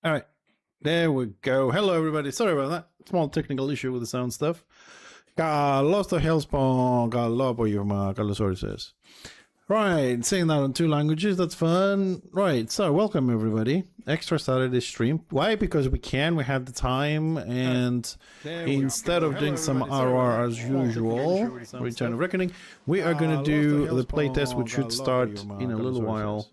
All right, there we go. Hello, everybody. Sorry about that. Small technical issue with the sound stuff. Carlos the Hellspawn, Galopo Yuma, Carlosaurus. Right, saying that in 2 languages, that's fun. Right, so welcome everybody. Extra Saturday stream. Why? Because we can, we have the time, and instead of doing some RR as usual, Return of Reckoning, we are going to do the playtest, which should start in a little while.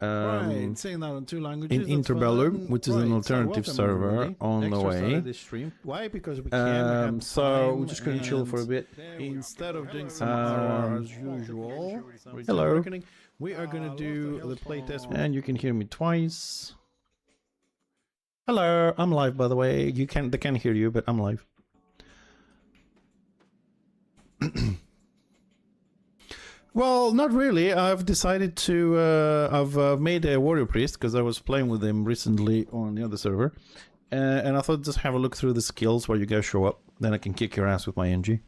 Right, saying that in 2 languages. In Interbellum, which is an alternative server on the way. Why? Because we can. So we're just going to chill for a bit. Instead of doing some RR as usual. Hello. We are going to do the playtest. And you can hear me twice. Hello, I'm live, by the way. They can't hear you, but I'm live. Well, not really. I've decided to. I've made a warrior priest because I was playing with him recently on the other server, and I thought just have a look through the skills where you guys show up. Then I can kick your ass with my NG.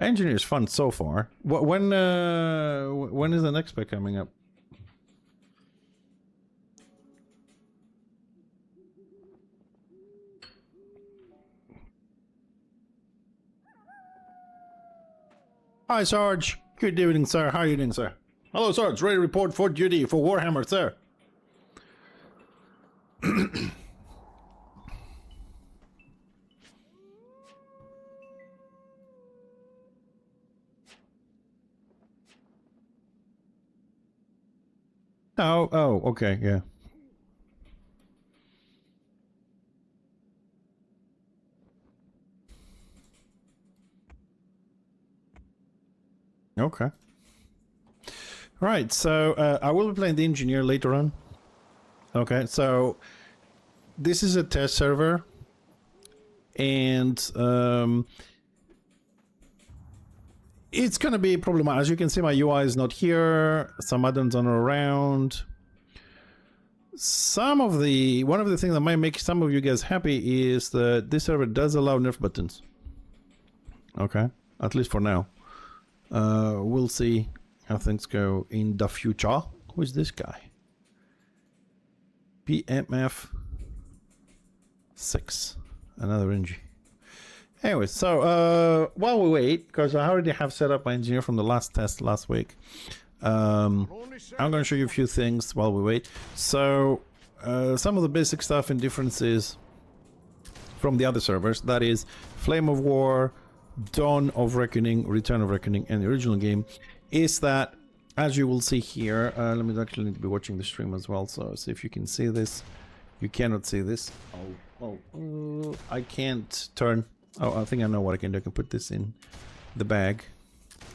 Engineer is fun so far. When is the next spec coming up? Hi, Sarge. Good evening, sir. How are you doing, sir? Hello, Sarge. Ready to report for duty for Warhammer, sir. Oh, okay, yeah. Okay. Right, so I will be playing the engineer later on. Okay, so this is a test server, and it's gonna be problematic. As you can see, my UI is not here. Some add-ons are around. One of the things that might make some of you guys happy is that this server does allow nerf buttons. Okay, at least for now. We'll see how things go in the future. Who's this guy? PMF 6. Another NG. Anyway, so while we wait, because I already have set up my engineer from the last test last week, I'm going to show you a few things while we wait. So some of the basic stuff and differences from the other servers, that is Flame of War, Dawn of Reckoning, Return of Reckoning, and the original game, is that, as you will see here, let me actually need to be watching the stream as well, so see if you can see this. You cannot see this. I can't turn. Oh, I think I know what I can do. I can put this in the bag.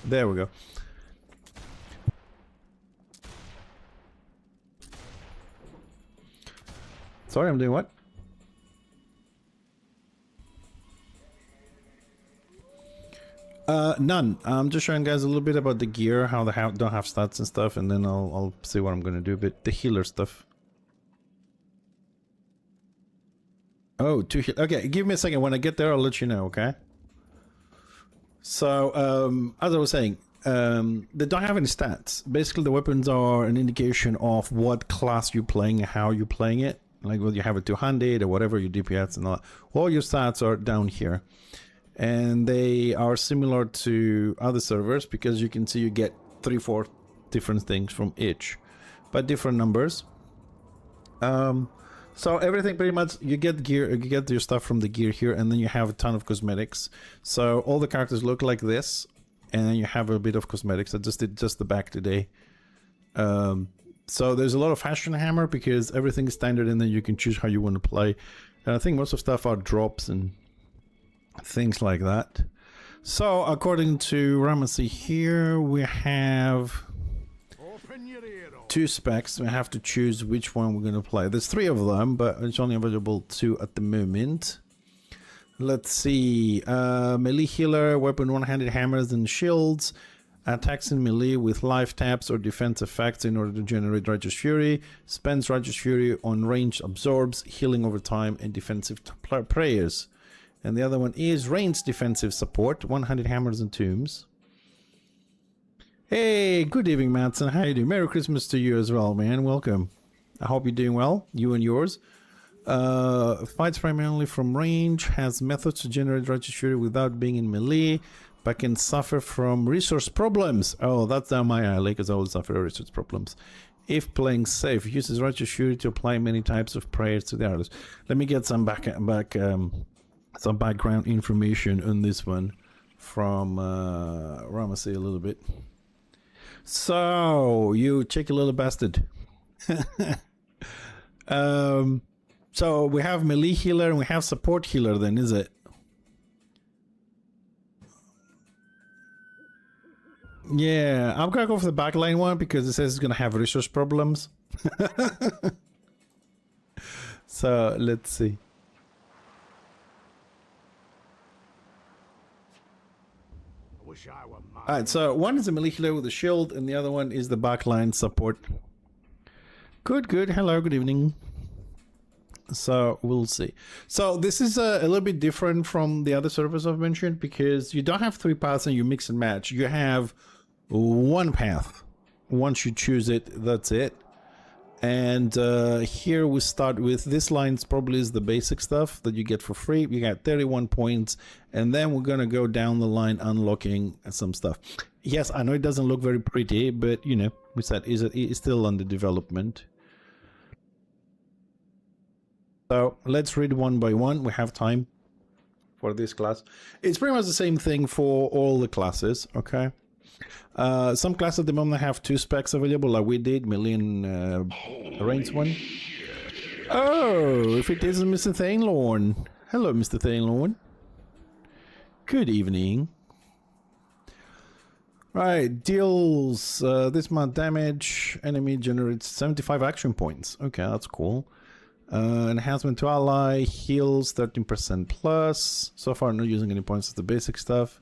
There we go. Sorry, I'm doing what? None. I'm just showing guys a little bit about the gear, how they don't have stats and stuff, and then I'll see what I'm gonna do. But the healer stuff. Oh, okay, give me a second. When I get there, I'll let you know. Okay. So, as I was saying, they don't have any stats. Basically, the weapons are an indication of what class you're playing, how you're playing it. Like whether you have a 200 or whatever your DPS and all that. All your stats are down here. And they are similar to other servers because you can see you get 3-4 different things from each, but different numbers. So everything pretty much, you get gear, you get your stuff from the gear here, and then you have a ton of cosmetics. So all the characters look like this, and then you have a bit of cosmetics. I just did just the back today. So there's a lot of fashion hammer because everything is standard, and then you can choose how you want to play. And I think most of stuff are drops and things like that. So according to Ramsey here, we have 2 specs. We have to choose which one we're going to play. There's 3 of them, but it's only available 2 at the moment. Let's see. Melee healer, weapon one-handed hammers and shields, attacks in melee with life taps or defense effects in order to generate Righteous Fury, spends Righteous Fury on range, absorbs healing over time and defensive prayers. And the other one is ranged defensive support, 100 hammers and tombs. Hey, good evening, Matson. How you doing? Merry Christmas to you as well, man. Welcome. I hope you're doing well, you and yours. Fights primarily from range, has methods to generate righteous fury without being in melee, but can suffer from resource problems. Oh, that's down my alley, because I will suffer resource problems. If playing safe, uses righteous fury to apply many types of prayers to the others. Let me get some some background information on this one from Ramesses a little bit. So, you cheeky little bastard. So we have melee healer and we have support healer then, is it? Yeah, I'm gonna go for the backline one because it says it's gonna have resource problems. So let's see. Alright, so one is a melee healer with a shield and the other one is the backline support. Good. Hello, good evening. So we'll see. So this is a little bit different from the other servers I've mentioned because you don't have 3 paths and you mix and match. You have one path. Once you choose it, that's it. And here we start with this line's probably is the basic stuff that you get for free. You got 31 points, and then we're gonna go down the line unlocking some stuff. Yes, I know it doesn't look very pretty, but you know, we said it's still under development. So let's read one by one. We have time for this class. It's pretty much the same thing for all the classes, okay? Some classes at the moment have 2 specs available, like we did, million range one. Oh, if it isn't Mr. Thainlorn. Hello, Mr. Thainlorn. Good evening. Right, deals this amount damage. Enemy generates 75 action points. Okay, that's cool. Enhancement to ally, heals 13% plus. So far, not using any points of the basic stuff.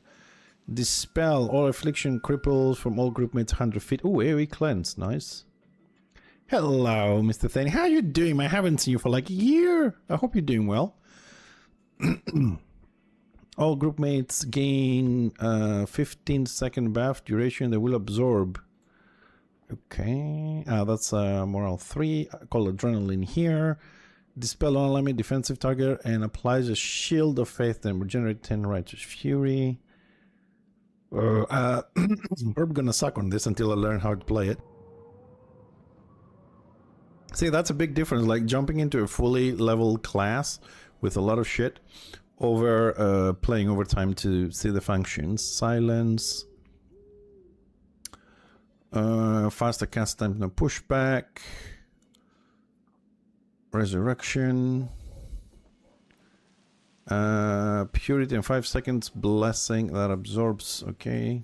Dispel all affliction cripples from all group mates 100 feet. Oh, AoE cleanse, nice. Hello, Mr. Thane. How you doing? I haven't seen you for like a year. I hope you're doing well. All group mates gain 15-second buff duration. They will absorb. Okay, that's morale 3. I call adrenaline here. Dispel all enemy defensive target and applies a shield of faith and regenerate 10 righteous fury. We're gonna suck on this until I learn how to play it. See, that's a big difference, like jumping into a fully leveled class with a lot of shit over playing over time to see the functions. Silence. Faster cast time, no pushback. Resurrection. Purity in 5 seconds. Blessing that absorbs. Okay.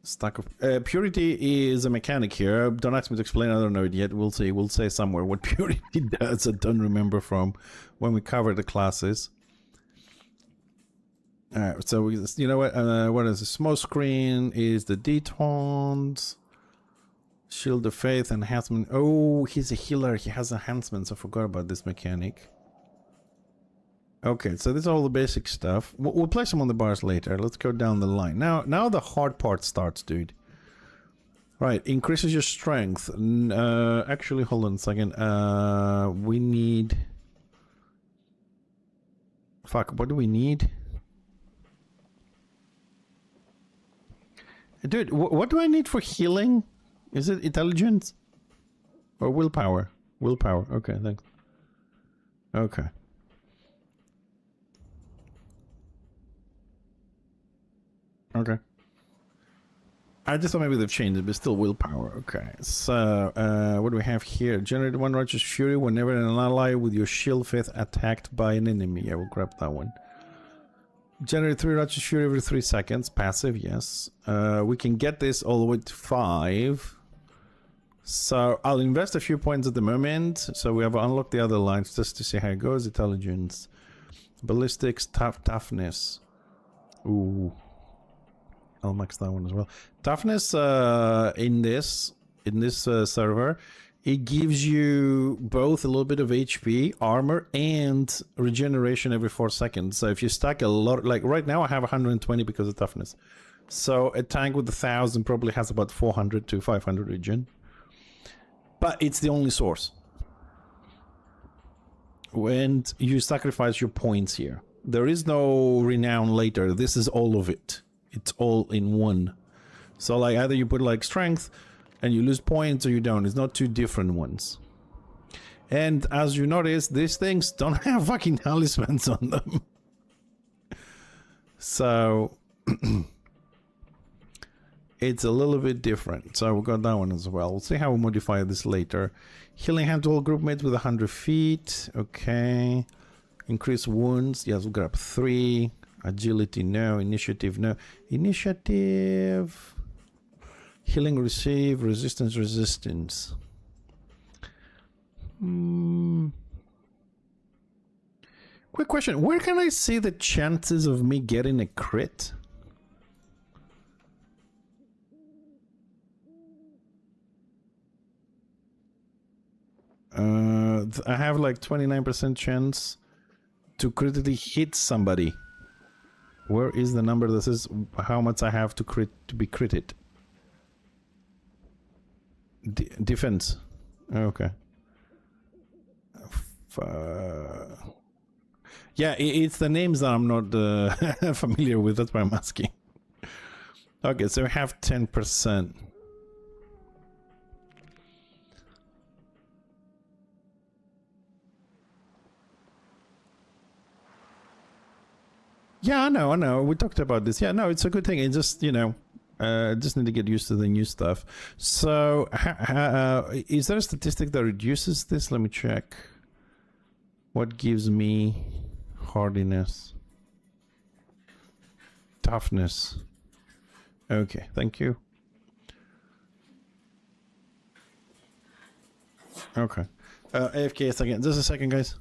Stack of purity is a mechanic here. Don't ask me to explain. I don't know it yet. We'll see. We'll say somewhere what purity does. I don't remember from when we covered the classes. All right. So we, you know what is the smoke screen? Is the detons. Shield of Faith, enhancement. Oh, he's a healer. He has enhancements. I forgot about this mechanic. Okay, so this is all the basic stuff. We'll play some on the bars later. Let's go down the line. Now the hard part starts, dude. Right, increases your strength. Actually, hold on a second. We need... Fuck, what do we need? Dude, what do I need for healing? Is it intelligence? Or willpower? Willpower, okay, thanks. Okay. Okay. I just thought maybe they've changed it, but still willpower. Okay, so what do we have here? Generate 1 righteous fury whenever an ally with your shield faith attacked by an enemy. I will grab that one. Generate 3 righteous fury every 3 seconds. Passive, yes. We can get this all the way to 5. So I'll invest a few points at the moment. So we have unlocked the other lines just to see how it goes. Intelligence, ballistics, toughness. Ooh. I'll max that one as well. Toughness in this server it gives you both a little bit of HP, armor, and regeneration every 4 seconds. So if you stack a lot, like right now I have 120 because of toughness. So a tank with 1,000 probably has about 400 to 500 regen. But it's the only source. When you sacrifice your points here. There is no renown later. This is all of it. It's all in one. So like either you put like strength and you lose points or you don't. It's not two different ones. And as you notice, these things don't have fucking talismans on them. So it's a little bit different. So we got that one as well. We'll see how we modify this later. Healing hand to all group mates with 100 feet. Okay. Increase wounds. Yes, we'll grab 3. Agility, no. Initiative, no. Initiative. Healing, receive. Resistance, resistance. Quick question. Where can I see the chances of me getting a crit? I have like 29% chance to critically hit somebody. Where is the number that says how much I have to be critted? Defense. Okay. Yeah, it's the names that I'm not familiar with. That's why I'm asking. Okay, so we have 10%. Yeah, I know. We talked about this. Yeah, no, it's a good thing. It's just, you know, just need to get used to the new stuff. So, is there a statistic that reduces this? Let me check. What gives me hardiness? Toughness. Okay, thank you. Okay. AFK a second. Just a second, guys.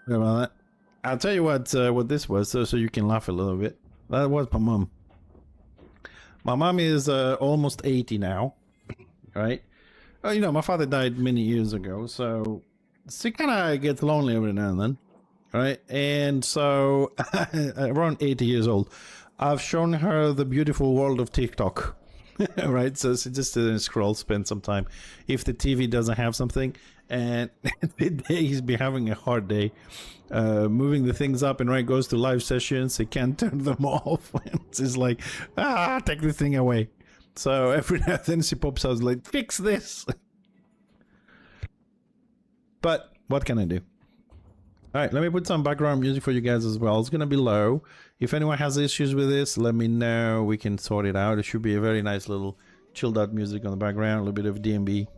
About that. I'll tell you what this was, so you can laugh a little bit. That was my mom. My mom is almost 80 now, right? You know, my father died many years ago, so she kind of gets lonely every now and then, right? And so, around 80 years old, I've shown her the beautiful world of TikTok, right? So she just scroll, spend some time. If the TV doesn't have something, and he's been having a hard day moving the things up, and right goes to live sessions, he can't turn them off. It's like, take the thing away. So every now and then she pops out like, fix this. But what can I do? All right, let me put some background music for you guys as well. It's gonna be low. If anyone has issues with this, let me know. We can sort it out. It should be a very nice little chilled out music on the background, a little bit of DMB.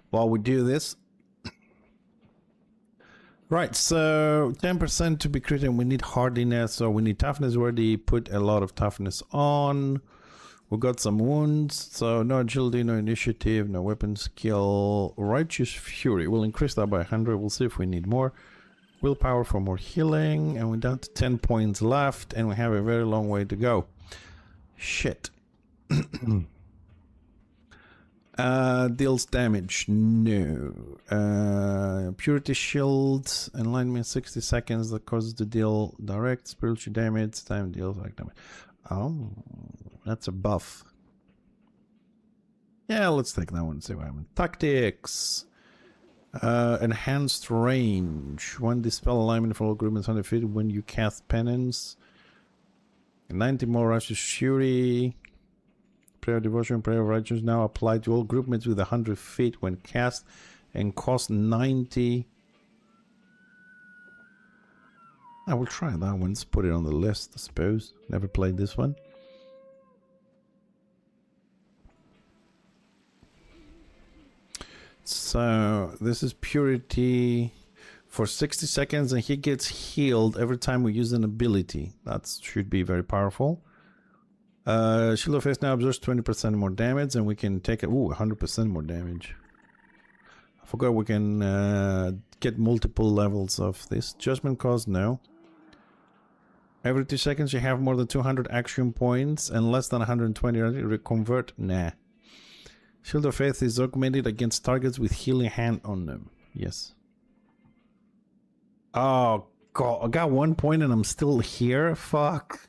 While we do this, right, so 10% to be crit, and we need hardiness, so we need toughness. Already put a lot of toughness on. We got some wounds, so no agility, no initiative, no weapon skill. Righteous Fury, we'll increase that by 100. We'll see if we need more. Willpower for more healing, and we're down to 10 points left, and we have a very long way to go. Shit. Deals damage, no. Purity shield, alignment 60 seconds, that causes the deal direct spiritual damage, time deals like damage. Oh, that's a buff. Yeah, let's take that one, see what happens. Tactics. Enhanced range. One dispel alignment for all groups 100 feet when you cast penance. 90 more righteous fury. Prayer of devotion, prayer of righteousness now apply to all group mates with 100 feet when cast and cost 90. I will try that one. Let's put it on the list, I suppose. Never played this one. So this is purity for 60 seconds, and he gets healed every time we use an ability. That should be very powerful. Shield of Faith now absorbs 20% more damage, and we can take it. Ooh, 100% more damage. I forgot we can get multiple levels of this. Judgment cost, no. Every 2 seconds you have more than 200 action points and less than 120 reconvert, nah. Shield of Faith is augmented against targets with healing hand on them. Yes. Oh god, I got 1 point and I'm still here? Fuck.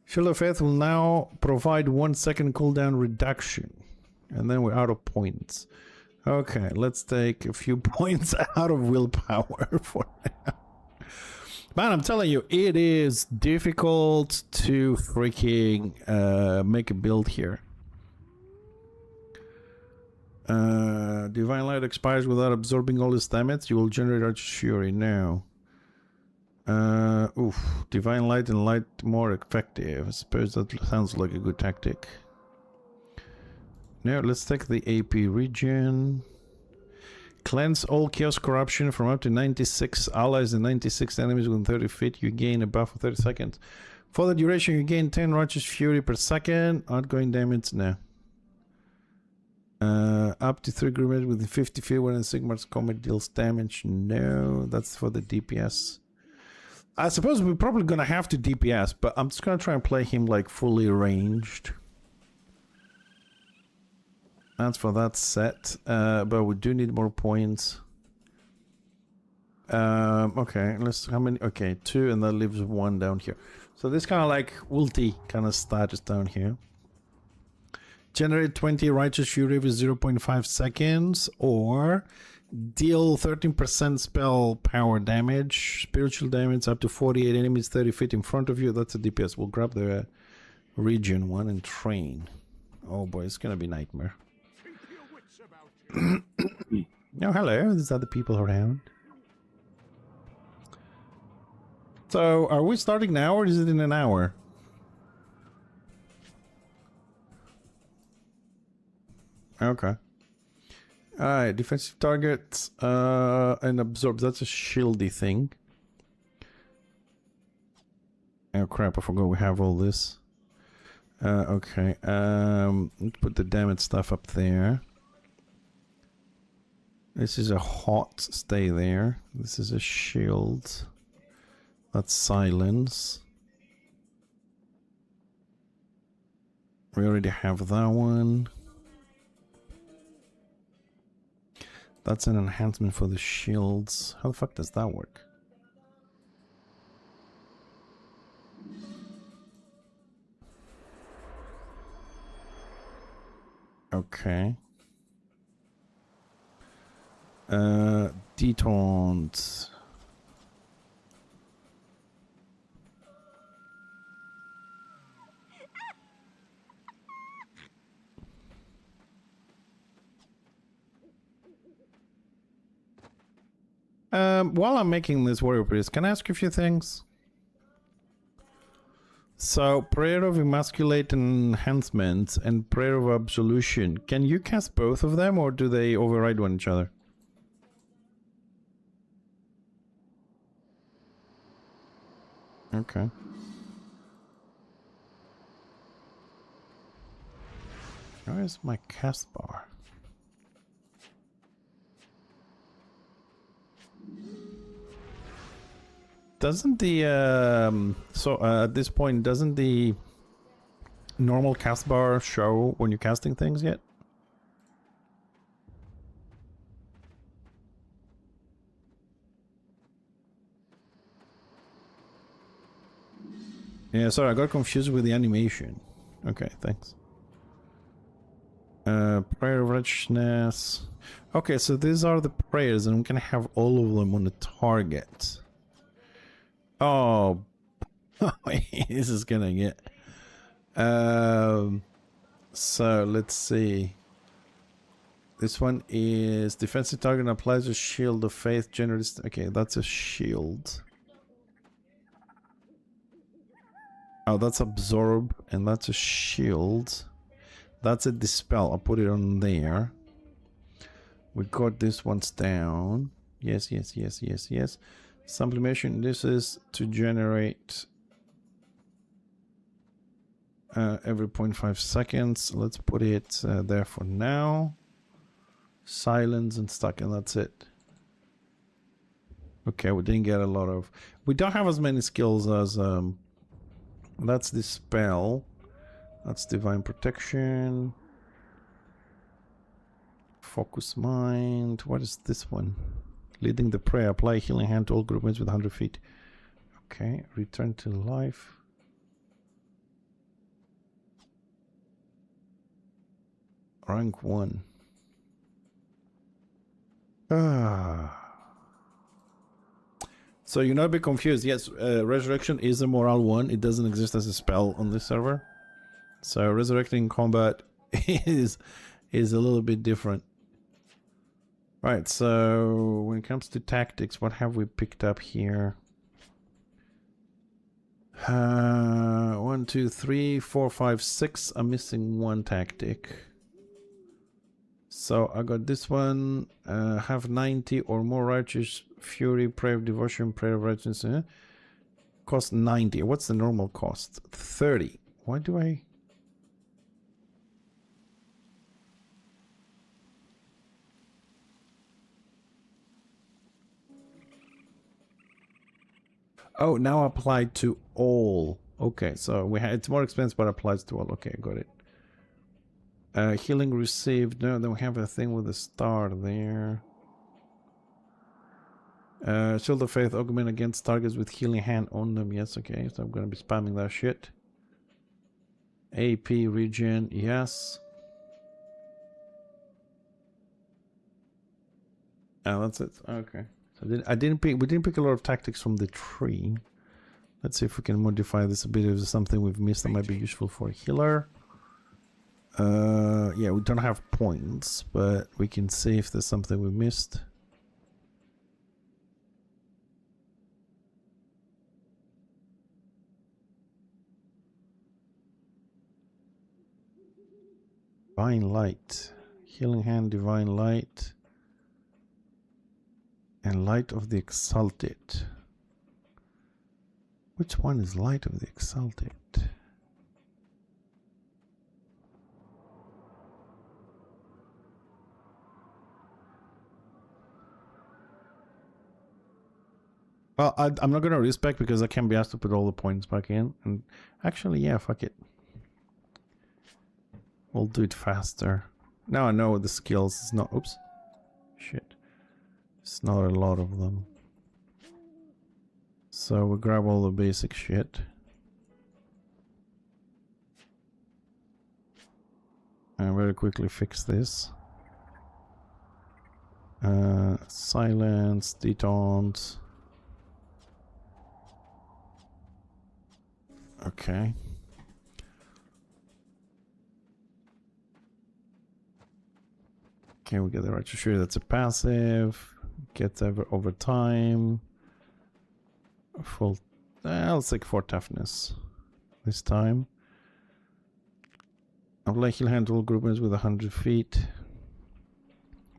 Shield of Faith will now provide 1 second cooldown reduction. And then we're out of points. Okay, let's take a few points out of willpower for now. Man, I'm telling you, it is difficult to freaking make a build here. Divine Light expires without absorbing all its damage. You will generate Archer's Fury now. Oof. Divine Light and Light more effective. I suppose that sounds like a good tactic. Now let's take the AP region. Cleanse all Chaos Corruption from up to 96 allies and 96 enemies within 30 feet. You gain a buff for 30 seconds. For the duration, you gain 10 Righteous Fury per second. Outgoing damage, no. Up to 3 grenades within 50 feet when a Sigmar's combat deals damage. No, that's for the DPS. I suppose we're probably gonna have to DPS, but I'm just gonna try and play him like fully ranged. That's for that set, but we do need more points. Okay, let's, how many? Okay, 2, and that leaves 1 down here. So this kind of like ulti kind of status down here. Generate 20 Righteous Fury every 0.5 seconds, or deal 13% spell power damage, spiritual damage up to 48 enemies 30 feet in front of you. That's a DPS. We'll grab the region one and train. Oh boy, it's gonna be nightmare. Oh, hello, there's other people around. So, are we starting now or is it in an hour? Okay. Alright, defensive targets and absorb. That's a shieldy thing. Oh crap, I forgot we have all this. Okay, let's put the damage stuff up there. This is a hot, stay there. This is a shield. That's silence. We already have that one. That's an enhancement for the shields. How the fuck does that work? Okay. Detaunt. While I'm making this warrior priest, can I ask you a few things? So, Prayer of Immaculate Enhancement and Prayer of Absolution, can you cast both of them or do they override one each other? Okay. Where's my cast bar? Doesn't the at this point doesn't the normal cast bar show when you're casting things yet? Yeah, sorry, I got confused with the animation. Okay, thanks. Prayer of Righteousness. Okay, so these are the prayers and we can have all of them on the target. Oh, this is gonna get. So let's see. This one is defensive target applies a shield of faith. Generates. Okay, that's a shield. Oh, that's absorb, and that's a shield. That's a dispel. I'll put it on there. We got this one's down. Yes, yes, yes, yes, yes. Sublimation, this is to generate every 0.5 seconds. Let's put it there for now. Silence and stuck, and that's it. Okay, we didn't get a lot of... We don't have as many skills as... that's the spell. That's Divine Protection. Focus Mind. What is this one? Leading the Prey. Apply Healing Hand to all group mates with 100 feet. Okay, Return to Life. Rank 1. So you're not a bit confused. Yes, Resurrection is a morale 1. It doesn't exist as a spell on this server. So Resurrecting Combat is a little bit different. Right, so when it comes to tactics, what have we picked up here? 1, 2, 3, 4, 5, 6. I'm missing one tactic. So I got this one. Have 90 or more righteous fury, prayer of devotion, prayer of righteousness. Cost 90. What's the normal cost? 30. Why do I... Oh, now applied to all. Okay, so we have it's more expensive, but applies to all. Okay, got it. Healing received. No, then we have a thing with a star there. Shield of Faith augment against targets with healing hand on them. Yes, okay. So I'm gonna be spamming that shit. AP regen, yes. Oh, that's it. Okay. So we didn't pick a lot of tactics from the tree. Let's see if we can modify this a bit. If there's something we've missed that might be useful for a healer. Yeah, we don't have points, but we can see if there's something we missed. Divine Light. Healing Hand, Divine Light. And Light of the Exalted. Which one is Light of the Exalted? Well, I'm not going to respec because I can be asked to put all the points back in. And actually, yeah, fuck it. We'll do it faster. Now I know the skills. It's not... Oops. Shit. It's not a lot of them. So we grab all the basic shit. And very quickly fix this. Silence, detaunt. Okay. Okay, we get the right to shoot. That's a passive. Gets over time. Full. Let's take 4 toughness this time. Apply heal hand to all groupmates with 100 feet.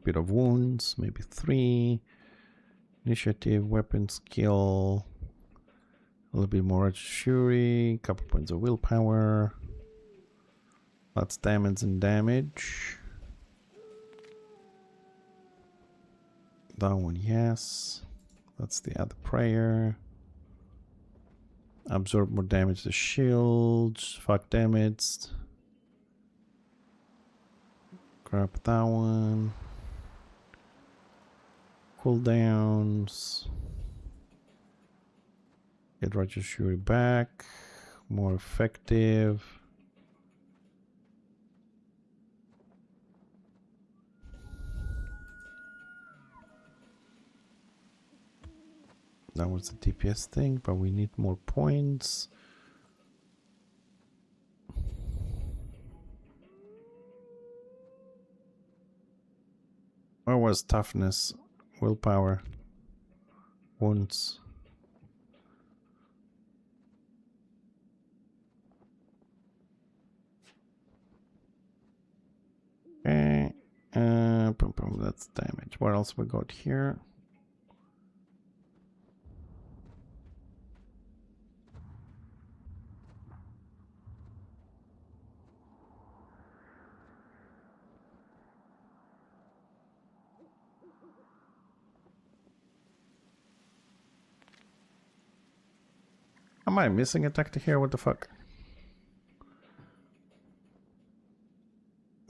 Bit of wounds, maybe 3. Initiative, weapon skill. A little bit more fury. Couple points of willpower. That's damage and damage. That one, yes. That's the other prayer. Absorb more damage to shields. Fuck damage. Grab that one. Cooldowns. Get Righteous Fury back. More effective. That was the DPS thing, but we need more points. Where was toughness? Willpower. Wounds. Okay. Boom, boom. That's damage. What else we got here? Am I missing a tactic here? What the fuck?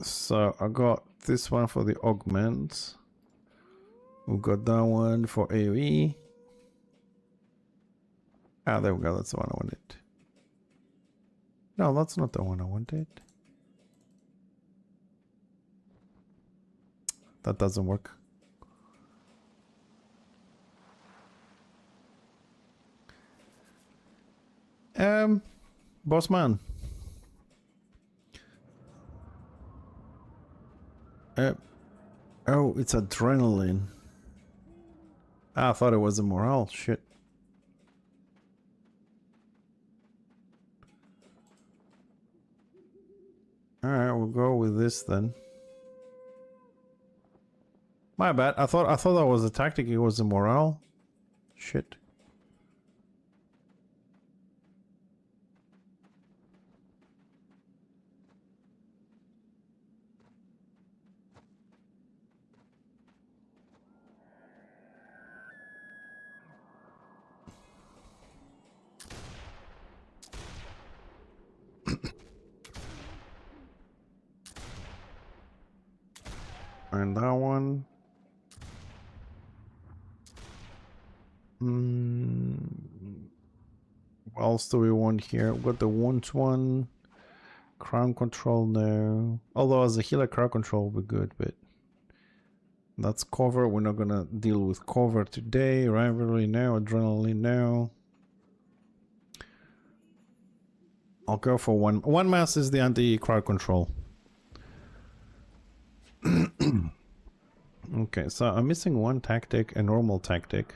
So I got this one for the augment. We got that one for AoE. Ah, there we go. That's the one I wanted. No, that's not the one I wanted. That doesn't work. Boss man. Oh, it's adrenaline. Ah, I thought it was a morale. Shit. Alright, we'll go with this then. My bad. I thought that was a tactic, it was a morale. Shit. And that one. What else do we want here? We've got the wounds one. Crown control, no. Although as a healer, crowd control will be good, but that's cover. We're not gonna deal with cover today. Rivalry, no. Adrenaline, no. I'll go for one. One mass is the anti-crowd control. Okay, so I'm missing one tactic, a normal tactic.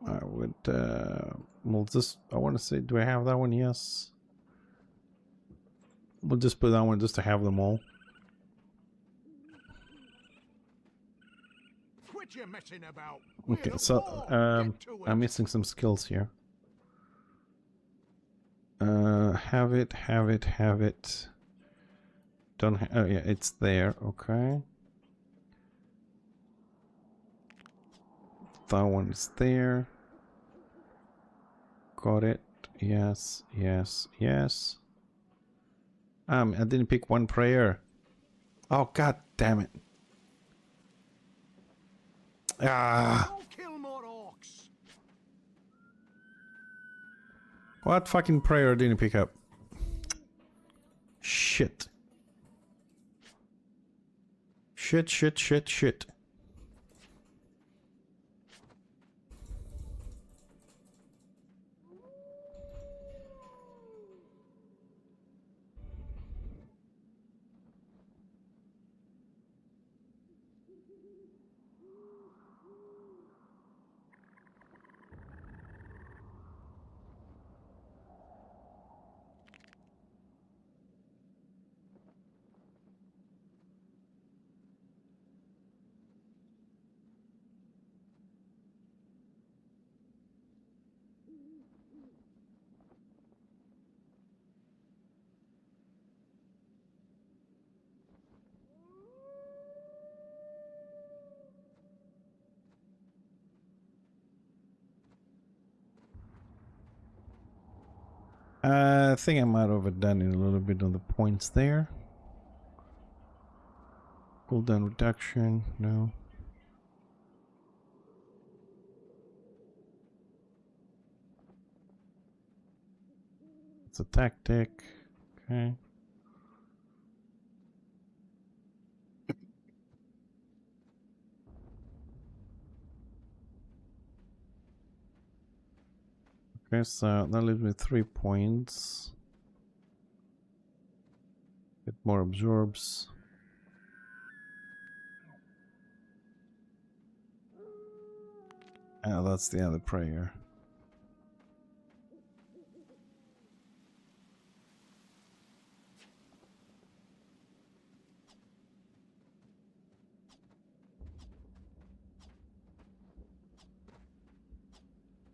I would, we'll just, I want to say, do I have that one? Yes. We'll just put that one just to have them all. Quit your messing about. Okay, so, I'm missing some skills here. Have it. Don't oh yeah, it's there, okay. That one is there. Got it. Yes. I didn't pick one prayer. Oh, god damn it. Ah. Kill more orcs. What fucking prayer didn't pick up? Shit. Shit. I think I might have overdone it a little bit on the points there. Cooldown reduction, no. It's a tactic, okay. Okay, so that leaves me 3 points. Bit more absorbs. Ah, that's the other prayer.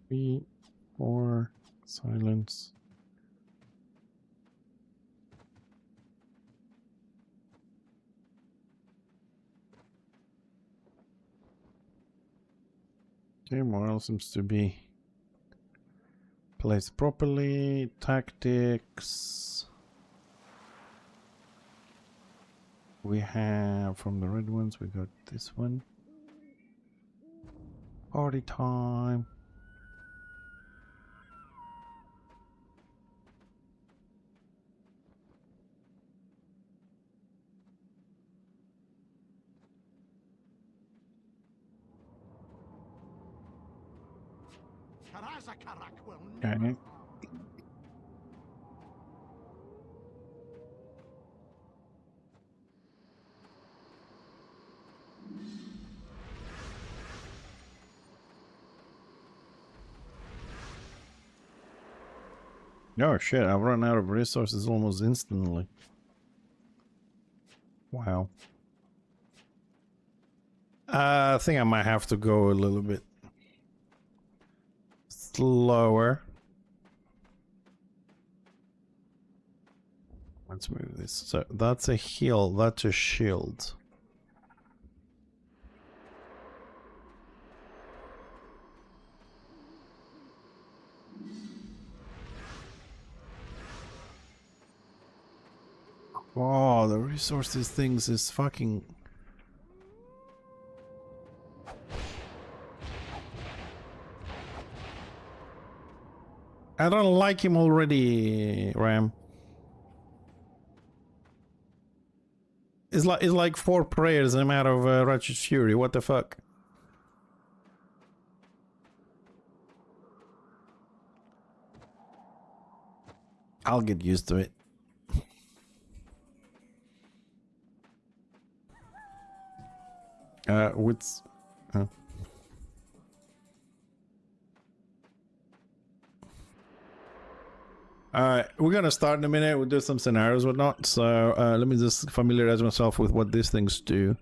3, 4, silence. Okay, morale seems to be placed properly. Tactics. We have from the red ones, we got this one. Party time. Karazakarak will Okay. never. Oh shit, I've run out of resources almost instantly. Wow. I think I might have to go a little bit slower. Let's move this. So that's a heal, that's a shield. Oh, the resources things is fucking... I don't like him already, Ram. It's like 4 prayers and I'm out of Righteous Fury. What the fuck? I'll get used to it. What's... Alright, we're gonna start in a minute. We'll do some scenarios and whatnot. So let me just familiarize myself with what these things do.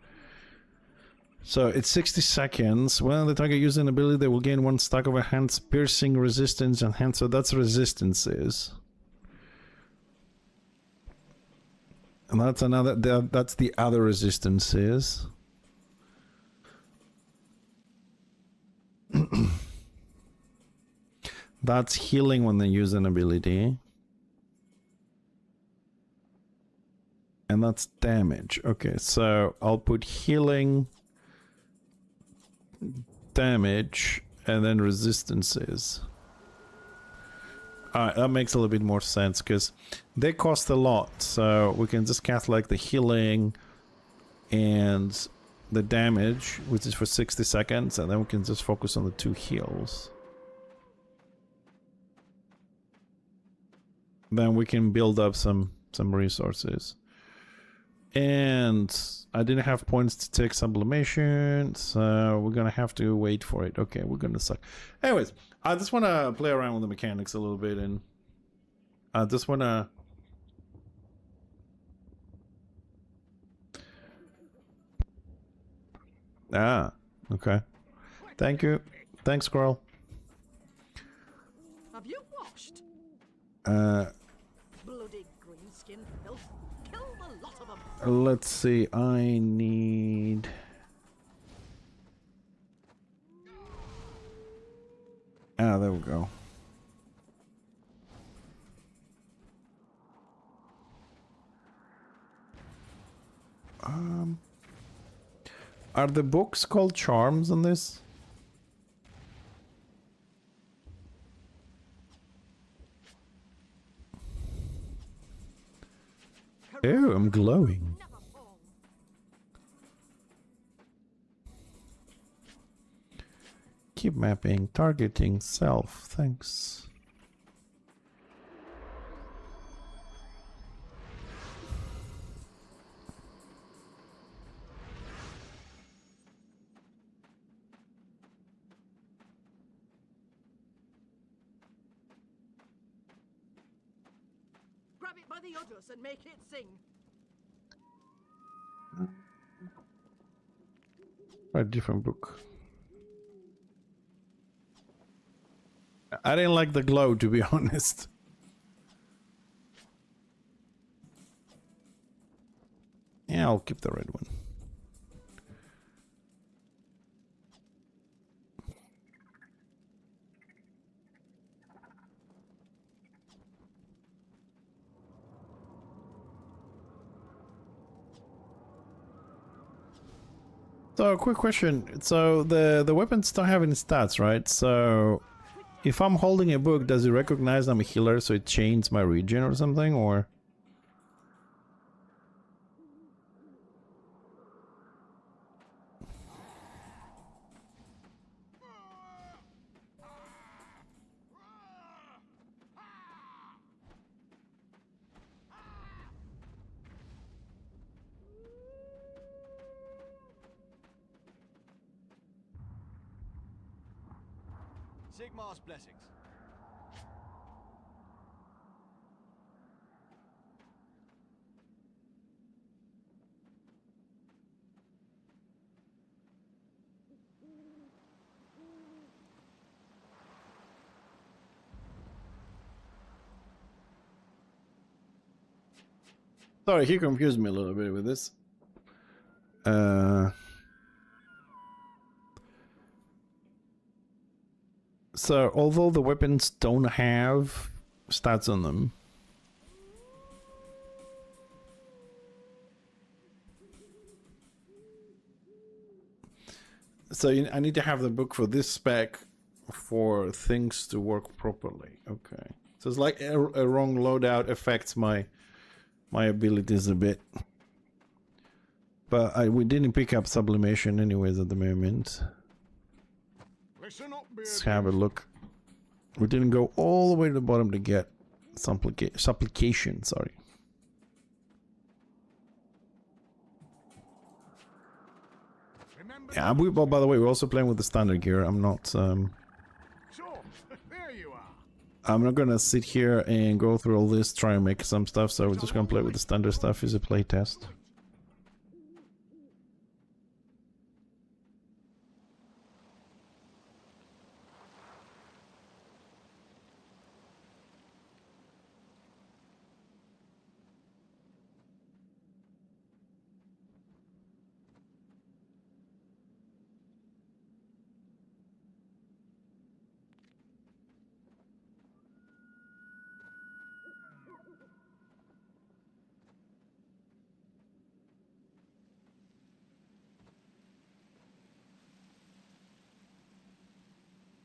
So it's 60 seconds. When the target uses an ability, they will gain 1 stack of enhanced piercing resistance and hand. So that's resistances. And that's another. That's the other resistances. That's healing when they use an ability. And that's damage. Okay, so I'll put healing, damage, and then resistances. Alright, that makes a little bit more sense because they cost a lot. So we can just cast like the healing and the damage, which is for 60 seconds, and then we can just focus on the 2 heals. Then we can build up some resources. And I didn't have points to take sublimation, so we're gonna have to wait for it. Okay, we're gonna suck. Anyways, I just want to play around with the mechanics a little bit, and I just want to... Ah, okay. Thank you. Thanks, Squirrel. Have you washed? Bloody greenskin filth. Kill the lot of them. Let's see. I need... Ah, there we go. Are the books called charms on this? Oh, I'm glowing. Never fall. Keep mapping, targeting, self. Thanks. Grab it by the udders and make it sing. A different book. I didn't like the glow, to be honest. Yeah, I'll keep the red one. So, quick question. So, the weapons don't have any stats, right? So, if I'm holding a book, does it recognize I'm a healer, so it changes my region or something, or? Sigmar's blessings. Sorry, he confused me a little bit with this. So, although the weapons don't have stats on them, so I need to have the book for this spec for things to work properly. Okay, so it's like a wrong loadout affects my abilities a bit, but we didn't pick up sublimation anyways at the moment. Listen up, Let's bearded. have a look. We didn't go all the way to the bottom to get supplication, sorry. Remember Yeah, by the way, we're also playing with the standard gear. I'm not So, there you are. I'm not gonna sit here and go through all this, try and make some stuff, so we're just gonna play with the standard stuff as a play test.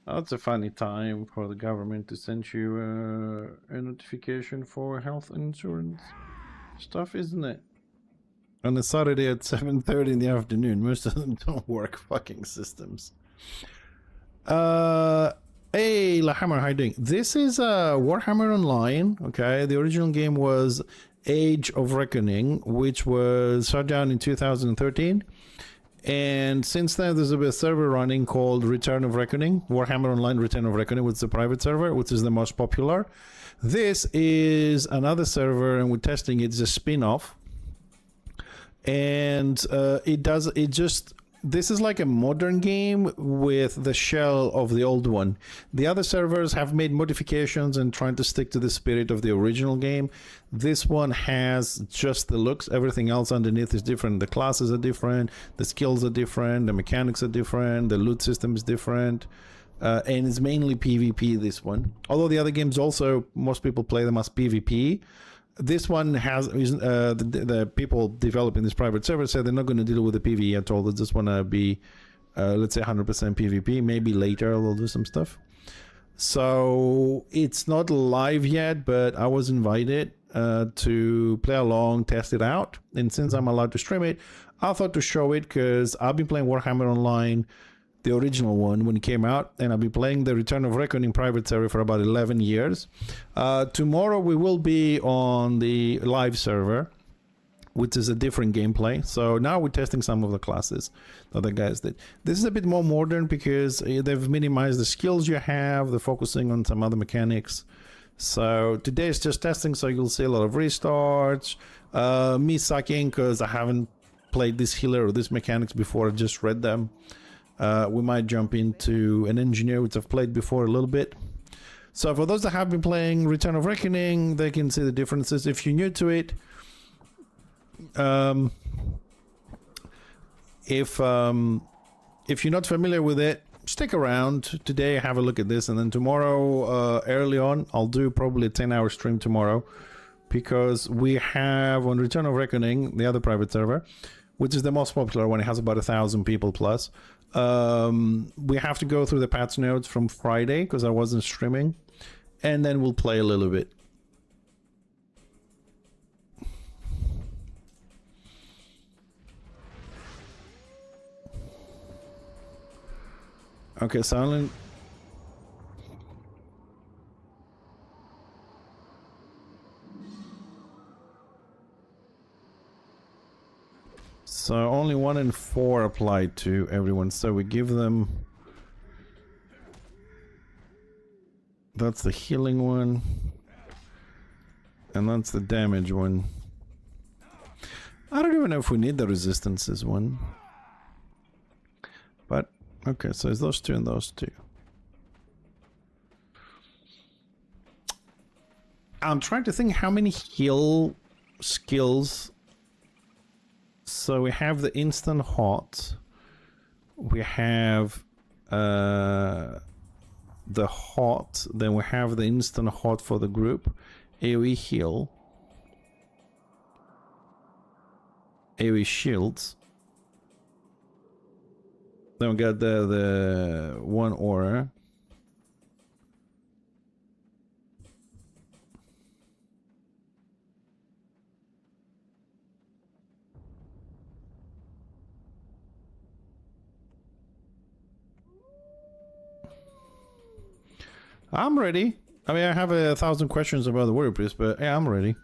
Oh, it's a funny time for the government to send you a notification for health insurance stuff, isn't it? On a Saturday at 7:30 in the afternoon. Most of them don't work. Fucking systems. Hey, Lahammer, how you doing? This is Warhammer Online. Okay, the original game was Age of Reckoning, which was shut down in 2013. And since then, there's a server running called Return of Reckoning, Warhammer Online Return of Reckoning, which is the private server, which is the most popular. This is another server, and we're testing it. It's a spin-off. And this is like a modern game with the shell of the old one. The other servers have made modifications and trying to stick to the spirit of the original game. This one has just the looks. Everything else underneath is different. The classes are different, the skills are different, the mechanics are different, the loot system is different. And it's mainly PvP, this one. Although the other games also, most people play them as PvP. This one has the people developing this private server said they're not going to deal with the PvE at all. They just want to be, let's say, 100% PvP. Maybe later they'll do some stuff. So it's not live yet, but I was invited to play along, test it out. And since I'm allowed to stream it, I thought to show it because I've been playing Warhammer Online, the original one, when it came out, and I've been playing the Return of Reckoning private server for about 11 years. Tomorrow we will be on the live server, which is a different gameplay. So now we're testing some of the classes the other guys did. This is a bit more modern because they've minimized the skills you have. They're focusing on some other mechanics. So today is just testing, so you'll see a lot of restarts. Me sucking because I haven't played this healer or this mechanics before. I just read them. We might jump into an engineer, which I've played before a little bit. So for those that have been playing Return of Reckoning, they can see the differences. If you're new to it, if you're not familiar with it, stick around. Today, have a look at this, and then tomorrow, early on, I'll do probably a 10-hour stream tomorrow, because we have on Return of Reckoning, the other private server, which is the most popular one. It has about 1,000 people plus. We have to go through the patch notes from Friday because I wasn't streaming, and then we'll play a little bit. Okay, silent. So only 1 in 4 applied to everyone. So we give them. That's the healing one. And that's the damage one. I don't even know if we need the resistances one. But okay, so it's those two and those two. I'm trying to think how many heal skills. So we have the instant hot. We have the hot. Then we have the instant hot for the group. AoE heal. AoE shields. Then we got the one aura. I'm ready. I mean, I have 1,000 questions about the warrior priest, but yeah, I'm ready.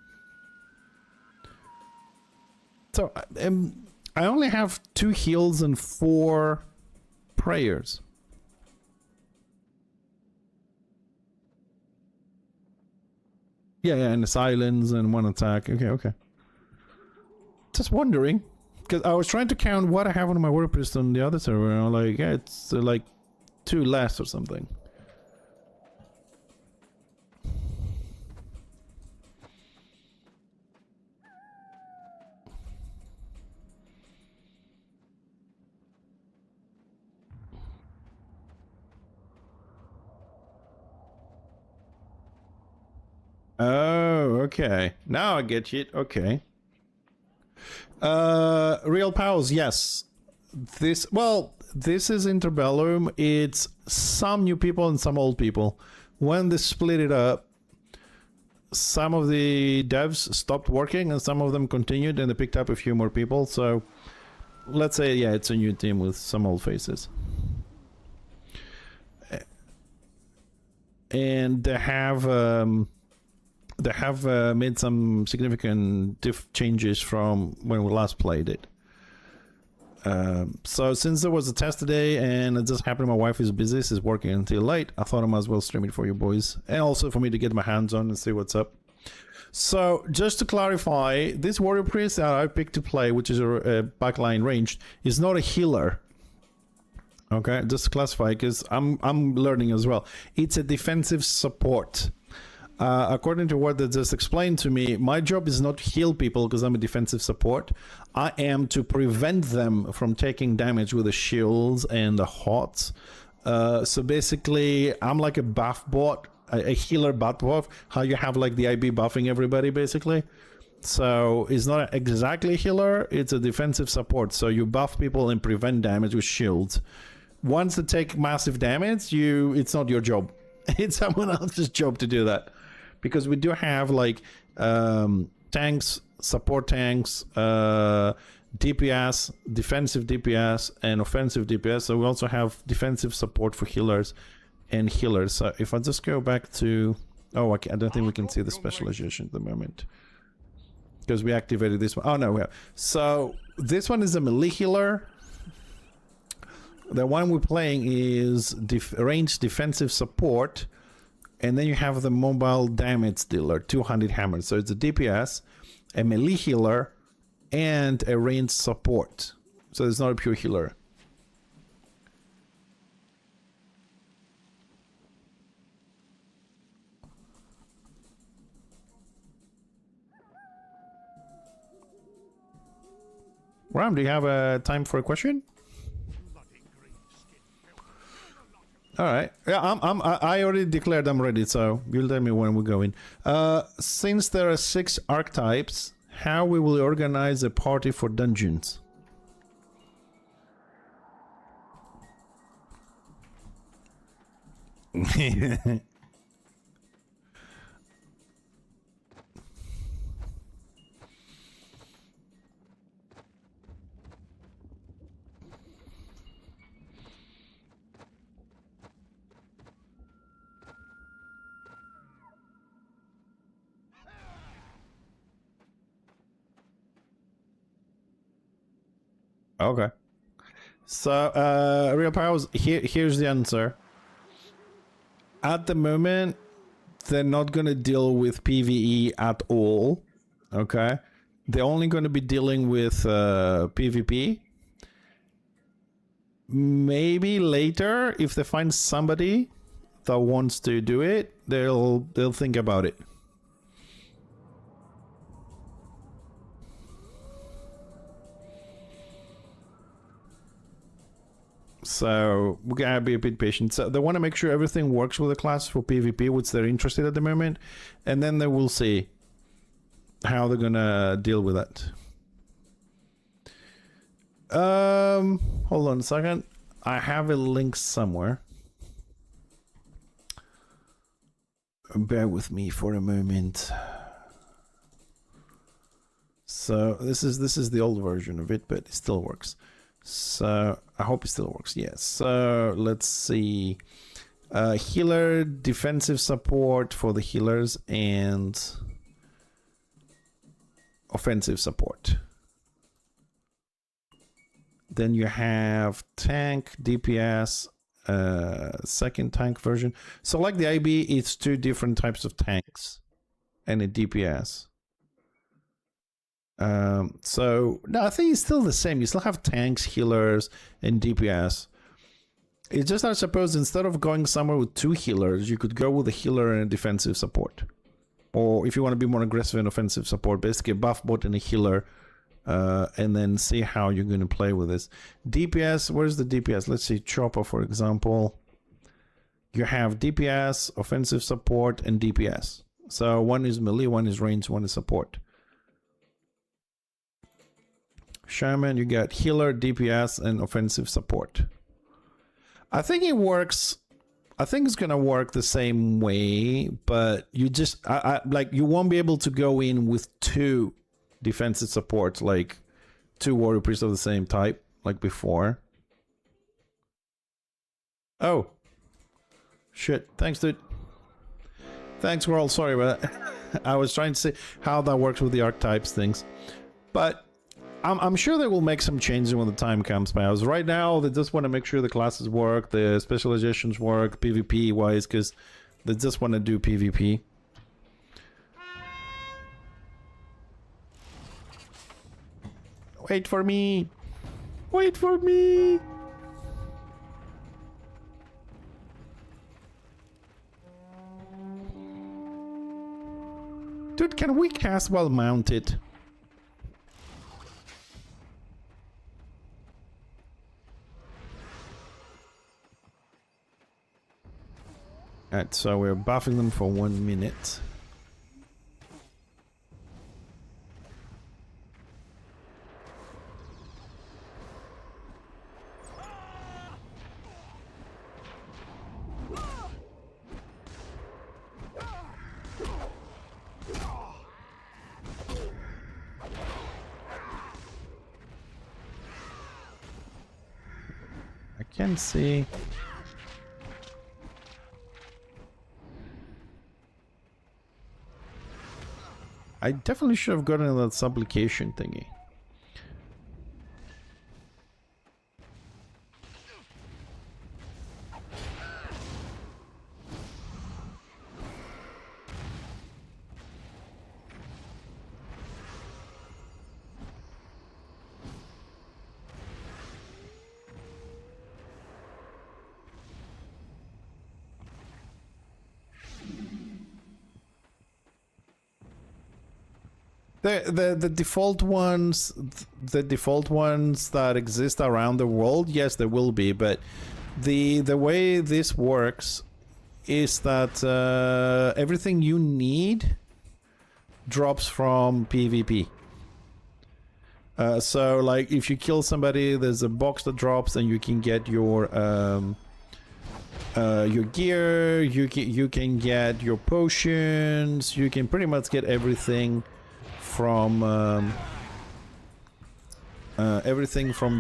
So, I only have 2 heals and 4 prayers. Yeah, and a silence and 1 attack. Okay. Just wondering, because I was trying to count what I have on my warrior priest on the other server, and I'm like, yeah, it's like 2 less or something. Oh, okay. Now I get it. Okay. Real pals, yes. This is Interbellum. It's some new people and some old people. When they split it up, some of the devs stopped working and some of them continued, and they picked up a few more people. So let's say, yeah, it's a new team with some old faces. And they have made some significant changes from when we last played it. So since there was a test today and it just happened my wife is busy, she's working until late, I thought I might as well stream it for you boys. And also for me to get my hands on and see what's up. So just to clarify, this warrior priest that I picked to play, which is a backline ranged, is not a healer. Okay, just to classify, because I'm learning as well. It's a defensive support. According to what they just explained to me, my job is not to heal people because I'm a defensive support. I am to prevent them from taking damage with the shields and the hots. So basically, I'm like a buff bot, a healer buff buff. How you have like the IB buffing everybody, basically. So it's not exactly a healer, it's a defensive support. So you buff people and prevent damage with shields. Once they take massive damage, it's not your job. It's someone else's job to do that. Because we do have like tanks, support tanks, DPS, defensive DPS, and offensive DPS. So we also have defensive support for healers and healers. So if I just go back to... Oh, I don't think we can see the specialization at the moment. Because we activated this one. Oh, no, we have. So this one is a melee healer. The one we're playing is ranged defensive support. And then you have the mobile damage dealer, 200 hammers. So it's a DPS, a melee healer, and a ranged support. So it's not a pure healer. Ram, do you have time for a question? All right. Yeah, I already declared I'm ready, so you'll tell me when we're going. Since there are 6 archetypes, how we will organize a party for dungeons? Okay. So, Real Powers, here's the answer. At the moment, they're not going to deal with PvE at all. Okay? They're only going to be dealing with PvP. Maybe later, if they find somebody that wants to do it, they'll think about it. So we gotta be a bit patient. So they want to make sure everything works with the class for PvP, which they're interested at the moment, and then they will see how they're gonna deal with that. Hold on a second. I have a link somewhere. Bear with me for a moment. So this is the old version of it, but it still works. So I hope it still works. Yes. So let's see. Healer, defensive support for the healers, and offensive support. Then you have tank, DPS, second tank version. So like the IB, it's 2 different types of tanks and a DPS. So no, I think it's still the same. You still have tanks, healers, and DPS. It's just, I suppose, instead of going somewhere with 2 healers, you could go with a healer and a defensive support. Or if you want to be more aggressive in offensive support, basically a buff bot and a healer, and then see how you're going to play with this. DPS, where's the DPS? Let's see, Chopper, for example. You have DPS, offensive support, and DPS. So one is melee, one is range, one is support. Shaman, you got healer, DPS, and offensive support. I think it works. I think it's gonna work the same way, but you just like you won't be able to go in with 2 defensive supports, like 2 warrior priests of the same type, like before. Oh, shit! Thanks, dude. Thanks, we're all sorry about that. I was trying to see how that works with the archetypes things, but I'm sure they will make some changes when the time comes, pals. Right now, they just want to make sure the classes work, the specializations work, PvP-wise, because they just want to do PvP. Wait for me! Wait for me! Dude, can we cast while mounted? Alright, so we're buffing them for 1 minute. I can see. I definitely should have gotten that supplication thingy. The default ones, the default ones that exist around the world, yes, there will be, but the way this works is that everything you need drops from PvP. So, like, if you kill somebody, there's a box that drops, and you can get your gear. You can get your potions. You can pretty much get everything from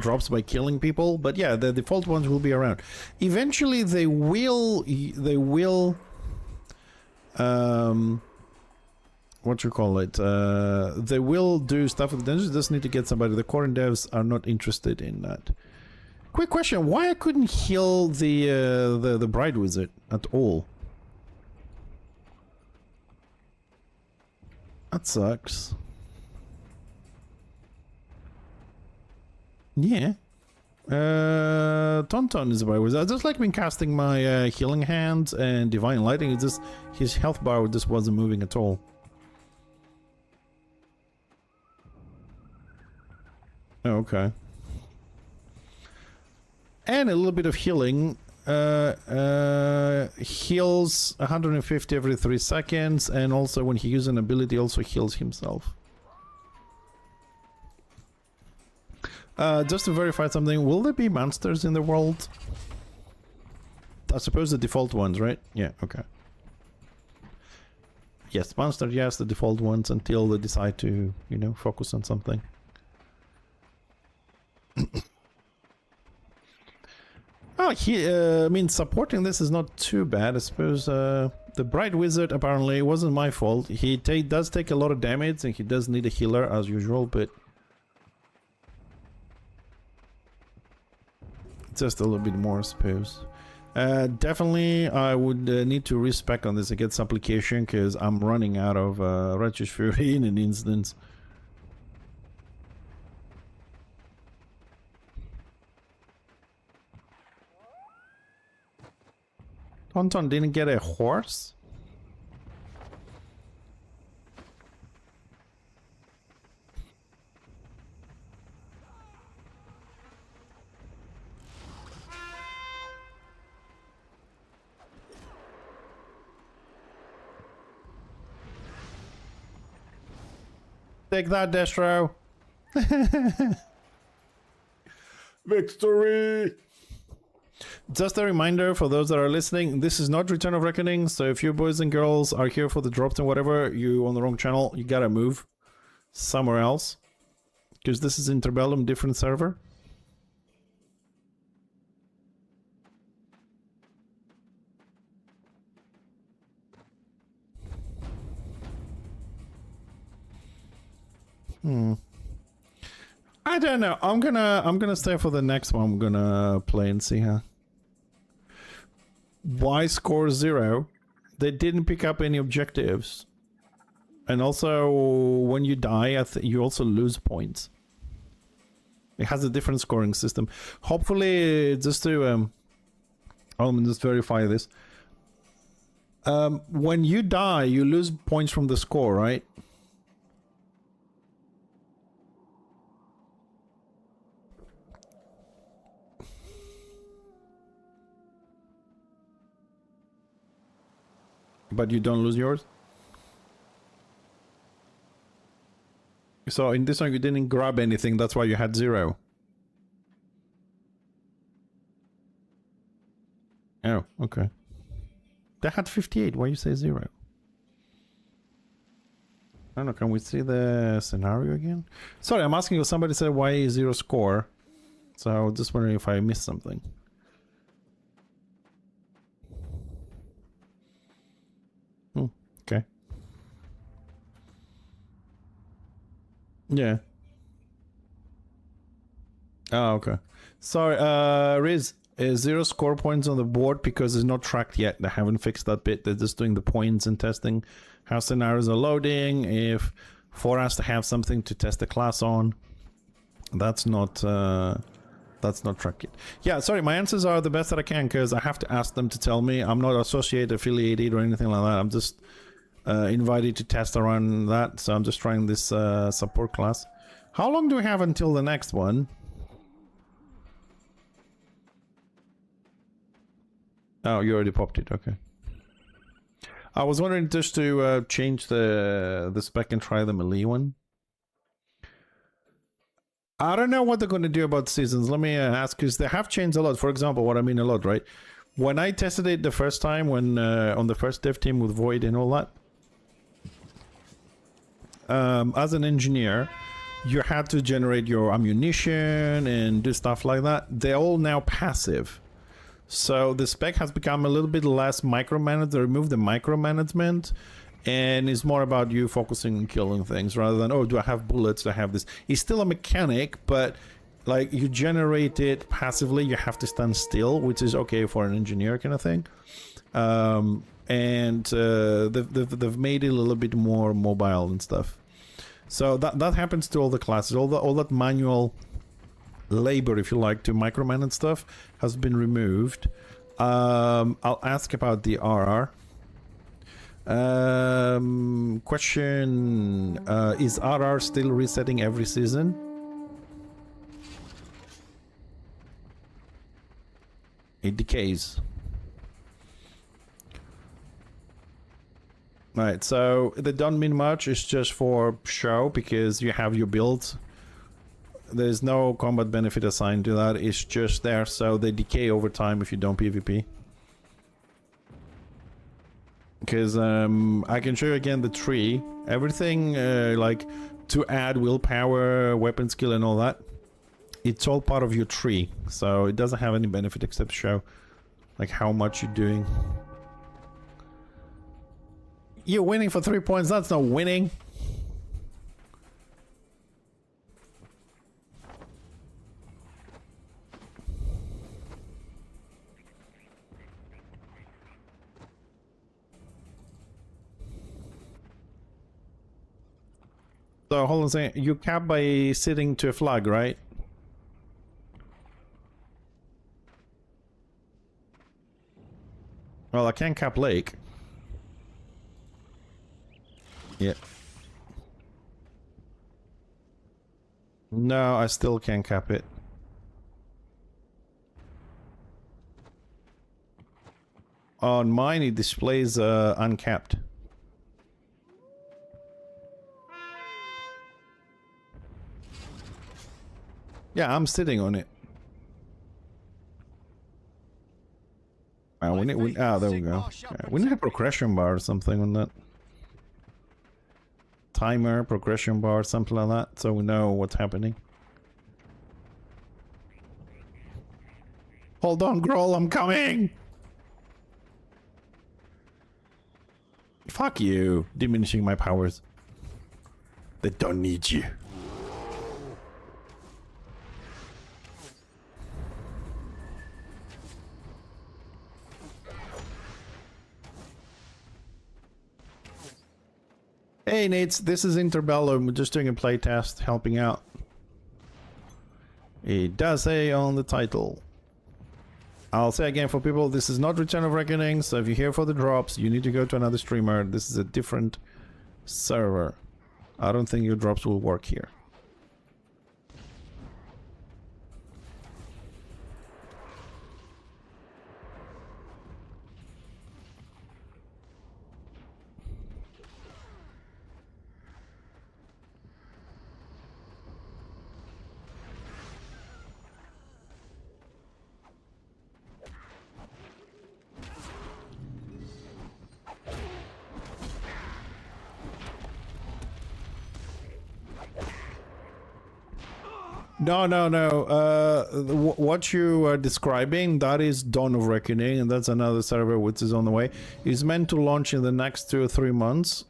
drops by killing people. But yeah, the default ones will be around. Eventually, they will what you call it? They will do stuff with the dungeons. Just need to get somebody. The core devs are not interested in that. Quick question: why I couldn't heal the Bride Wizard at all? That sucks. Yeah. Tonton is a Bride Wizard. I just like been casting my healing hands and divine lighting. It's just his health bar just wasn't moving at all. Okay. And a little bit of healing. Heals 150 every 3 seconds, and also when he uses an ability, also heals himself. Just to verify something, will there be monsters in the world? I suppose the default ones, right? Yeah, okay. Yes, monsters, yes, the default ones, until they decide to, you know, focus on something. Oh, I mean, supporting this is not too bad. I suppose the Bright Wizard, apparently, it wasn't my fault. He does take a lot of damage, and he does need a healer, as usual, but just a little bit more, I suppose. Definitely, I would need to respec on this and get supplication, because I'm running out of Righteous Fury in an instance. Tonton didn't get a horse? Take that, Destro. Victory! Just a reminder for those that are listening, this is not Return of Reckoning, so if you boys and girls are here for the drops and whatever, you on the wrong channel, you gotta move somewhere else. Because this is Interbellum, different server. I don't know. I'm gonna stay for the next one. I'm gonna play and see how. Why score 0? They didn't pick up any objectives, and also when you die, you also lose points. It has a different scoring system. Hopefully, just to I'll just verify this. When you die, you lose points from the score, right? But you don't lose yours? So in this one you didn't grab anything, that's why you had 0. Oh, okay. They had 58, why you say 0? I don't know, can we see the scenario again? Sorry, I'm asking you, somebody said why 0 score? So just wondering if I missed something. Okay. Yeah. Oh, okay. Sorry, Riz, 0 score points on the board because it's not tracked yet. They haven't fixed that bit. They're just doing the points and testing how scenarios are loading. If 4 has to have something to test the class on, that's not tracked yet. Yeah, sorry, my answers are the best that I can because I have to ask them to tell me. I'm not associated, affiliated, or anything like that. I'm just invited to test around that, so I'm just trying this support class. How long do we have until the next one? Oh, you already popped it. Okay. I was wondering just to change the spec and try the melee one. I don't know what they're going to do about seasons. Let me ask, because they have changed a lot. For example, what I mean a lot, right? When I tested it the first time, when on the first dev team with Void and all that, as an engineer, you had to generate your ammunition and do stuff like that. They're all now passive. So the spec has become a little bit less micromanaged. They removed the micromanagement, and it's more about you focusing on killing things rather than, oh, do I have bullets? Do I have this? It's still a mechanic, but like you generate it passively. You have to stand still, which is okay for an engineer kind of thing. They've made it a little bit more mobile and stuff. So that happens to all the classes. All that manual labor, if you like, to micromanage stuff has been removed. I'll ask about the RR. Question: is RR still resetting every season? It decays. Right, so they don't mean much. It's just for show because you have your builds. There's no combat benefit assigned to that. It's just there, so they decay over time if you don't PvP. Because I can show you again the tree. Everything like to add willpower, weapon skill, and all that. It's all part of your tree, so it doesn't have any benefit except show like how much you're doing. You're winning for 3 points. That's not winning. So hold on a second. You cap by sitting to a flag, right? Well, I can cap lake. Yeah. No, I still can't cap it. On mine, it displays uncapped. Yeah, I'm sitting on it. There we go. We need a progression bar or something on that. Timer, progression bar, something like that, so we know what's happening. Hold on, Groll, I'm coming! Fuck you, diminishing my powers. They don't need you. Hey Nates, this is Interbellum. We're just doing a playtest, helping out. It does say on the title. I'll say again for people, this is not Return of Reckoning, so if you're here for the drops, you need to go to another streamer. This is a different server. I don't think your drops will work here. No. What you are describing, that is Dawn of Reckoning, and that's another server which is on the way. It's meant to launch in the next 2 or 3 months.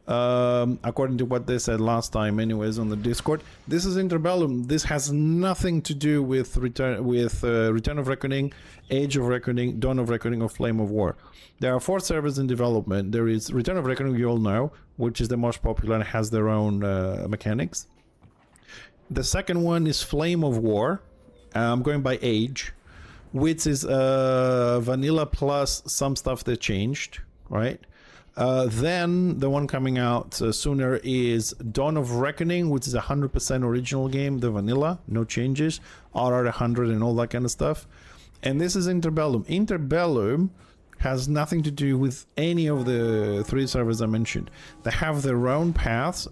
According to what they said last time anyways on the Discord. This is Interbellum. This has nothing to do with Return of Reckoning, Age of Reckoning, Dawn of Reckoning, or Flame of War. There are 4 servers in development. There is Return of Reckoning, you all know, which is the most popular and has their own mechanics. The second one is Flame of War. I'm going by age, which is vanilla plus some stuff that changed, right? Then the one coming out sooner is Dawn of Reckoning, which is a 100% original game, the vanilla, no changes, RR100 and all that kind of stuff. And this is Interbellum. Interbellum has nothing to do with any of the 3 servers I mentioned. They have their own paths,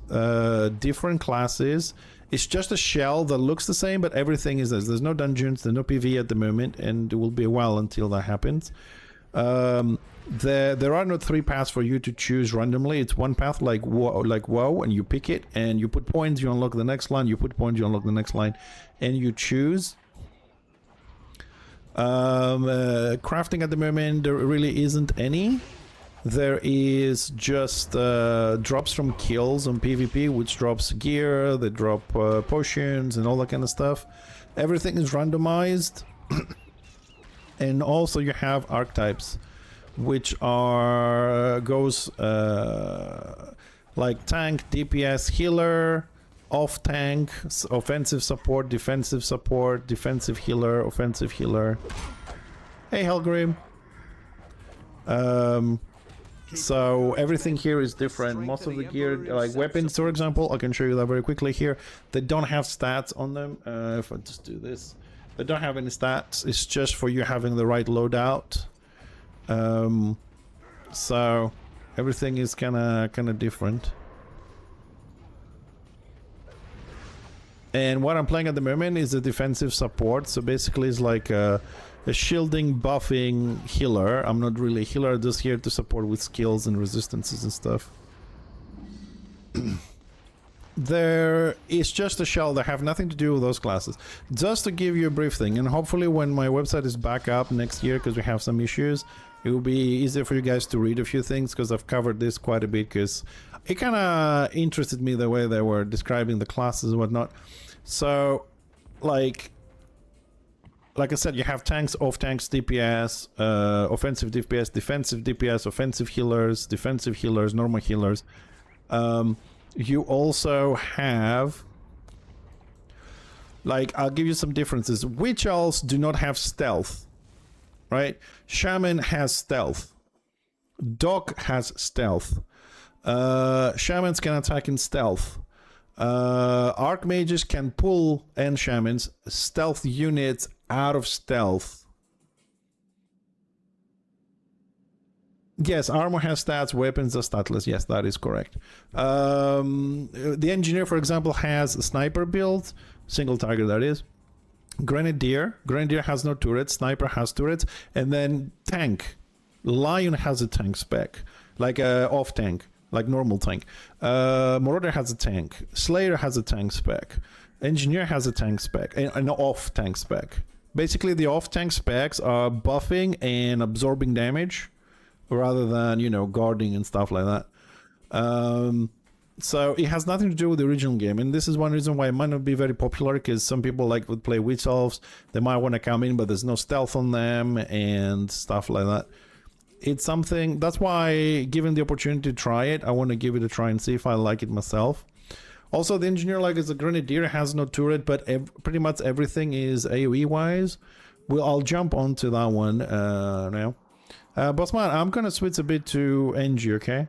different classes. It's just a shell that looks the same, but everything is this. There's no dungeons, there's no PvE at the moment, and it will be a while until that happens. There are no 3 paths for you to choose randomly. It's one path like WoW, and you pick it, and you put points, you unlock the next line, you put points, you unlock the next line, and you choose. Crafting at the moment, there really isn't any. There is just drops from kills on PvP, which drops gear, they drop potions and all that kind of stuff. Everything is randomized. And also you have archetypes, which are like tank, DPS, healer, off tank, offensive support, defensive healer, offensive healer. Hey Helgrim. So everything here is different. Most of the gear, like weapons for example, I can show you that very quickly here. They don't have stats on them. If I just do this, they don't have any stats. It's just for you having the right loadout. So everything is kind of different. And what I'm playing at the moment is a defensive support. So basically it's like a shielding, buffing healer. I'm not really a healer, just here to support with skills and resistances and stuff. There is just a shell that have nothing to do with those classes. Just to give you a brief thing, and hopefully when my website is back up next year, because we have some issues, it will be easier for you guys to read a few things, because I've covered this quite a bit, because it kind of interested me the way they were describing the classes and whatnot. So, like I said, you have tanks, off tanks, DPS, offensive DPS, defensive DPS, offensive healers, normal healers. You also have, like, I'll give you some differences. Witch elves do not have stealth, right? Shaman has stealth. Dog has stealth. Shamans can attack in stealth. Archmages can pull, and shamans, stealth units out of stealth. Yes, armor has stats, weapons are statless. Yes, that is correct. The engineer, for example, has a sniper build, single target that is. Grenadier has no turrets, sniper has turrets, and then tank. Lion has a tank spec, like a off tank, like normal tank. Marauder has a tank. Slayer has a tank spec. Engineer has a tank spec, and an off tank spec. Basically, the off tank specs are buffing and absorbing damage, rather than, you know, guarding and stuff like that. So it has nothing to do with the original game, and this is one reason why it might not be very popular, because some people would play witch elves. They might want to come in, but there's no stealth on them and stuff like that. It's something, that's why, given the opportunity to try it, I want to give it a try and see if I like it myself. Also, the engineer, like as a grenadier, has no turret, but pretty much everything is AoE wise. I'll jump onto that one now. Bossman, I'm gonna switch a bit to NG, okay?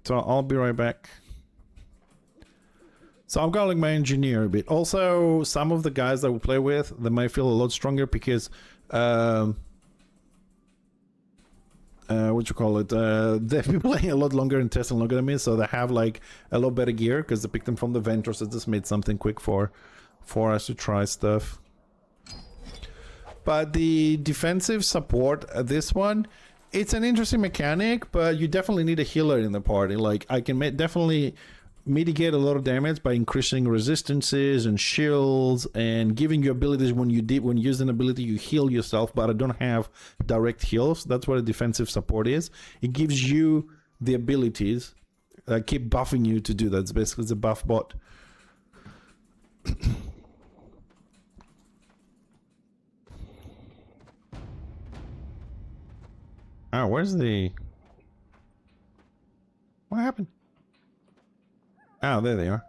So I'll be right back. So I'm calling my engineer a bit. Also, some of the guys that we play with, they might feel a lot stronger because what you call it, they've been playing a lot longer and testing longer than me, so they have like a lot better gear because they picked them from the vendor, so just made something quick for us to try stuff. But the defensive support, this one, it's an interesting mechanic, but you definitely need a healer in the party. Like, I can definitely mitigate a lot of damage by increasing resistances and shields and giving you abilities. When you use an ability, you heal yourself, but I don't have direct heals. That's what a defensive support is. It gives you the abilities that keep buffing you to do that. It's basically the buff bot. Oh, where's the... What happened? Oh, there they are.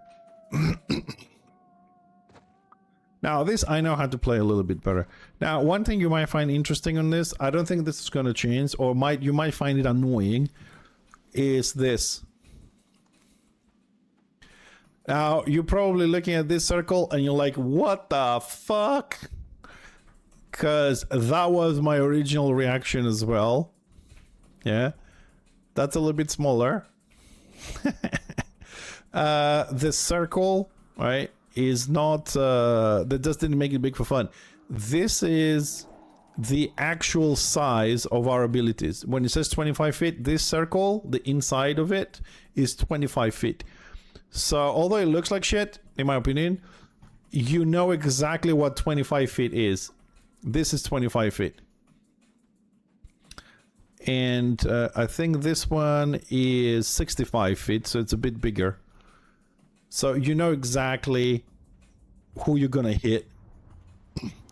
Now, this I know how to play a little bit better. Now, one thing you might find interesting on this, I don't think this is going to change, or you might find it annoying, is this. Now, you're probably looking at this circle and you're like, what the fuck? Because that was my original reaction as well. Yeah. That's a little bit smaller. The circle, right, is not... that just didn't make it big for fun. This is the actual size of our abilities. When it says 25 feet, this circle, the inside of it, is 25 feet. So, although it looks like shit, in my opinion, you know exactly what 25 feet is. This is 25 feet. And I think this one is 65 feet, so it's a bit bigger. So, you know exactly who you're gonna hit.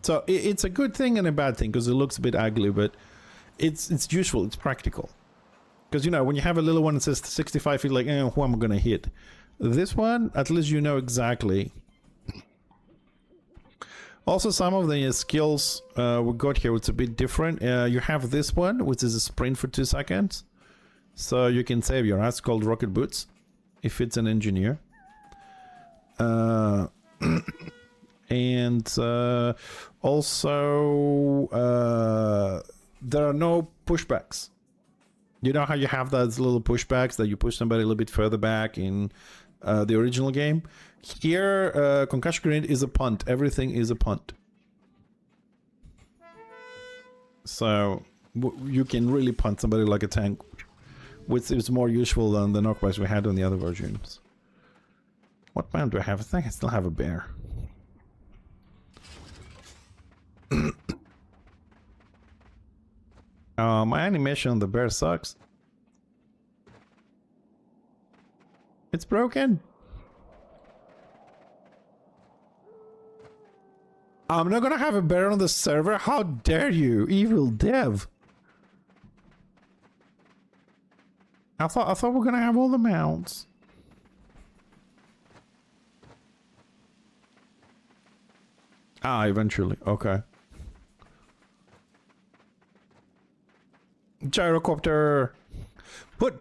So, it's a good thing and a bad thing, because it looks a bit ugly, but it's useful, it's practical. Because, you know, when you have a little one that says 65 feet, like, who am I gonna hit? This one, at least you know exactly. Also, some of the skills we got here, it's a bit different. You have this one, which is a sprint for 2 seconds. So you can save your ass, called Rocket Boots, if it's an engineer. And also, there are no pushbacks. You know how you have those little pushbacks that you push somebody a little bit further back in the original game? Here, Concussion Grenade is a punt. Everything is a punt. So, you can really punt somebody like a tank, which is more useful than the knockbacks we had on the other versions. What mount do I have? I think I still have a bear. My animation on the bear sucks. It's broken. I'm not gonna have a bear on the server? How dare you, evil dev! I thought we were gonna have all the mounts. Ah, eventually. Okay. Gyrocopter. Put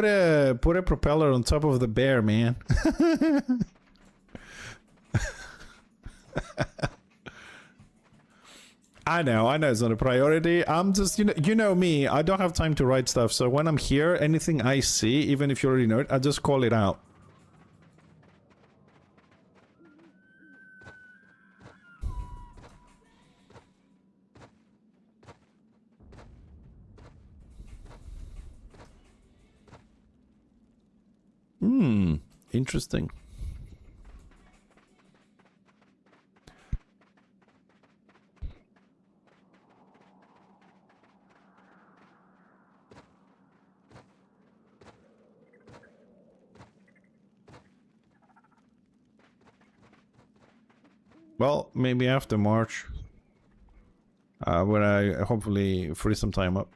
a propeller on top of the bear, man. I know it's not a priority. I'm just, you know me, I don't have time to write stuff, so when I'm here, anything I see, even if you already know it, I just call it out. Interesting. Well, maybe after March, when I hopefully free some time up.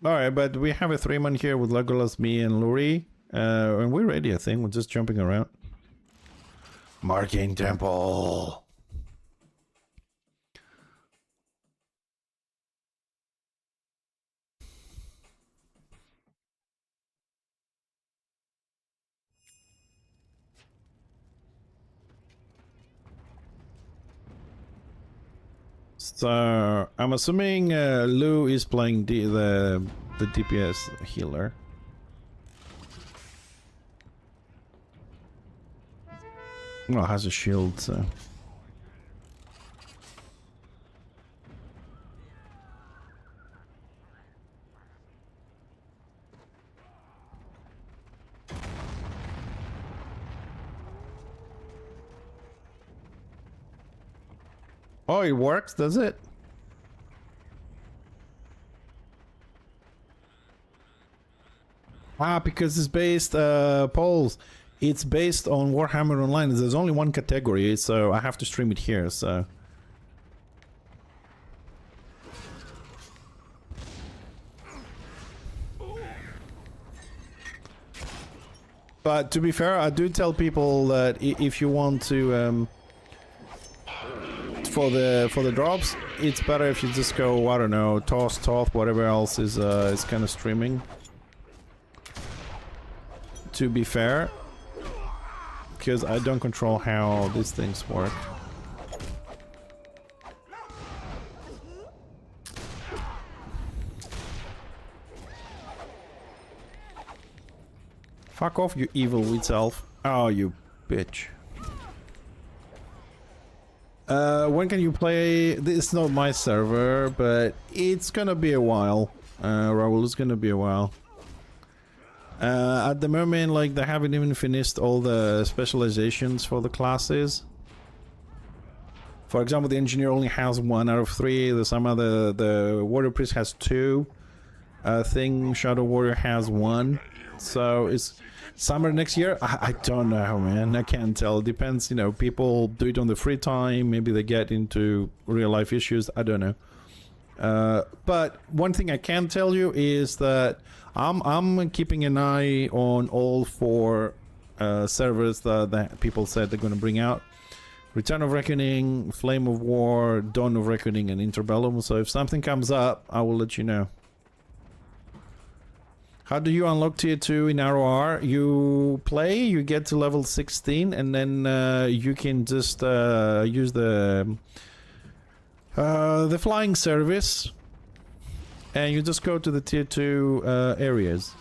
Alright, but we have a 3-man here with Legolas, me, and Luri. And we're ready, I think. We're just jumping around. Marking Temple! So, I'm assuming Lou is playing the DPS healer. Well, has a shield, so... Oh, it works, does it? Ah, because it's based, polls. It's based on Warhammer Online. There's only one category, so I have to stream it here, so... But to be fair, I do tell people that if you want to for the drops, it's better if you just go, I don't know, toss, whatever else is kind of streaming. To be fair, because I don't control how these things work. Fuck off, you evil witch elf. Oh, you bitch. When can you play? This is not my server, but it's gonna be a while. Raoul, it's gonna be a while. At the moment, like, they haven't even finished all the specializations for the classes. For example, the engineer only has 1 out of 3. The warrior priest has 2. I think Shadow Warrior has 1. So it's summer next year. I don't know, man. I can't tell. It depends. You know, people do it on the free time. Maybe they get into real life issues. I don't know. But one thing I can tell you is that I'm keeping an eye on all 4 servers that people said they're going to bring out. Return of Reckoning, Flame of War, Dawn of Reckoning, and Interbellum. So if something comes up, I will let you know. How do you unlock tier 2 in ROR? You play, you get to level 16, and then you can just use the flying service, and you just go to the tier 2 areas.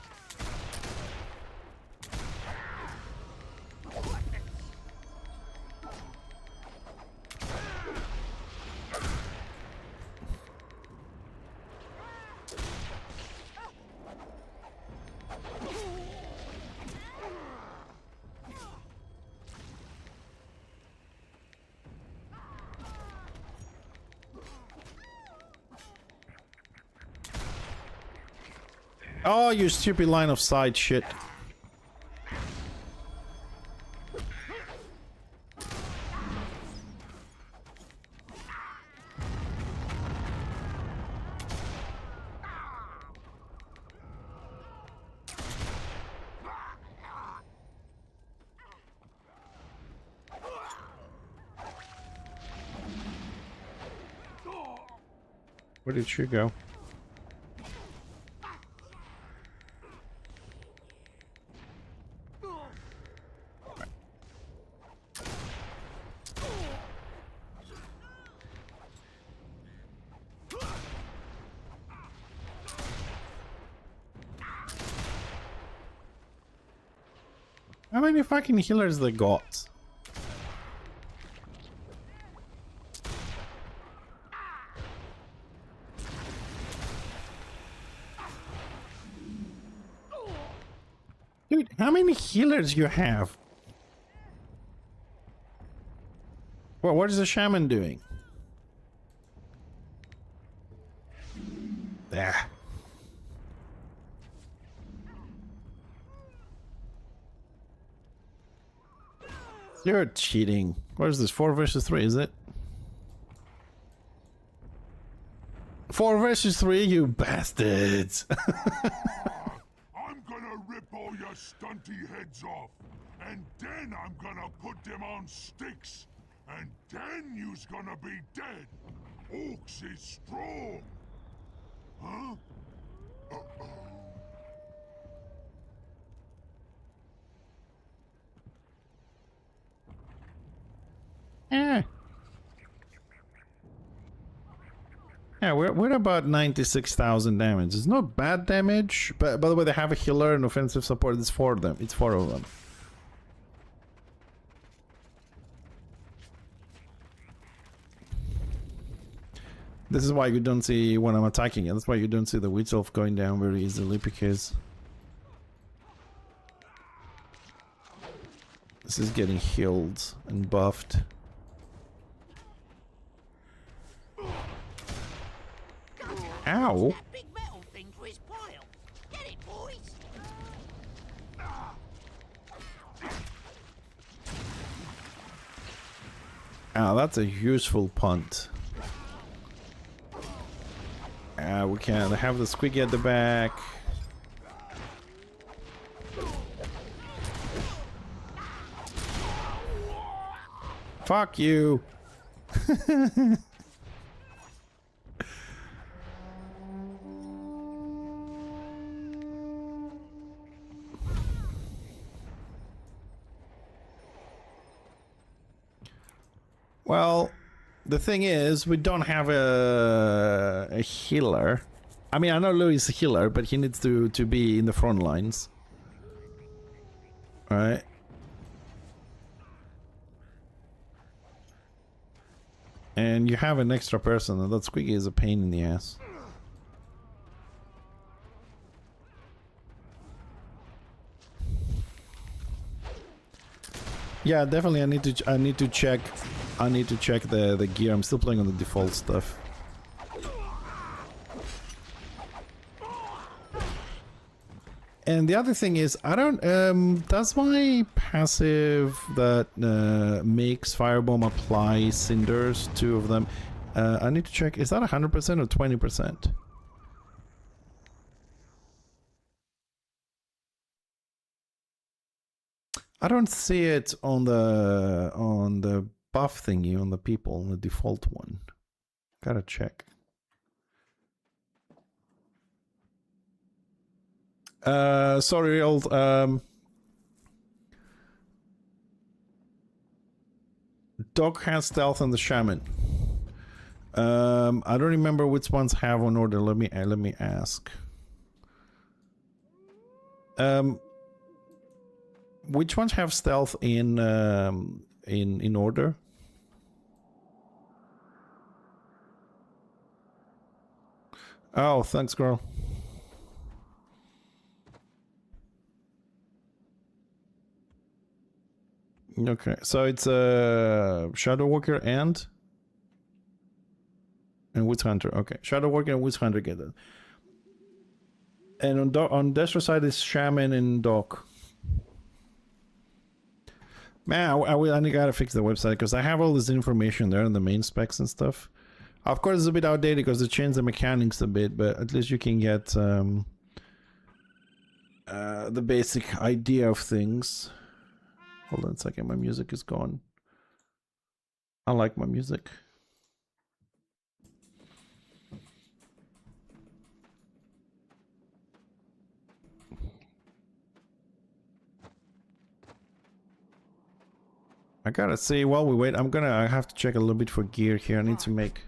Oh, you stupid line of sight shit. Where did she go? How many fucking healers they got? Dude, how many healers you have? Well, what is the shaman doing? There. You're cheating. What is this? 4 versus 3, is it? 4 versus 3, you bastards! I'm gonna rip all your stunty heads off, and then I'm gonna put them on sticks, and then you's gonna be dead. Oaks is strong. Huh? Uh-oh. Yeah, we're about 96,000 damage. It's not bad damage, but by the way, they have a healer and offensive support. It's 4 of them. It's 4 of them. This is why you don't see when I'm attacking it. That's why you don't see the witch elf going down very easily, because this is getting healed and buffed. Ow! Big metal thing to his pile. Get it, boys. Ah, that's a useful punt. We can have the squiggy at the back. Fuck you. Well, the thing is, we don't have a healer. I mean, I know Louis is a healer, but he needs to be in the front lines. Alright. And you have an extra person, and that Squeaky is a pain in the ass. Yeah, definitely. I need to check the gear. I'm still playing on the default stuff. And the other thing is, I don't does my passive that makes Firebomb apply cinders, 2 of them? I need to check. Is that 100% or 20%? I don't see it on the buff thingy on the people, on the default one. Gotta check. Sorry, old. Dog has stealth and the shaman. I don't remember which ones have on order. Let me ask. Which ones have stealth in order? Oh, thanks, girl. Okay, so it's Shadow Walker and Witch Hunter. Okay, Shadow Walker and Witch Hunter get it. And on Destro side is Shaman and Doc. Man, I gotta fix the website because I have all this information there in the main specs and stuff. Of course, it's a bit outdated because they changed the mechanics a bit, but at least you can get the basic idea of things. Hold on a second, my music is gone. I like my music. I gotta see, while we wait, I have to check a little bit for gear here. I need to make,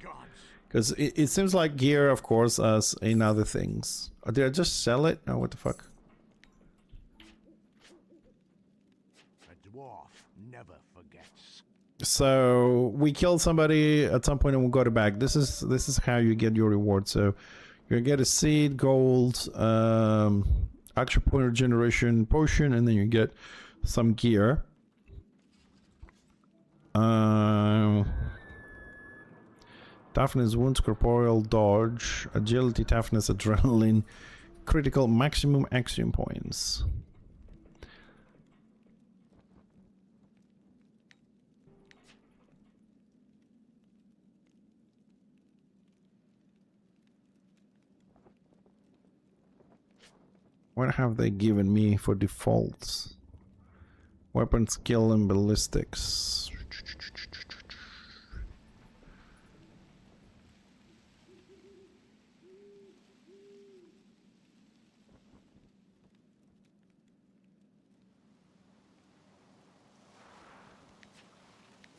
because it seems like gear, of course, as in other things. Did I just sell it? Oh, what the fuck? A dwarf never forgets. So we killed somebody at some point and we got it back. This is how you get your reward. So you get a seed, gold, action point regeneration potion, and then you get some gear. Toughness, wounds, corporeal, dodge, agility, toughness, adrenaline, critical, maximum action points. What have they given me for defaults? Weapon skill and ballistics.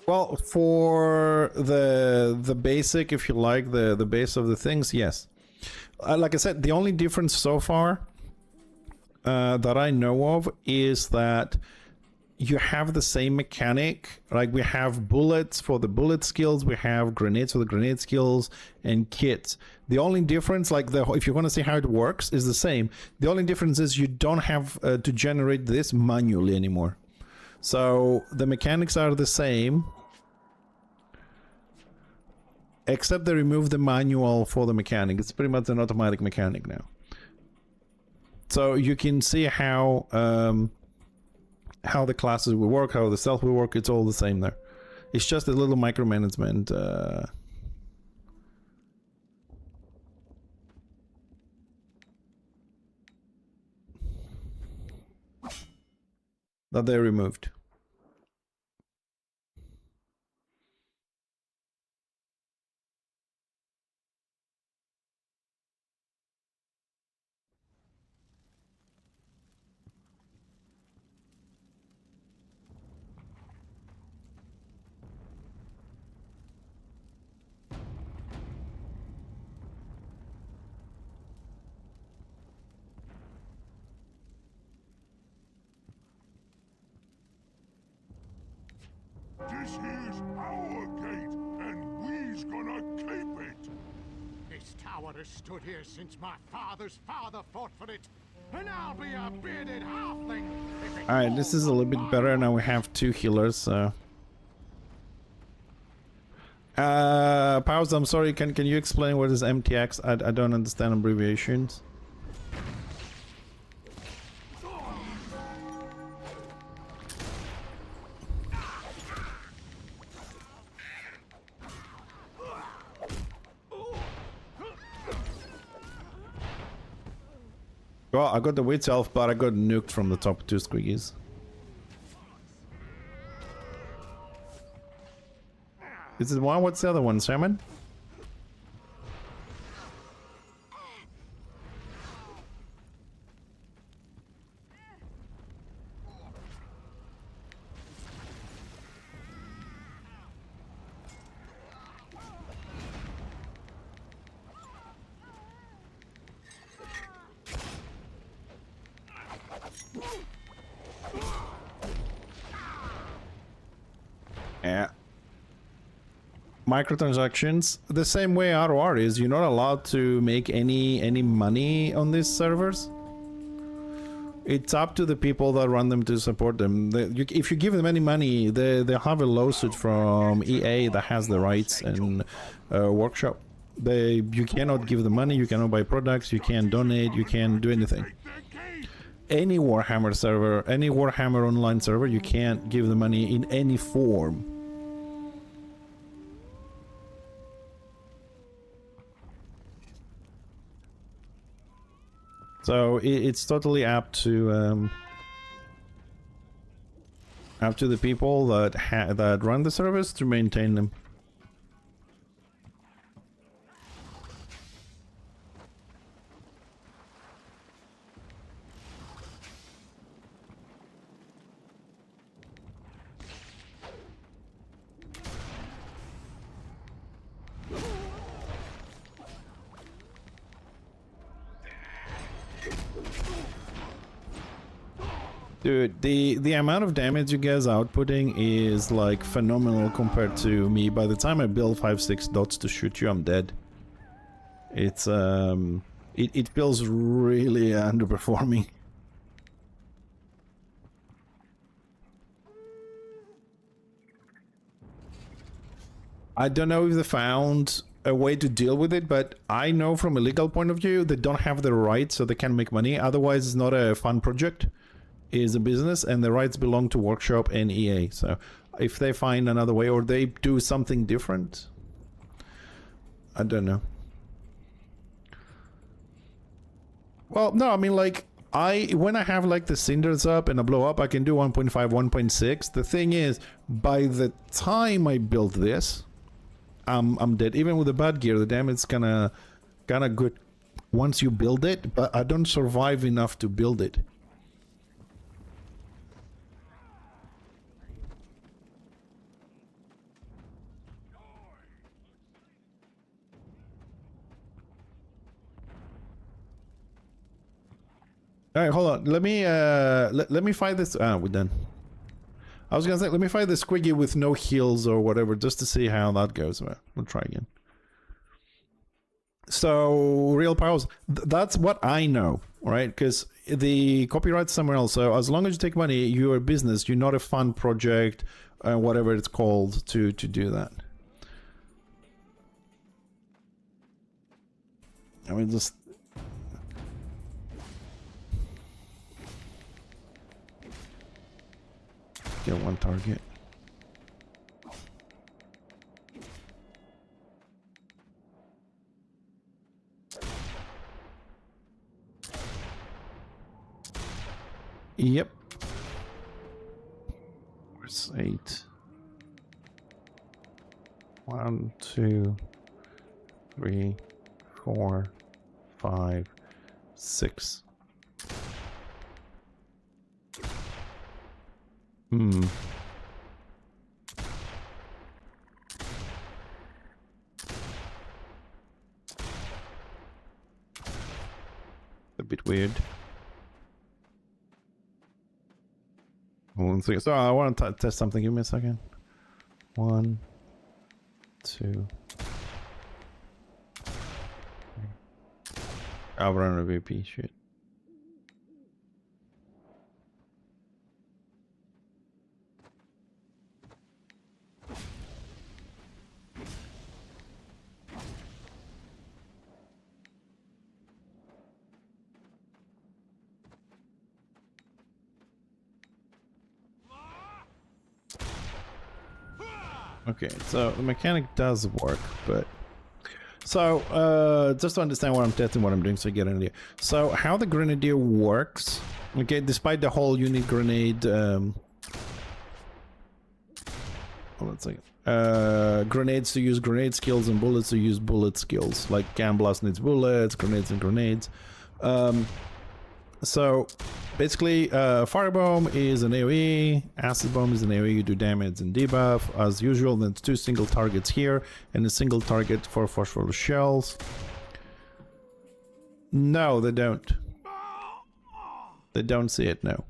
Well, for the basic, if you like, the base of the things, yes. Like I said, the only difference so far that I know of is that you have the same mechanic. Like we have bullets for the bullet skills, we have grenades for the grenade skills, and kits. The only difference, like if you want to see how it works, is the same. The only difference is you don't have to generate this manually anymore. So the mechanics are the same, except they remove the manual for the mechanic. It's pretty much an automatic mechanic now. So you can see how the classes will work, how the stealth will work. It's all the same there. It's just a little micromanagement that they removed. here's our gate, and we's gonna keep it. This tower has stood here since my father's father fought for it, and I'll be a bearded halfling. Alright, this is a little bit better. Now we have 2 healers, so... Powers, I'm sorry, can you explain what is MTX? I don't understand abbreviations. Well, I got the witch elf, but I got nuked from the top 2 squiggies. Is it one? What's the other one, Shaman? Yeah. Microtransactions, the same way ROR is, you're not allowed to make any money on these servers. It's up to the people that run them to support them. If you give them any money, they'll have a lawsuit from EA that has the rights and workshop. You cannot give them money, you cannot buy products, you can't donate, you can't do anything. Any Warhammer server, any Warhammer online server, you can't give the money in any form. So it's totally up to the people that run the service to maintain them. Dude, the amount of damage you guys are outputting is like phenomenal compared to me. By the time I build 5-6 dots to shoot you, I'm dead. It's it feels really underperforming. I don't know if they found a way to deal with it, but I know from a legal point of view they don't have the rights, so they can't make money. Otherwise, it's not a fun project. Is a business, and the rights belong to Workshop and EA. So if they find another way or they do something different, I don't know. Well, no, I mean, like, when I have like the cinders up and I blow up, I can do 1.5, 1.6. The thing is, by the time I build this, I'm dead. Even with the bad gear, the damage is kinda good once you build it, but I don't survive enough to build it. All right, hold on. Let me let me fight this. Ah, we're done. I was gonna say, let me fight the squiggy with no heals or whatever, just to see how that goes. We'll try again. So, real powers. That's what I know, right? Because the copyright's somewhere else. So, as long as you take money, you're a business. You're not a fun project, whatever it's called, to do that. I mean, just. Get one target. Yep. Where's 8? 1, 2, 3, 4, 5, 6. A bit weird. One second. So I want to test something. Give me a second. 1, 2. I'll run a VP shit. Okay, so the mechanic does work, but so just to understand what I'm testing, what I'm doing, so you get an idea. So how the grenadier works, okay, despite the whole unit grenade, let's see, grenades to use grenade skills and bullets to use bullet skills, like Can Blast needs bullets, grenades and grenades. So basically, Firebomb is an AoE, Acid Bomb is an AoE, you do damage and debuff. As usual, then 2 single targets here, and a single target for phosphorus shells. No, they don't. They don't see it, no.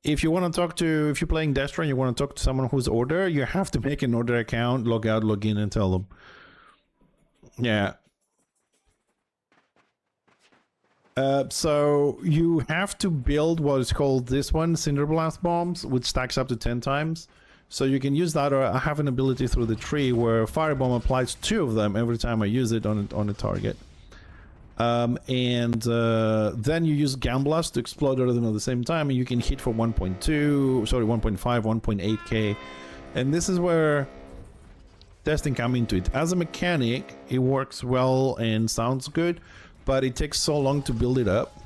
If you want to talk to, if you're playing Destra and you want to talk to someone who's Order, you have to make an Order account, log out, log in, and tell them. Yeah. So you have to build what is called this one, Cinder Blast Bombs, which stacks up to 10 times. So you can use that, or I have an ability through the tree where Firebomb applies 2 of them every time I use it on a target. Then you use Gamblast to explode all of them at the same time, and you can hit for 1.2, sorry, 1.5, 1.8k. And this is where testing comes into it. As a mechanic, it works well and sounds good, but it takes so long to build it up.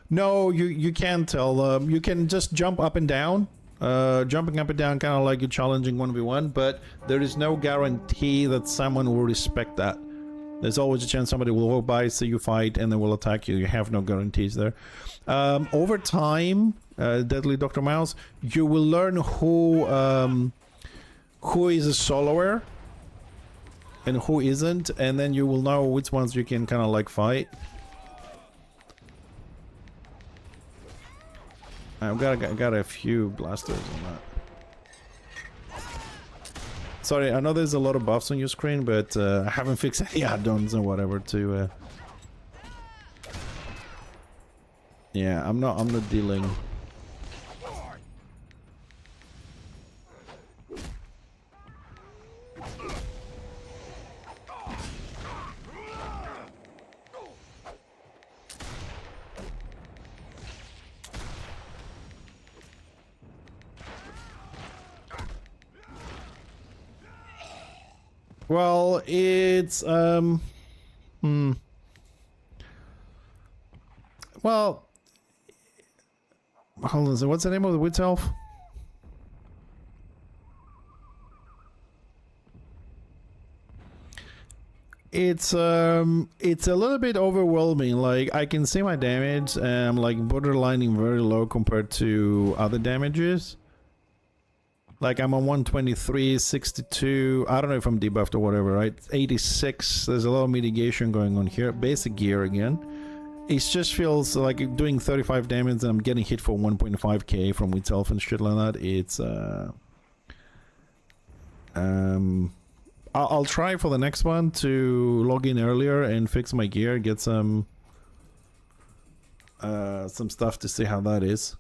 No, you can't tell. You can just jump up and down. Jumping up and down, kind of like you're challenging 1v1, but there is no guarantee that someone will respect that. There's always a chance somebody will walk by, see you fight, and they will attack you. You have no guarantees there. Over time, Deadly Dr. Mouse, you will learn who is a soloer and who isn't, and then you will know which ones you can kind of like fight. I've got a few blasters on that. Sorry, I know there's a lot of buffs on your screen, but I haven't fixed any add-ons or whatever to. Yeah, I'm not dealing. Well, it's well, hold on. So what's the name of the Witch Elf? It's a little bit overwhelming. Like, I can see my damage, and I'm like borderlining very low compared to other damages. Like, I'm on 123, 62, I don't know if I'm debuffed or whatever, right? 86, there's a lot of mitigation going on here. Basic gear again. It just feels like doing 35 damage and I'm getting hit for 1.5k from Witch Elf and shit like that. It's, I'll try for the next one to log in earlier and fix my gear, get some stuff to see how that is.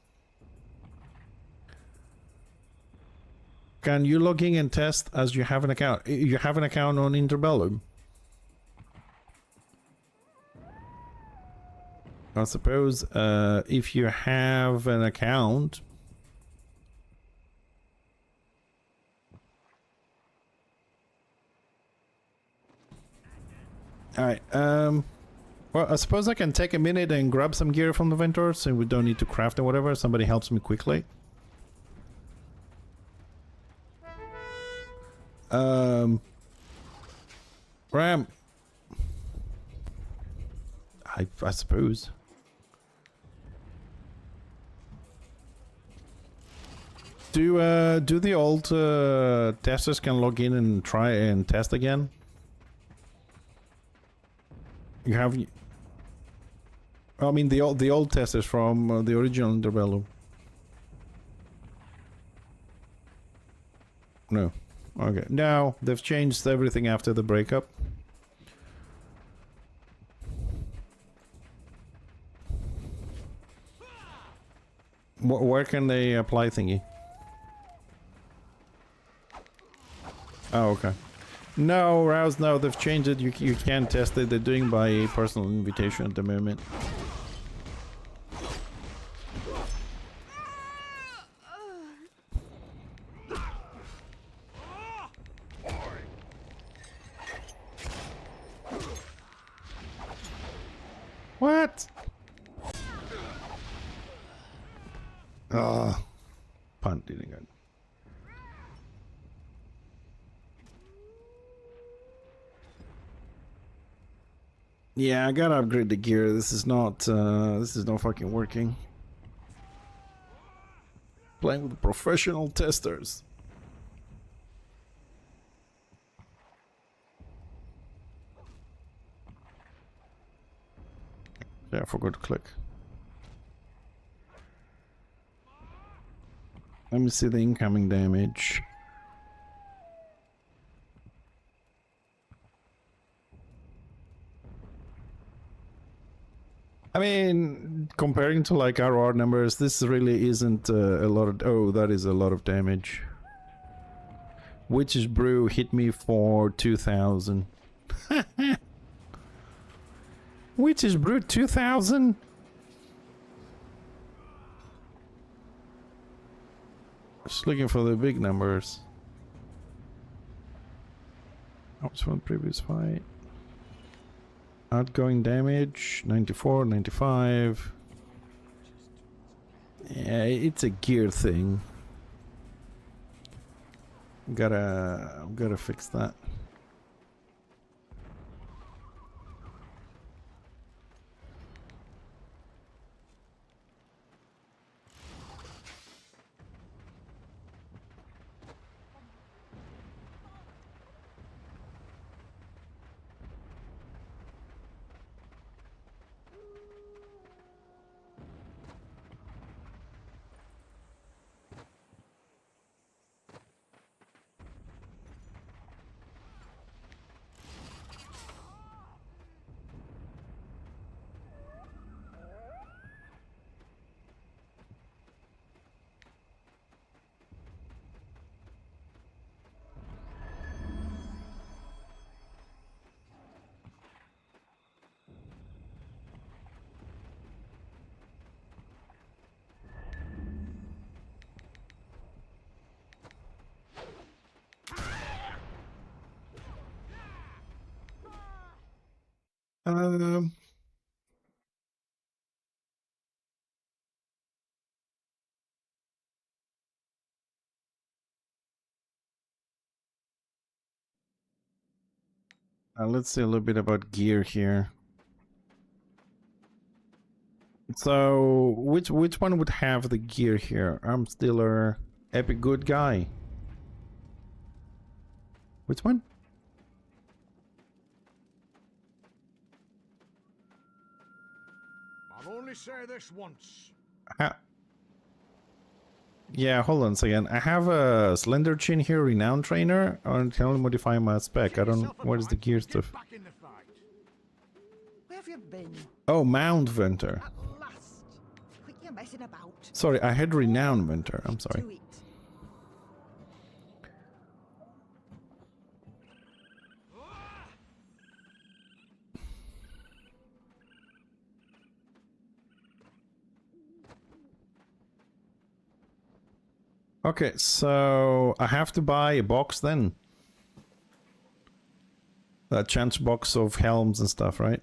Can you log in and test as you have an account? You have an account on Interbellum? I suppose if you have an account... Alright, well, I suppose I can take a minute and grab some gear from the vendors, and we don't need to craft or whatever. Somebody helps me quickly. Ram. I suppose. Do the old testers can log in and try and test again? You have... I mean the old testers from the original Interbellum. no. Okay. No, they've changed everything after the breakup. Where can they apply thingy? Oh, okay. No, Rouse, no, they've changed it. You can't test it. They're doing by personal invitation at the moment. What? Ah, punt didn't go. Yeah, I gotta upgrade the gear. This is not fucking working. Playing with professional testers. Yeah, I forgot to click. Let me see the incoming damage. I mean, comparing to like RR numbers, this really isn't a lot of... Oh, that is a lot of damage. Witch's Brew hit me for 2,000. Witch's Brew 2,000? Just looking for the big numbers. That was from the previous fight. Outgoing damage 94, 95. Yeah, it's a gear thing. Gotta fix that. Um, let's see a little bit about gear here. So, which one would have the gear here? Arm Stealer, Epic Good Guy. Which one? I'll only say this once. Yeah, hold on a second. I have a Slender Chin here, Renowned Trainer. I can only modify my spec. I don't... What is the gear stuff? Back in the fight. Where have you been? Oh, Mount Venter. At last. Quit your messing about. Sorry, I had Renowned Venter. I'm sorry. Do it. Okay, so I have to buy a box then. That chance box of helms and stuff, right?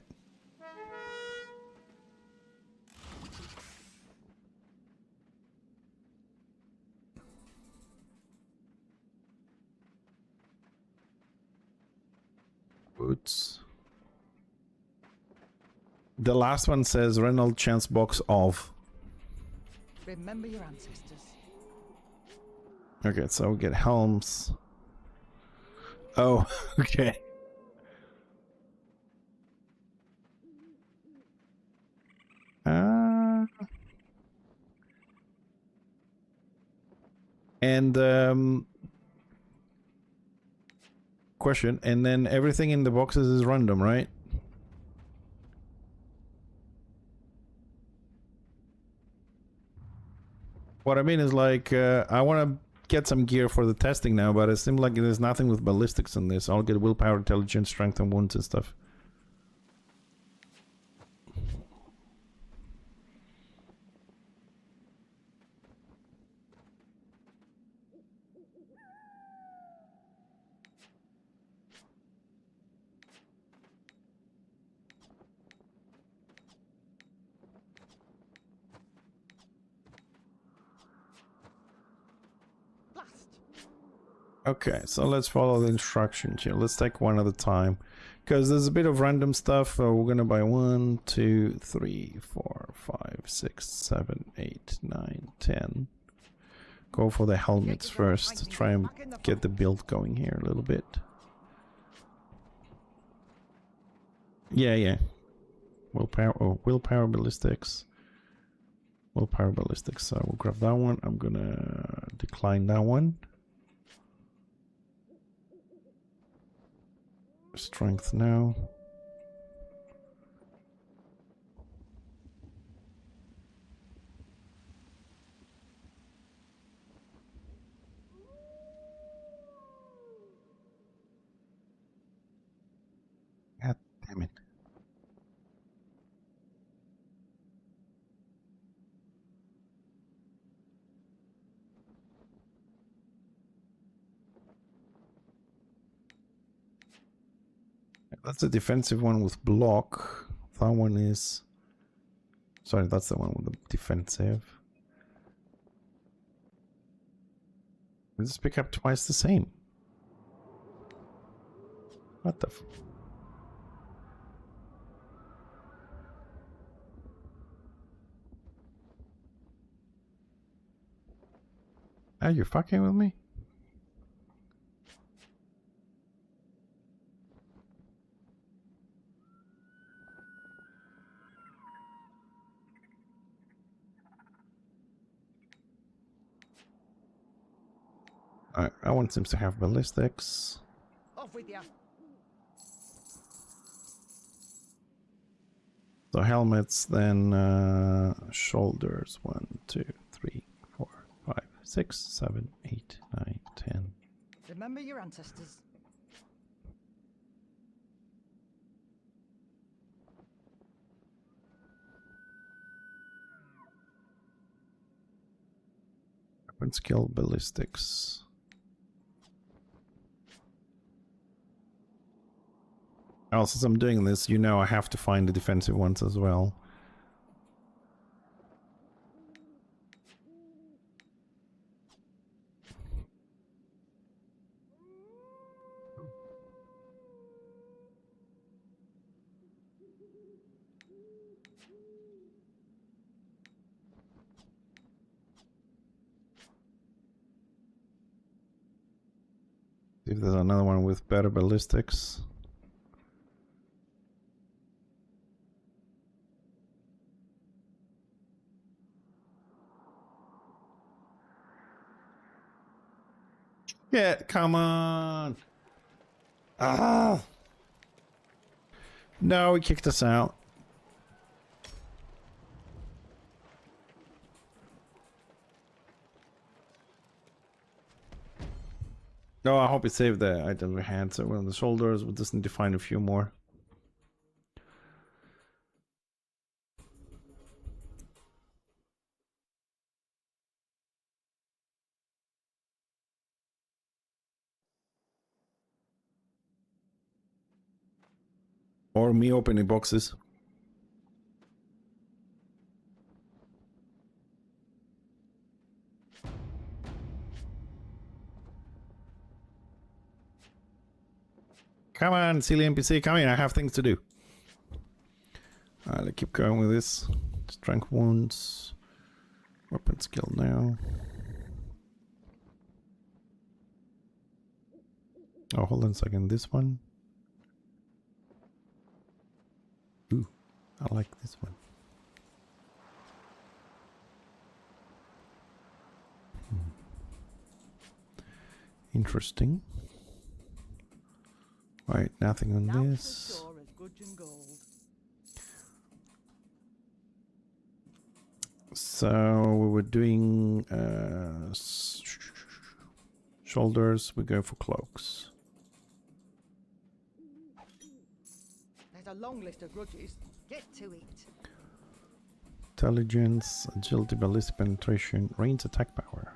Boots. The last one says Reynolds chance box of. Remember your ancestors. Okay, so we get helms. Oh, okay. And question. And then everything in the boxes is random, right? What I mean is like, I want to get some gear for the testing now, but it seems like there's nothing with ballistics in this. I'll get willpower, intelligence, strength, and wounds and stuff. Okay, so let's follow the instructions here. Let's take one at a time, because there's a bit of random stuff. We're gonna buy 1, 2, 3, 4, 5, 6, 7, 8, 9, 10. Go for the helmets first. Try and get the build going here a little bit. Yeah. Willpower ballistics. Willpower ballistics. So we'll grab that one. I'm gonna decline that one. Strength now. God damn it. That's a defensive one with block. That one is... Sorry, that's the one with the defensive. We just pick up twice the same. What the f... Are you fucking with me? Alright, that one seems to have ballistics. Off with ya. So helmets, then shoulders. 1, 2, 3, 4, 5, 6, 7, 8, 9, 10. Remember your ancestors. Weapon skill, ballistics. Also, since I'm doing this, you know I have to find the defensive ones as well. See if there's another one with better ballistics. Yeah, come on. Ah. No, he kicked us out. No, I hope it saved the items we had. So we're on the shoulders. We just need to find a few more. Or me opening boxes. Come on, silly NPC, come in. I have things to do. Let's keep going with this. Strength wounds. Weapon skill now. Oh, hold on a second. This one. Ooh, I like this one. Interesting. Right, nothing on Now for this. sure as good and gold. So we were doing shoulders. We go for cloaks. There's a long list of grudges. Get to it. Intelligence, agility, ballistic penetration, range attack power.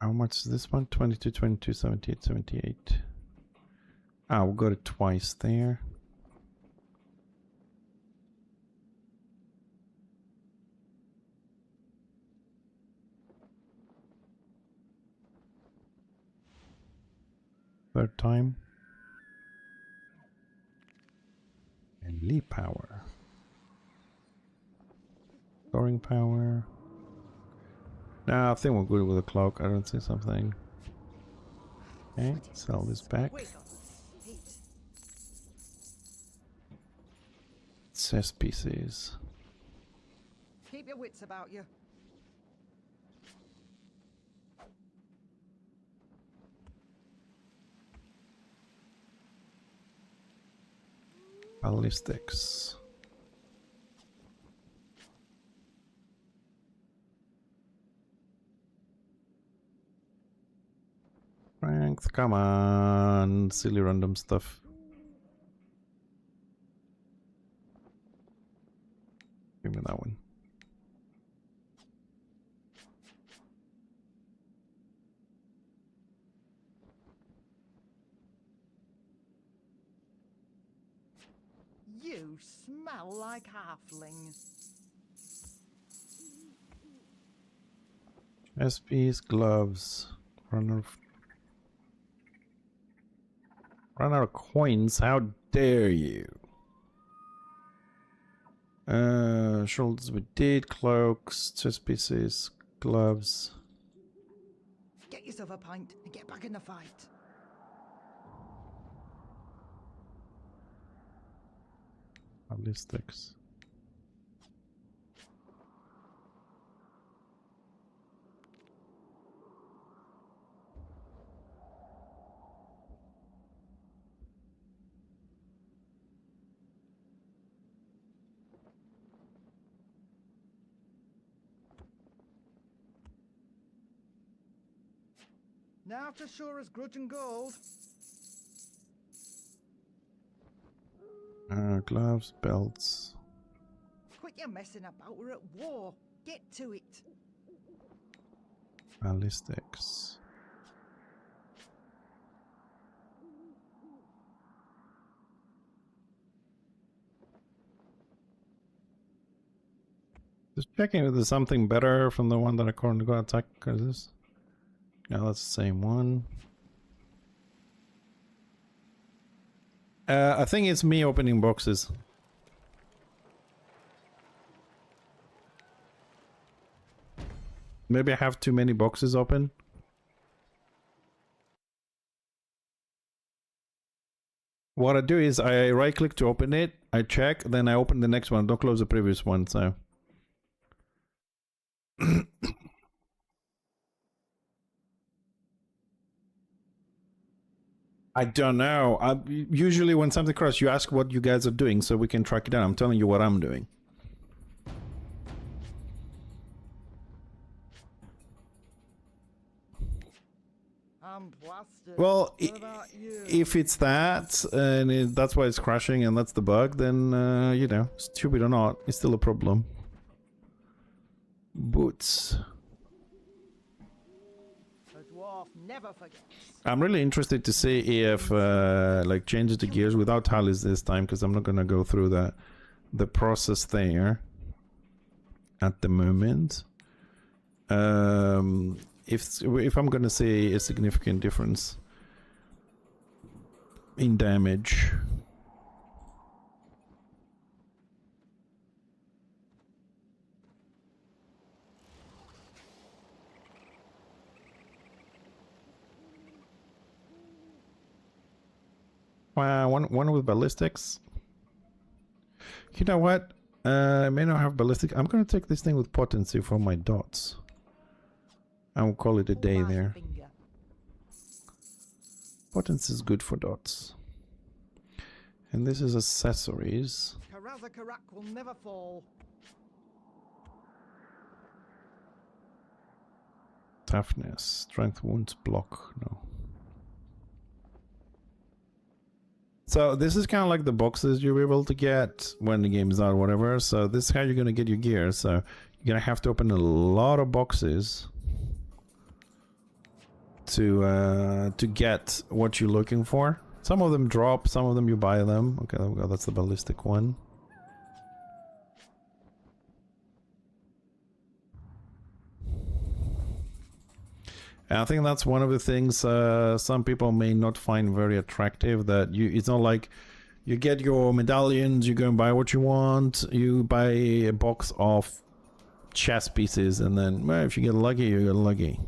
How much is this one? 22, 22, 78, 78. Ah, we got it twice there. Third time. And leap power. Storing power. Nah, I think we're good with a cloak. I don't see something. Okay, sell this back. Wait on feet. Chess pieces. Keep your wits about you. Ballistics. Strength, come on. Silly random stuff. Give me that one. You smell like halfling. SPs, gloves. Run out of coins. How dare you? Shoulders we did. Cloaks, chest pieces, gloves. Get yourself a pint and get back in the fight. Ballistics. Now to sure as grudge and gold. Gloves, belts. Quit your messing about. We're at war. Get to it. Ballistics. Just checking if there's something better from the one that I currently got attack. Is this? Yeah, that's the same one. I think it's me opening boxes. Maybe I have too many boxes open. What I do is I right click to open it, I check, then I open the next one. Don't close the previous one, so. I don't know. Usually when something crashes, you ask what you guys are doing so we can track it down. I'm telling you what I'm doing. I'm blasted. Well, What about you? if it's that, and that's why it's crashing and that's the bug, then, you know, stupid or not, it's still a problem. Boots. A dwarf never forgets. I'm really interested to see if, like, changes the gears without tallies this time, because I'm not going to go through the process there at the moment. If I'm going to see a significant difference in damage. One with ballistics. You know what? I may not have ballistic. I'm going to take this thing with potency for my dots. I will call it a day Almighty there. finger. Potence is good for dots. And this is accessories. Karazakarak will never fall. Toughness, strength, wounds, block. No. So this is kind of like the boxes you'll be able to get when the game is out or whatever. So this is how you're going to get your gear. So you're going to have to open a lot of boxes to get what you're looking for. Some of them drop, some of them you buy them. Okay, there we go. That's the ballistic one. And I think that's one of the things some people may not find very attractive. That it's not like you get your medallions, you go and buy what you want, you buy a box of chess pieces, and then, well, if you get lucky, you get lucky.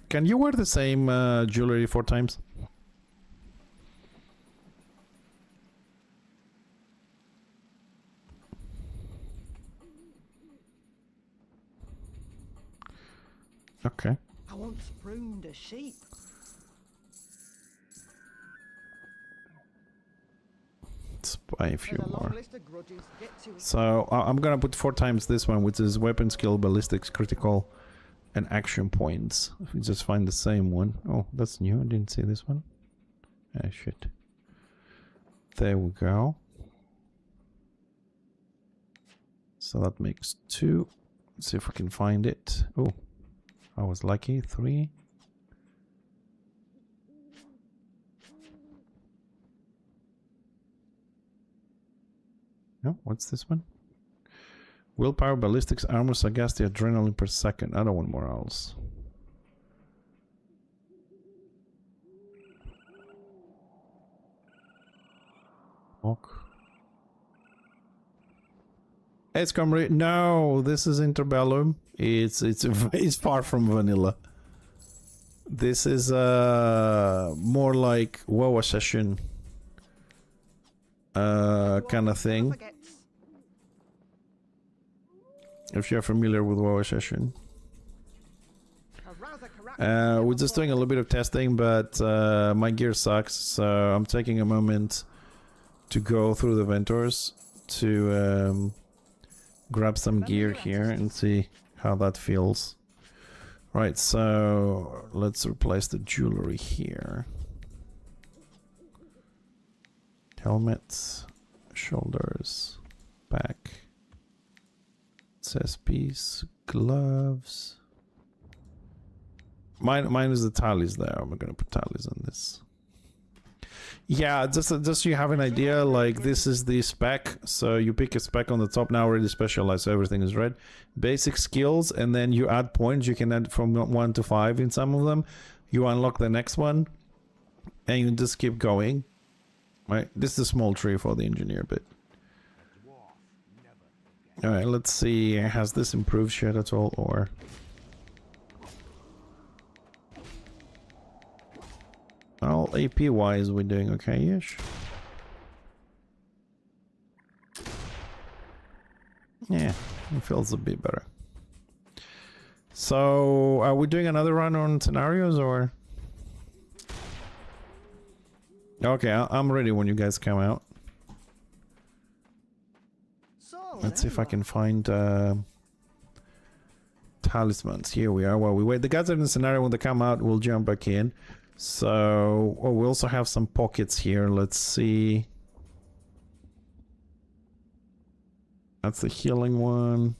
Can you wear the same jewelry 4 times? Okay. I once pruned a sheep. Let's buy a few There's a long more. list of grudges. Get to it. So I'm gonna put 4 times this one, which is weapon skill, ballistics, critical, and action points. If we just find the same one. Oh, that's new. I didn't see this one. Ah, shit. There we go. So that makes 2. Let's see if we can find it. Oh, I was lucky. 3. No, what's this one? Willpower, ballistics, armor, sagacity, adrenaline per second. I don't want more else. Walk. It's comrade. No, this is Interbellum. It's far from vanilla. This is more like WoW session kind of thing. If you're familiar with WoW session. We're just doing a little bit of testing, but my gear sucks, so I'm taking a moment to go through the vendors to grab some gear here and see how that feels. Right, so let's replace the jewelry here. Helmets, shoulders, back, chest piece, gloves. Mine is the tallies there. I'm gonna put tallies on this. Yeah, just so you have an idea, like this is the spec. So you pick a spec on the top, now already specialized, so everything is red. Basic skills, and then you add points. You can add from 1 to 5 in some of them. You unlock the next one, and you just keep going. Right, this is a small tree for the engineer bit. Alright, let's see, has this improved shit at all, or... Well, AP-wise, we're doing okay-ish. Yeah, it feels a bit better. So, are we doing another run on scenarios, or...? Okay, I'm ready when you guys come out. Let's see if I can find talismans. Here we are. While we wait, the guys are in the scenario. When they come out, we'll jump back in. So, oh, we also have some pockets here. Let's see. That's the healing one.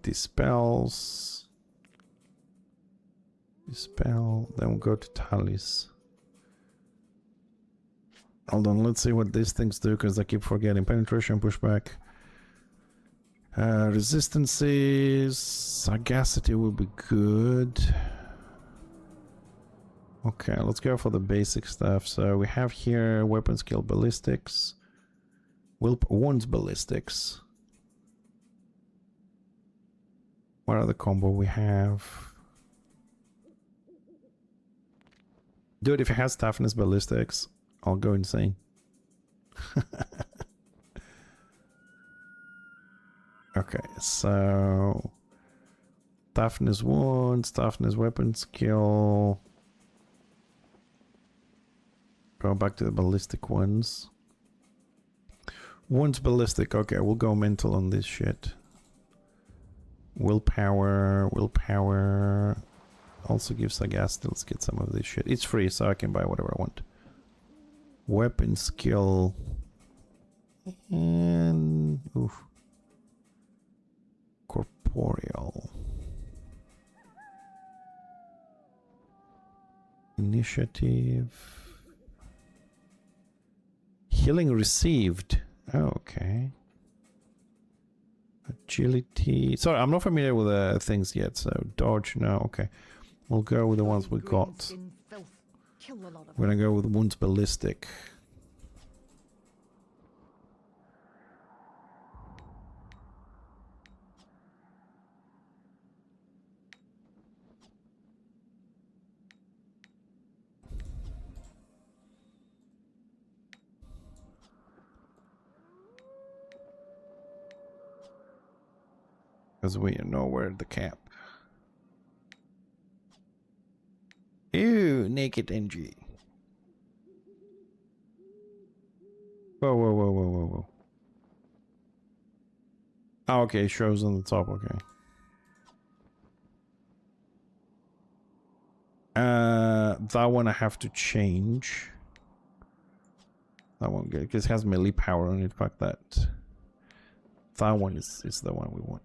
Dispels. Dispel. Then we'll go to tallies. Hold on, let's see what these things do, because I keep forgetting. Penetration, pushback. Resistances. Sagacity will be good. Okay, let's go for the basic stuff. So we have here weapon skill, ballistics. Wounds ballistics. What other combo we have? Dude, if it has toughness ballistics, I'll go insane. Okay, so toughness wounds, toughness weapon skill. Go back to the ballistic ones. Wounds ballistic. Okay, we'll go mental on this shit. Willpower, willpower. Also gives Sagacity. Let's get some of this shit. It's free, so I can buy whatever I want. Weapon skill. And... oof. Corporeal. Initiative. Healing received. Oh, okay. Agility. Sorry, I'm not familiar with the things yet, so dodge, no, okay. We'll go with the ones we got. We're gonna go with wounds ballistic. Because we are nowhere the cap. Ew, naked NG. Whoa, whoa, whoa, whoa, whoa, whoa. Oh, okay, shows on the top, okay. That one I have to change. That one good, because it has melee power on it, fuck that. That one is the one we want.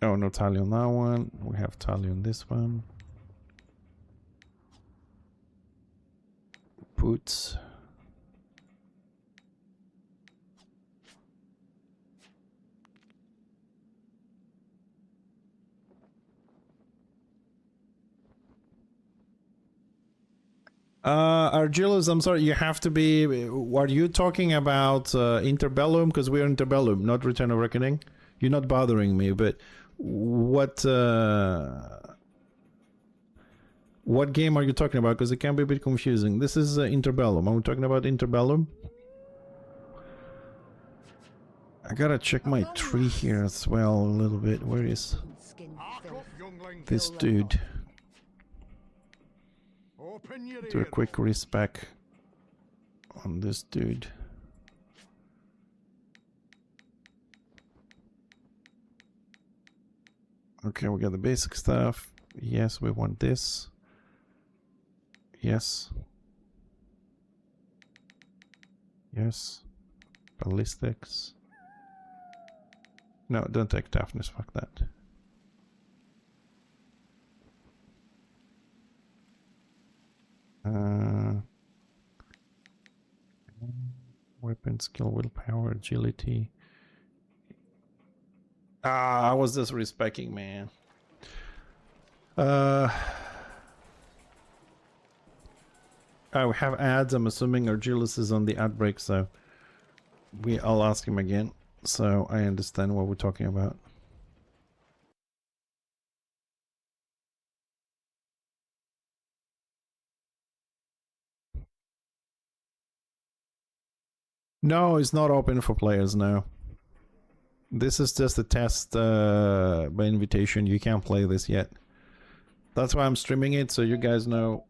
Oh, no tally on that one. We have tally on this one. Boots. Argillus, I'm sorry, you have to be... Are you talking about Interbellum? Because we're Interbellum, not Return of Reckoning. You're not bothering me, but... What game are you talking about? Because it can be a bit confusing. This is Interbellum. Are we talking about Interbellum? I gotta check my tree here as well a little bit. Where is this dude? Do a quick respec on this dude. Okay, we got the basic stuff. Yes, we want this. Yes. Yes. Ballistics. No, don't take toughness. Fuck that. Weapon skill, willpower, agility. I was just respecting, man. Oh, we have ads. I'm assuming Argillus is on the ad break, so I'll ask him again, so I understand what we're talking about. No, it's not open for players now. This is just a test by invitation. You can't play this yet. That's why I'm streaming it, so you guys know.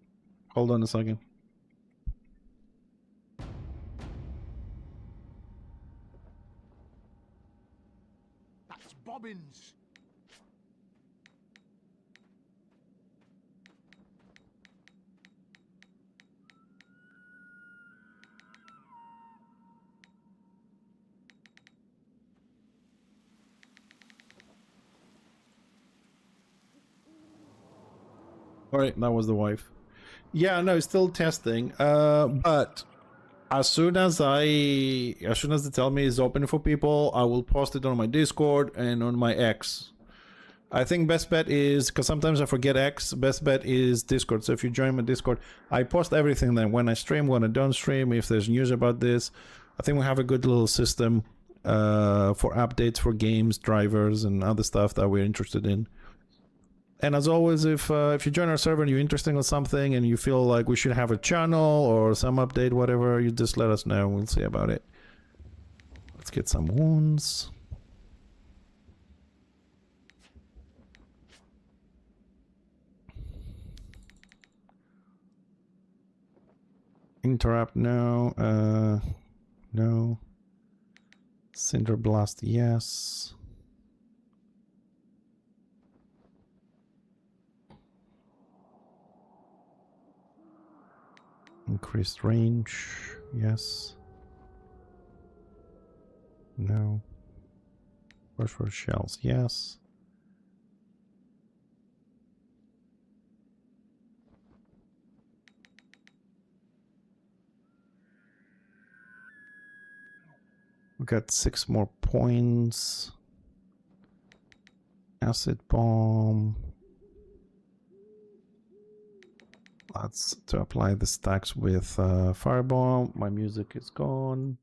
Hold on a second. That's Bobbins. Alright, that was the wife. Yeah, no, still testing. But as soon as they tell me it's open for people, I will post it on my Discord and on my X. I think best bet is, because sometimes I forget X, best bet is Discord. So if you join my Discord, I post everything then. When I stream, when I don't stream, if there's news about this. I think we have a good little system for updates for games, drivers, and other stuff that we're interested in. And as always, if you join our server and you're interested in something and you feel like we should have a channel or some update, whatever, you just let us know and we'll see about it. Let's get some wounds. Interrupt, no. No. Cinder Blast, yes. Increased range, yes. No. Phosphorus shells, yes. We got 6 more points. Acid bomb. That's to apply the stacks with firebomb. My music is gone.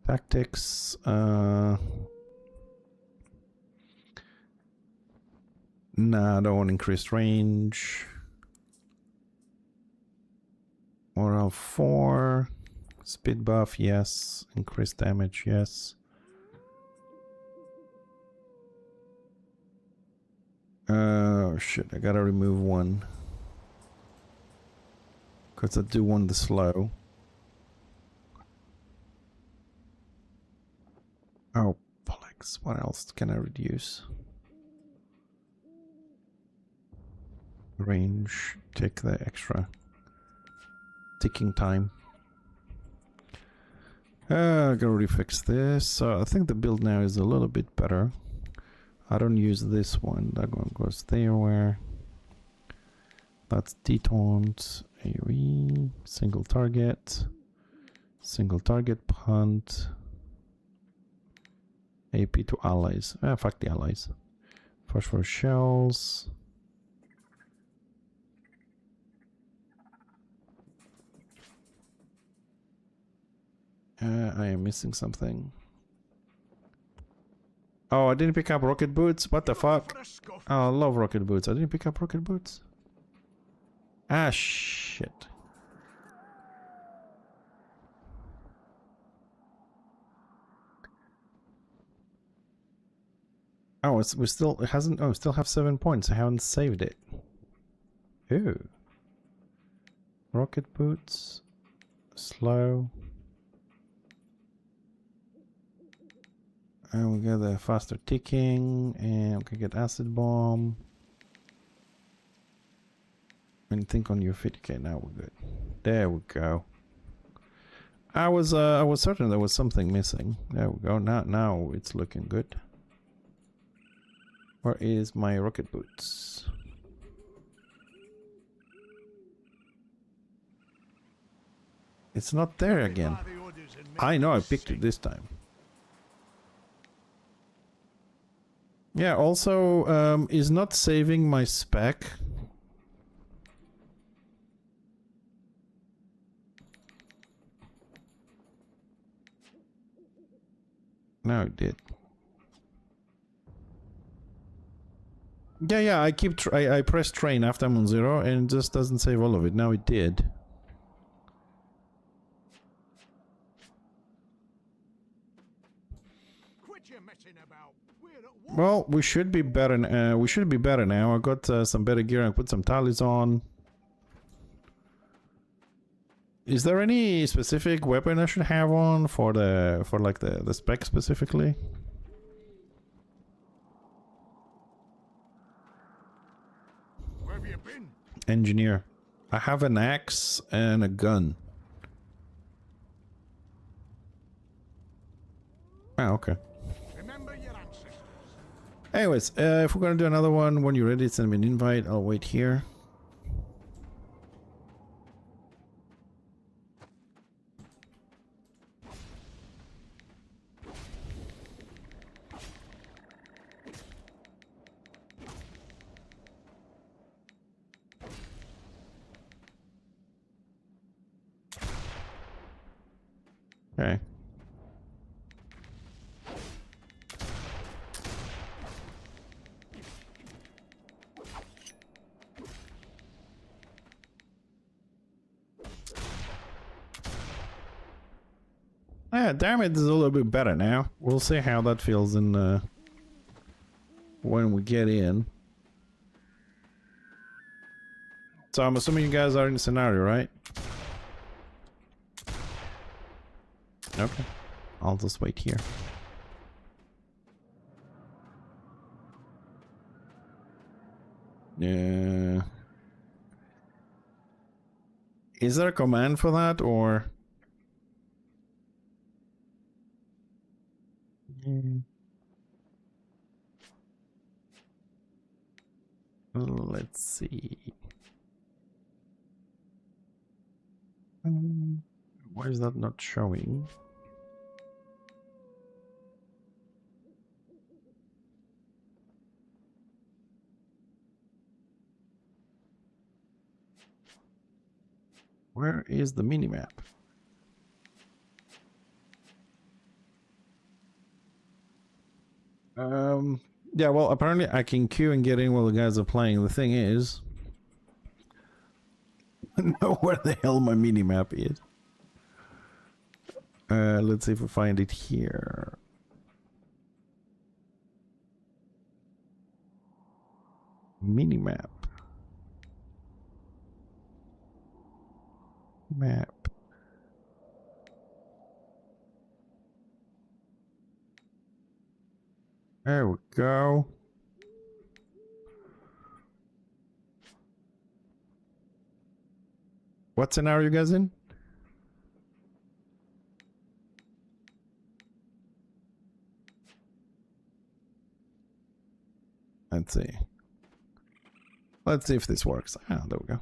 Tactics. Nah, I don't want increased range. Moral 4. Speed buff, yes. Increased damage, yes. Oh shit, I gotta remove one. Because I do want the slow. Oh, bollocks. What else can I reduce? Range. Take the extra ticking time. I gotta refix this. So I think the build now is a little bit better. I don't use this one. That one goes there. Where? That's detaunt. AoE. Single target. Single target punt. AP to allies. Ah, fuck the allies. Phosphorus shells. I am missing something. Oh, I didn't pick up rocket boots? What the fuck? Oh, I love rocket boots. I didn't pick up rocket boots. Ah, shit. Oh, we still, it hasn't, oh, we still have 7 points. I haven't saved it. Ooh. Rocket boots. Slow. And we get the faster ticking, and we can get acid bomb. And think on your feet. Okay, now we're good. There we go. I was certain there was something missing. There we go. Now it's looking good. Where is my rocket boots? It's not there again. I know I picked it this time. Yeah, also, is not saving my spec. No, it did. Yeah, I keep I press train after I'm on 0 and it just doesn't save all of it. Now it did. Well, we should be better. We should be better now. I got some better gear. I put some tallies on. Is there any specific weapon I should have on for like the spec specifically? Where have you been? Engineer. I have an axe and a gun. Ah, okay. Remember your ancestors. Anyways, if we're gonna do another one, when you're ready, send me an invite. I'll wait here. Okay. Yeah, damage is a little bit better now. We'll see how that feels in when we get in. So I'm assuming you guys are in the scenario, right? Okay. I'll just wait here. Yeah. Is there a command for that, or? Let's see. Why is that not showing? Where is the minimap? Yeah, well, apparently I can queue and get in while the guys are playing. The thing is, I know where the hell my minimap is. Let's see if we find it here. Minimap. Map. There we go. What scenario are you guys in? Let's see. Let's see if this works. Ah, there we go.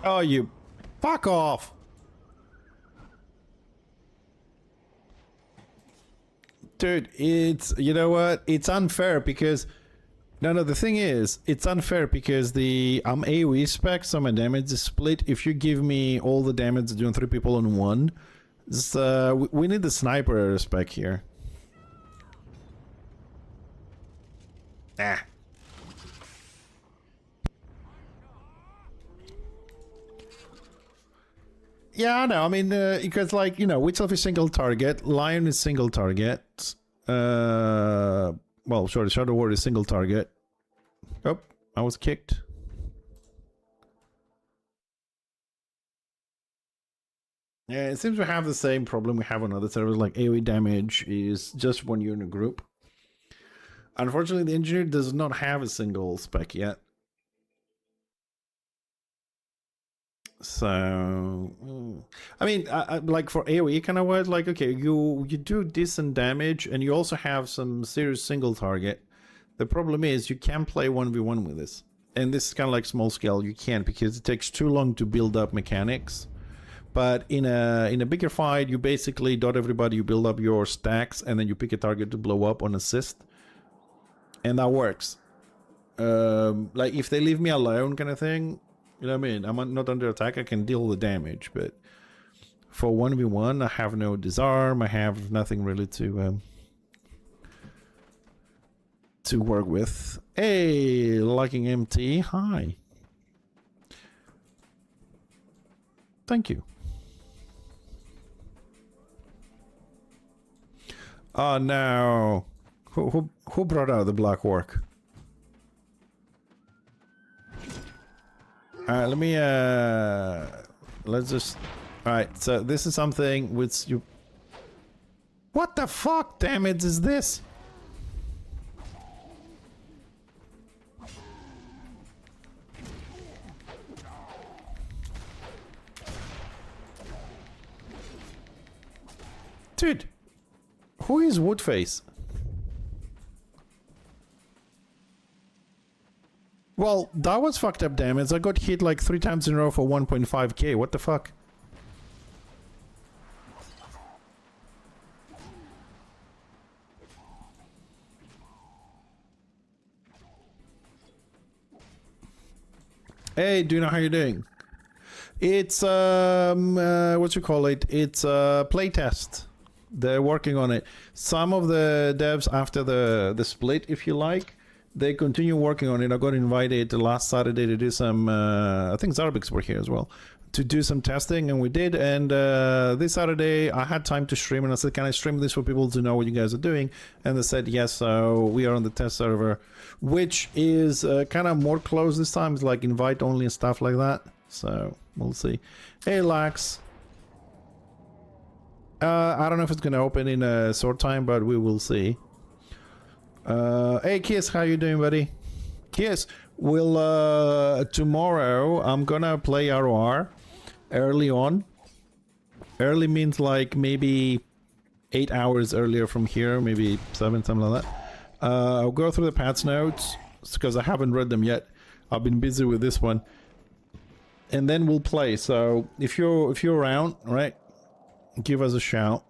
Oh, you fuck off. Dude, it's, you know what? It's unfair because no, the thing is, it's unfair because the AoE spec, so my damage is split. If you give me all the damage doing 3 people on one, we need the sniper spec here. Ah. Yeah, I know. I mean, because, like, you know, Witch-Elf is single target, Lion is single target. Well, sorry, Shadow Warrior is single target. Oh, I was kicked. Yeah, it seems we have the same problem we have on other servers, like AoE damage is just when you're in a group. Unfortunately, the engineer does not have a single spec yet. So, I mean, like for AoE kind of what, like, okay, you do decent damage and you also have some serious single target. The problem is you can't play 1v1 with this. And this is kind of like small scale, you can't because it takes too long to build up mechanics. But in a bigger fight, you basically dot everybody, you build up your stacks, and then you pick a target to blow up on assist. And that works. Like, if they leave me alone kind of thing, you know what I mean? I'm not under attack, I can deal the damage, but for 1v1, I have no disarm, I have nothing really to work with. Hey, Locking MT, hi. Thank you. Oh no. Who brought out the black orc? Alright, let me let's just alright, so this is something which you what the fuck damage is this? Dude, who is Woodface? Well, that was fucked up damage. I got hit like 3 times in a row for 1.5k. What the fuck? Hey, do you know how you're doing? It's what you call it? It's playtest. They're working on it. Some of the devs after the split, if you like, they continue working on it. I got invited last Saturday to do some, I think Zarbix were here as well, to do some testing, and we did. And this Saturday, I had time to stream, and I said, can I stream this for people to know what you guys are doing? And they said, yes, so we are on the test server, which is kind of more closed this time. It's like invite only and stuff like that. So we'll see. Hey, Lax. I don't know if it's going to open in a short time, but we will see. Hey Kiss, how you doing, buddy? Kiss, we'll tomorrow I'm gonna play ROR early on. Early means like maybe 8 hours earlier from here, maybe 7, something like that. I'll go through the patch notes because I haven't read them yet. I've been busy with this one, and then we'll play. So if you're around, right, give us a shout.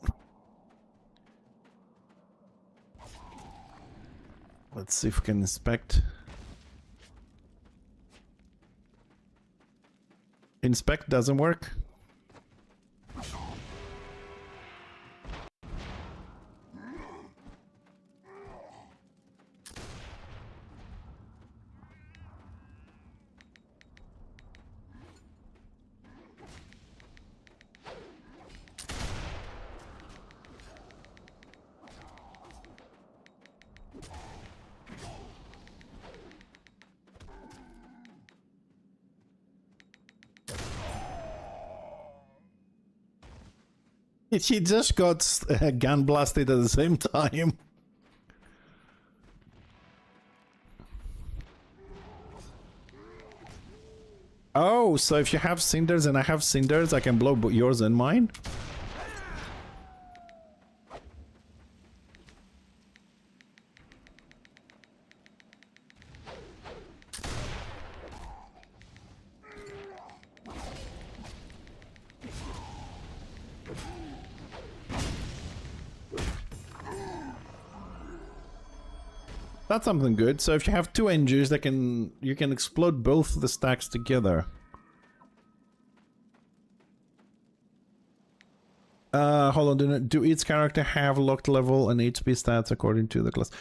Let's see if we can inspect. Inspect doesn't work. He just got gun blasted at the same time. Oh, so if you have cinders and I have cinders, I can blow yours and mine? That's something good. So if you have 2 engines, that you can explode both the stacks together. Hold on. Do each character have locked level and HP stats according to the class?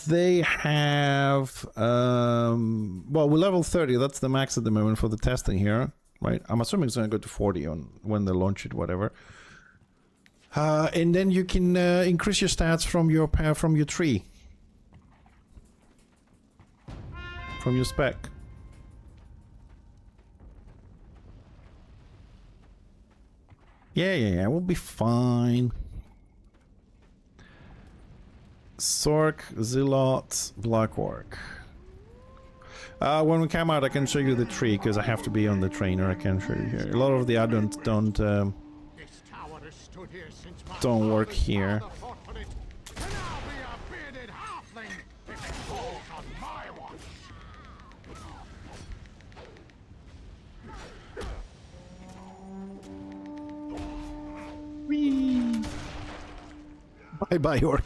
They have. Well, we're level 30. That's the max at the moment for the testing here, right? I'm assuming it's going to go to 40 on when they launch it, whatever. And then you can increase your stats from your tree. From your spec. Yeah, we'll be fine. Sork, Zilot, Black Orc. When we come out, I can show you the tree, because I have to be on the trainer. I can show you here. A lot of the add-ons don't work here. Whee! Bye-bye, orc.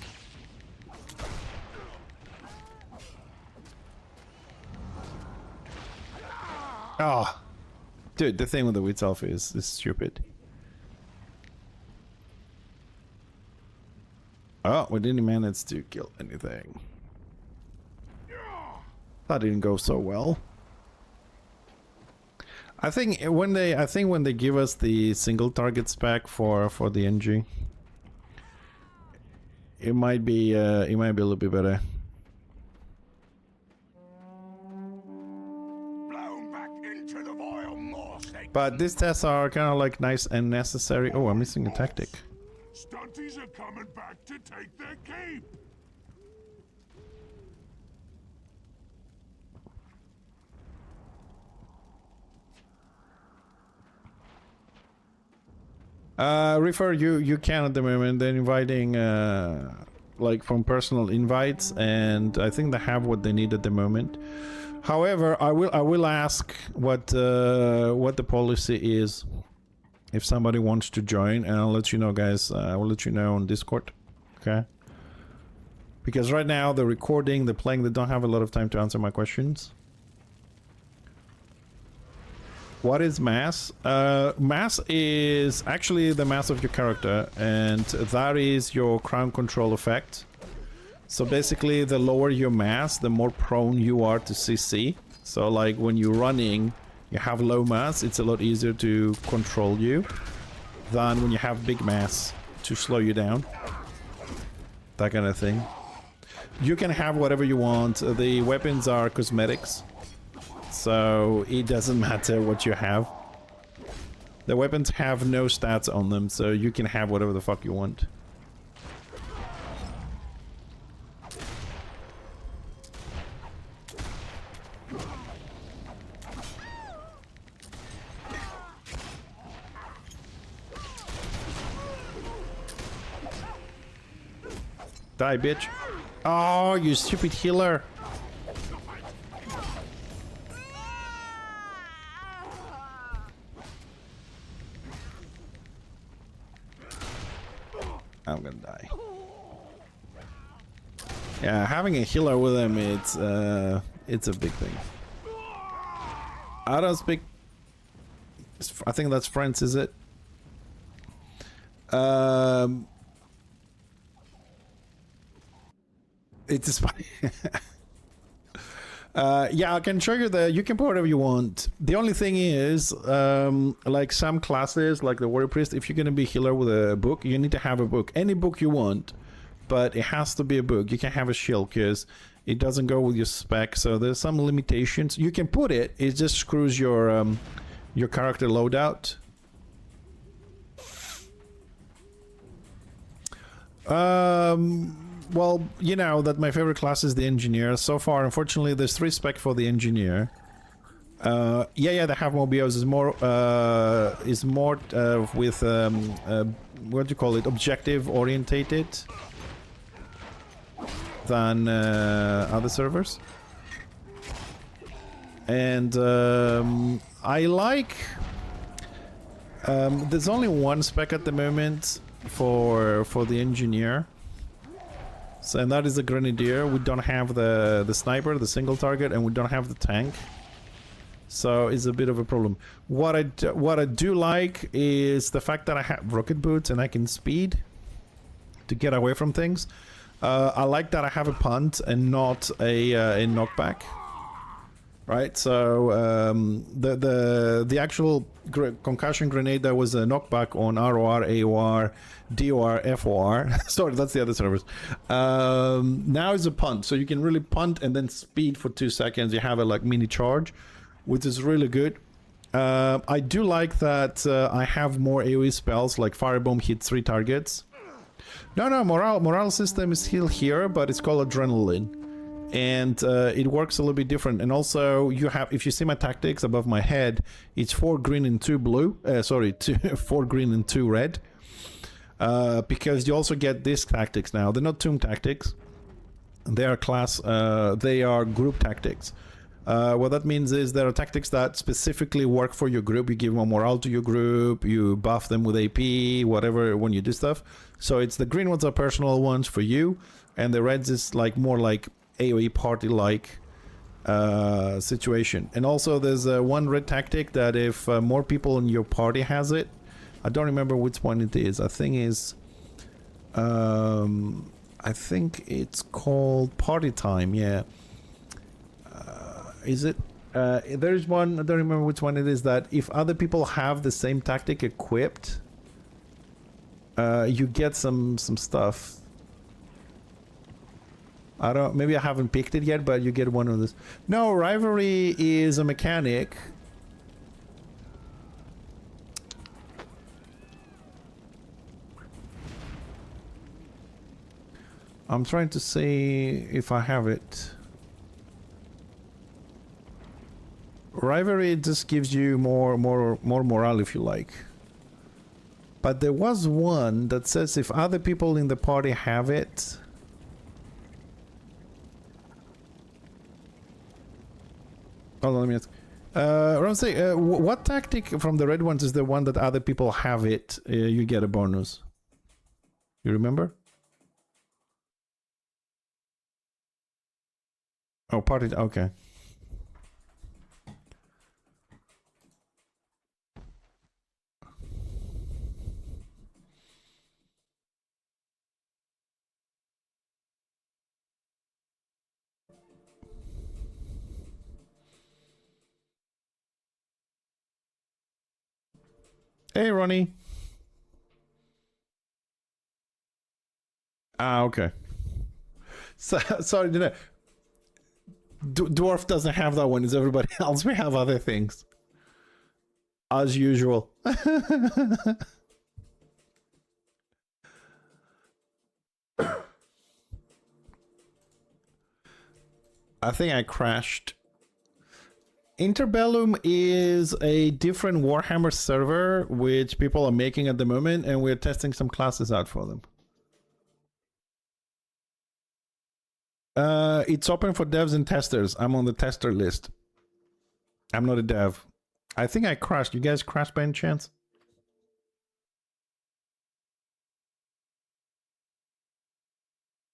Ah, dude, the thing with the wheat alpha is stupid. Oh, we didn't manage to kill anything. That didn't go so well. I think when they give us the single target spec for the NG, it might be a little bit better. Blown back into the vile moss. But these tests are kind of like nice and necessary. Oh, I'm missing a tactic. Stunties are coming back to take their cape. Refer, you can at the moment. They're inviting like from personal invites, and I think they have what they need at the moment. However, I will ask what the policy is if somebody wants to join, and I'll let you know, guys. I will let you know on Discord. Okay. Because right now they're recording, they're playing, they don't have a lot of time to answer my questions. What is mass? Mass is actually the mass of your character, and that is your crown control effect. So basically, the lower your mass, the more prone you are to CC. So like when you're running, you have low mass, it's a lot easier to control you than when you have big mass to slow you down. That kind of thing. You can have whatever you want. The weapons are cosmetics. So it doesn't matter what you have. The weapons have no stats on them, so you can have whatever the fuck you want. Die, bitch. Oh, you stupid healer. I'm gonna die. Yeah, having a healer with him, it's a big thing. I don't speak. I think that's French, is it? It's funny. Yeah, I can show you you can put whatever you want. The only thing is, like some classes, like the warrior priest, if you're gonna be healer with a book, you need to have a book. Any book you want, but it has to be a book. You can't have a shield because it doesn't go with your spec. So there's some limitations. You can put it. It just screws your character loadout. Well, you know that my favorite class is the engineer. So far, unfortunately, there's 3 spec for the engineer. Yeah, they have more BOs. Is more with what do you call it? Objective orientated than other servers. And I like. There's only 1 spec at the moment for the engineer. So, and that is the grenadier. We don't have the sniper, the single target, and we don't have the tank. So it's a bit of a problem. What I do like is the fact that I have rocket boots and I can speed to get away from things. I like that I have a punt and not a knockback. Right, so the actual concussion grenade, that was a knockback on ROR, AOR, DOR, FOR. Sorry, that's the other servers. Now it's a punt, so you can really punt and then speed for 2 seconds. You have a like mini charge, which is really good. I do like that I have more AoE spells, like Firebomb hits 3 targets. No, morale system is still here, but it's called Adrenaline. And it works a little bit different. And also, you have, if you see my tactics above my head, it's 4 green and 2 blue. 4 green and 2 red. Because you also get these tactics now. They're not tomb tactics. They are they are group tactics. What that means is there are tactics that specifically work for your group. You give more morale to your group, you buff them with AP, whatever, when you do stuff. So it's the green ones are personal ones for you, and the reds is like more like AoE party-like situation. And also there's one red tactic that if more people in your party has it, I don't remember which one it is. I think it's called Party Time. Yeah. Is it? There is one. I don't remember which one it is. That if other people have the same tactic equipped, you get some stuff. I don't. Maybe I haven't picked it yet, but you get one of this. No, rivalry is a mechanic. I'm trying to see if I have it. Rivalry just gives you more morale if you like. But there was one that says if other people in the party have it. Hold on, let me ask. Ramsey, what tactic from the red ones is the one that other people have it? You get a bonus. You remember? Oh, party. Okay. Hey, Ronnie. Ah, okay. So, sorry, did I... Dwarf doesn't have that one. It's everybody else. We have other things. As usual. I think I crashed. Interbellum is a different Warhammer server which people are making at the moment, and we're testing some classes out for them. It's open for devs and testers. I'm on the tester list. I'm not a dev. I think I crashed. You guys crashed by any chance?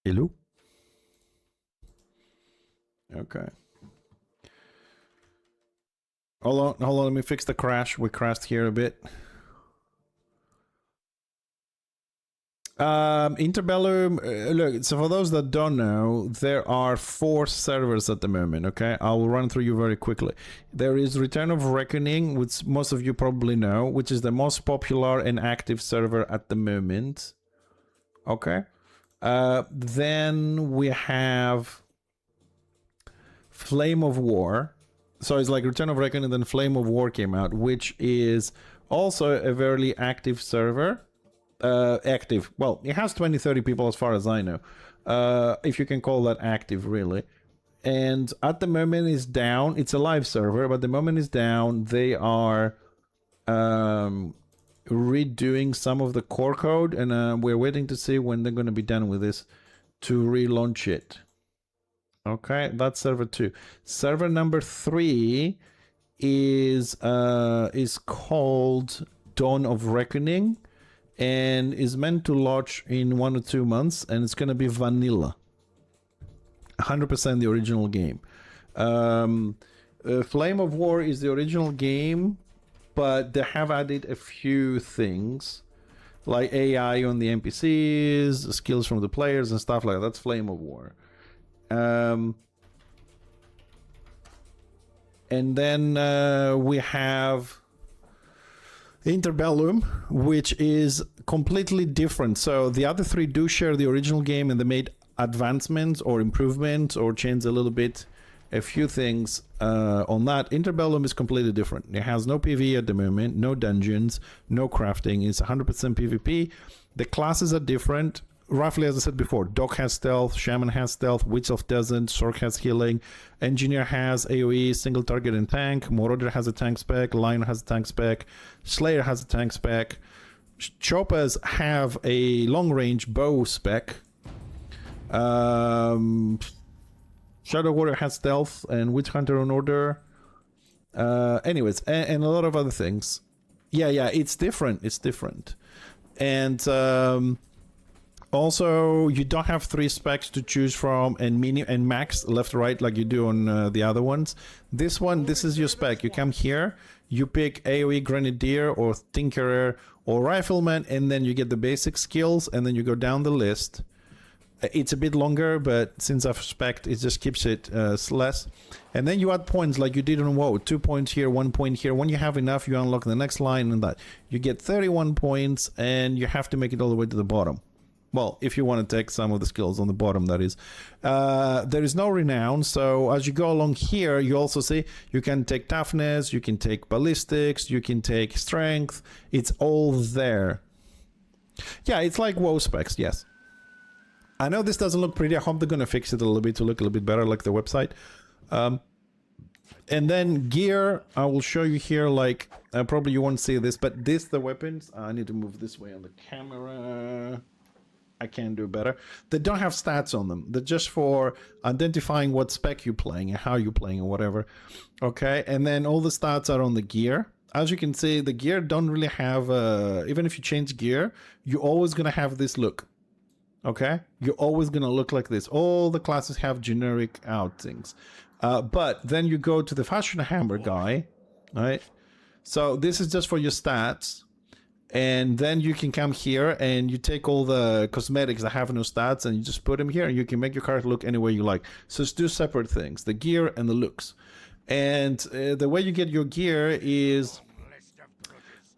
Hello? Okay. Hold on, let me fix the crash. We crashed here a bit. Interbellum, look, so for those that don't know, there are 4 servers at the moment, okay? I will run through you very quickly. There is Return of Reckoning, which most of you probably know, which is the most popular and active server at the moment. Okay? Then we have Flame of War. So it's like Return of Reckoning, then Flame of War came out, which is also a very active server. Active. Well, it has 20-30 people as far as I know. If you can call that active, really. And at the moment it's down. It's a live server, but the moment it's down, they are redoing some of the core code, and we're waiting to see when they're going to be done with this to relaunch it. Okay, that's server 2. Server number 3 is called Dawn of Reckoning, and is meant to launch in 1 or 2 months, and it's going to be vanilla. 100% the original game. Flame of War is the original game, but they have added a few things, like AI on the NPCs, skills from the players, and stuff like that. That's Flame of War. And then we have Interbellum, which is completely different. So the other 3 do share the original game, and they made advancements or improvements or changed a little bit, a few things on that. Interbellum is completely different. It has no PvE at the moment, no dungeons, no crafting. It's 100% PvP. The classes are different. Roughly, as I said before, Dog has stealth, Shaman has stealth, Witch Elf doesn't, Sork has healing, Engineer has AoE, single target and tank, Marauder has a tank spec, Lion has a tank spec, Slayer has a tank spec, Choppers have a long range bow spec, Shadow Warrior has stealth, and Witch Hunter on order. Anyways, and a lot of other things. Yeah, it's different. It's different. And also, you don't have 3 specs to choose from and max left right like you do on the other ones. This one, this is your spec. You come here, you pick AoE Grenadier or Tinkerer or Rifleman, and then you get the basic skills, and then you go down the list. It's a bit longer, but since I've spec'd, it just keeps it less. And then you add points like you did on WoW. 2 points here, 1 point here. When you have enough, you unlock the next line and that. You get 31 points, and you have to make it all the way to the bottom. Well, if you want to take some of the skills on the bottom, that is. There is no renown, so as you go along here, you also see you can take toughness, you can take ballistics, you can take strength. It's all there. Yeah, it's like WoW specs, yes. I know this doesn't look pretty. I hope they're going to fix it a little bit to look a little bit better like the website. And then gear, I will show you here, like, probably you won't see this, but the weapons, I need to move this way on the camera. I can do better. They don't have stats on them. They're just for identifying what spec you're playing and how you're playing or whatever. Okay, and then all the stats are on the gear. As you can see, the gear don't really have, even if you change gear, you're always going to have this look. Okay, you're always going to look like this. All the classes have generic outings. But then you go to the fashion hammer guy, right? So this is just for your stats. And then you can come here and you take all the cosmetics that have no stats and you just put them here and you can make your character look any way you like. So it's two separate things, the gear and the looks. And the way you get your gear is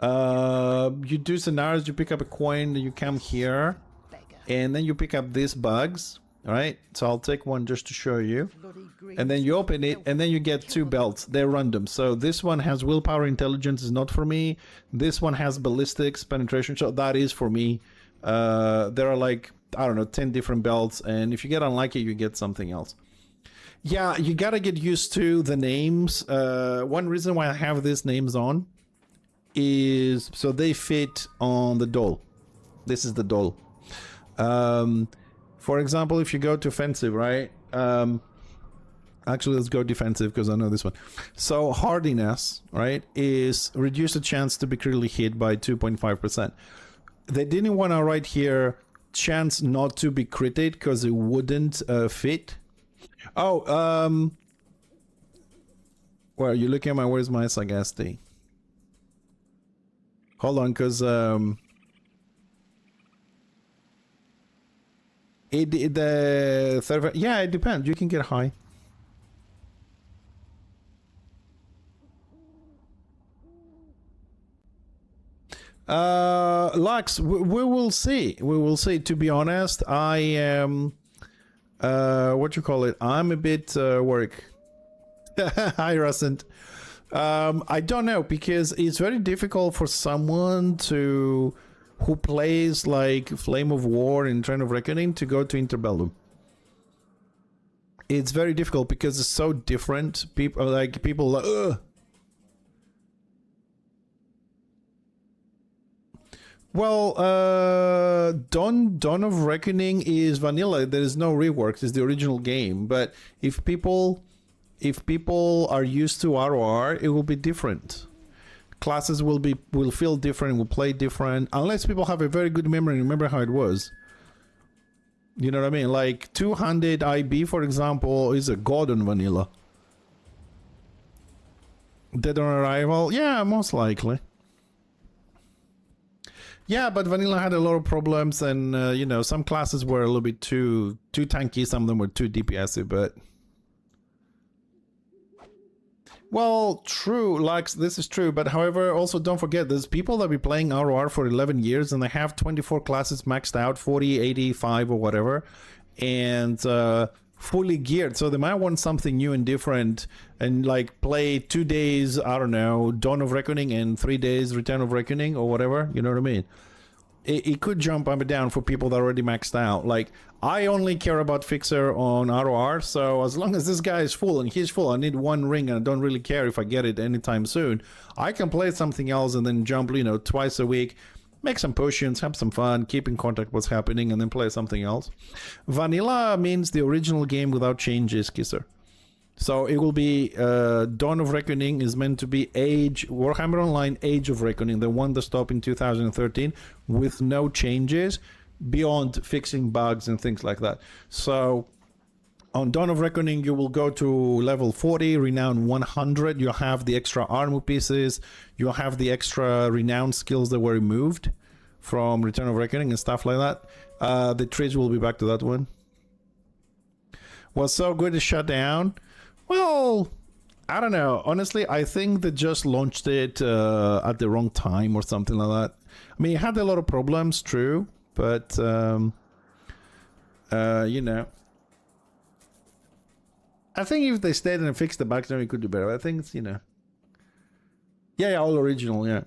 you do scenarios, you pick up a coin, you come here and then you pick up these bugs. All right, so I'll take one just to show you. And then you open it, and then you get two belts. They're random. So this one has willpower, intelligence is not for me. This one has ballistics, penetration, so that is for me. There are like, I don't know, 10 different belts. And if you get unlucky, you get something else. Yeah, you gotta get used to the names. One reason why I have these names on is so they fit on the doll. This is the doll. For example, if you go to offensive, right? Actually, let's go defensive because I know this one. So hardiness, right, is reduce the chance to be critically hit by 2.5%. They didn't want to write here chance not to be critted because it wouldn't fit. Oh, well, you're looking at my, where's my sagacity? Hold on, because yeah, it depends. You can get high. Lux, we will see. We will see. To be honest, I am what you call it? I'm a bit worried. Hi, Rusent. I don't know, because it's very difficult for someone who plays like Flame of War and Train of Reckoning to go to Interbellum. It's very difficult because it's so different. People like ugh. Well, Dawn of Reckoning is vanilla. There is no reworks. It's the original game. But if people are used to ROR, it will be different. Classes will feel different, will play different, unless people have a very good memory and remember how it was. You know what I mean? Like 200 IB, for example, is a god on vanilla. Dead on Arrival? Yeah, most likely. Yeah, but vanilla had a lot of problems, and you know, some classes were a little bit too tanky, some of them were too DPSy, but well, true, like this is true, but however, also don't forget, there's people that be playing ROR for 11 years and they have 24 classes maxed out, 40, 85 or whatever, and fully geared, so they might want something new and different and like play 2 days, I don't know, Dawn of Reckoning and 3 days Return of Reckoning or whatever, you know what I mean? It could jump up and down for people that are already maxed out. Like, I only care about Fixer on ROR, so as long as this guy is full and he's full, I need one ring and I don't really care if I get it anytime soon, I can play something else and then jump, you know, twice a week, make some potions, have some fun, keep in contact with what's happening, and then play something else. Vanilla means the original game without changes, Kisser. So it will be Dawn of Reckoning is meant to be Warhammer Online Age of Reckoning, the one that stopped in 2013 with no changes beyond fixing bugs and things like that. So on Dawn of Reckoning, you will go to level 40, Renown 100. You'll have the extra armor pieces. You'll have the extra Renown skills that were removed from Return of Reckoning and stuff like that. The trees will be back to that one. Was so good to shut down. Well, I don't know. Honestly, I think they just launched it at the wrong time or something like that. I mean, it had a lot of problems, true, but You know. I think if they stayed and fixed the bugs, then we could do better. I think it's, you know. Yeah, yeah, all original, yeah.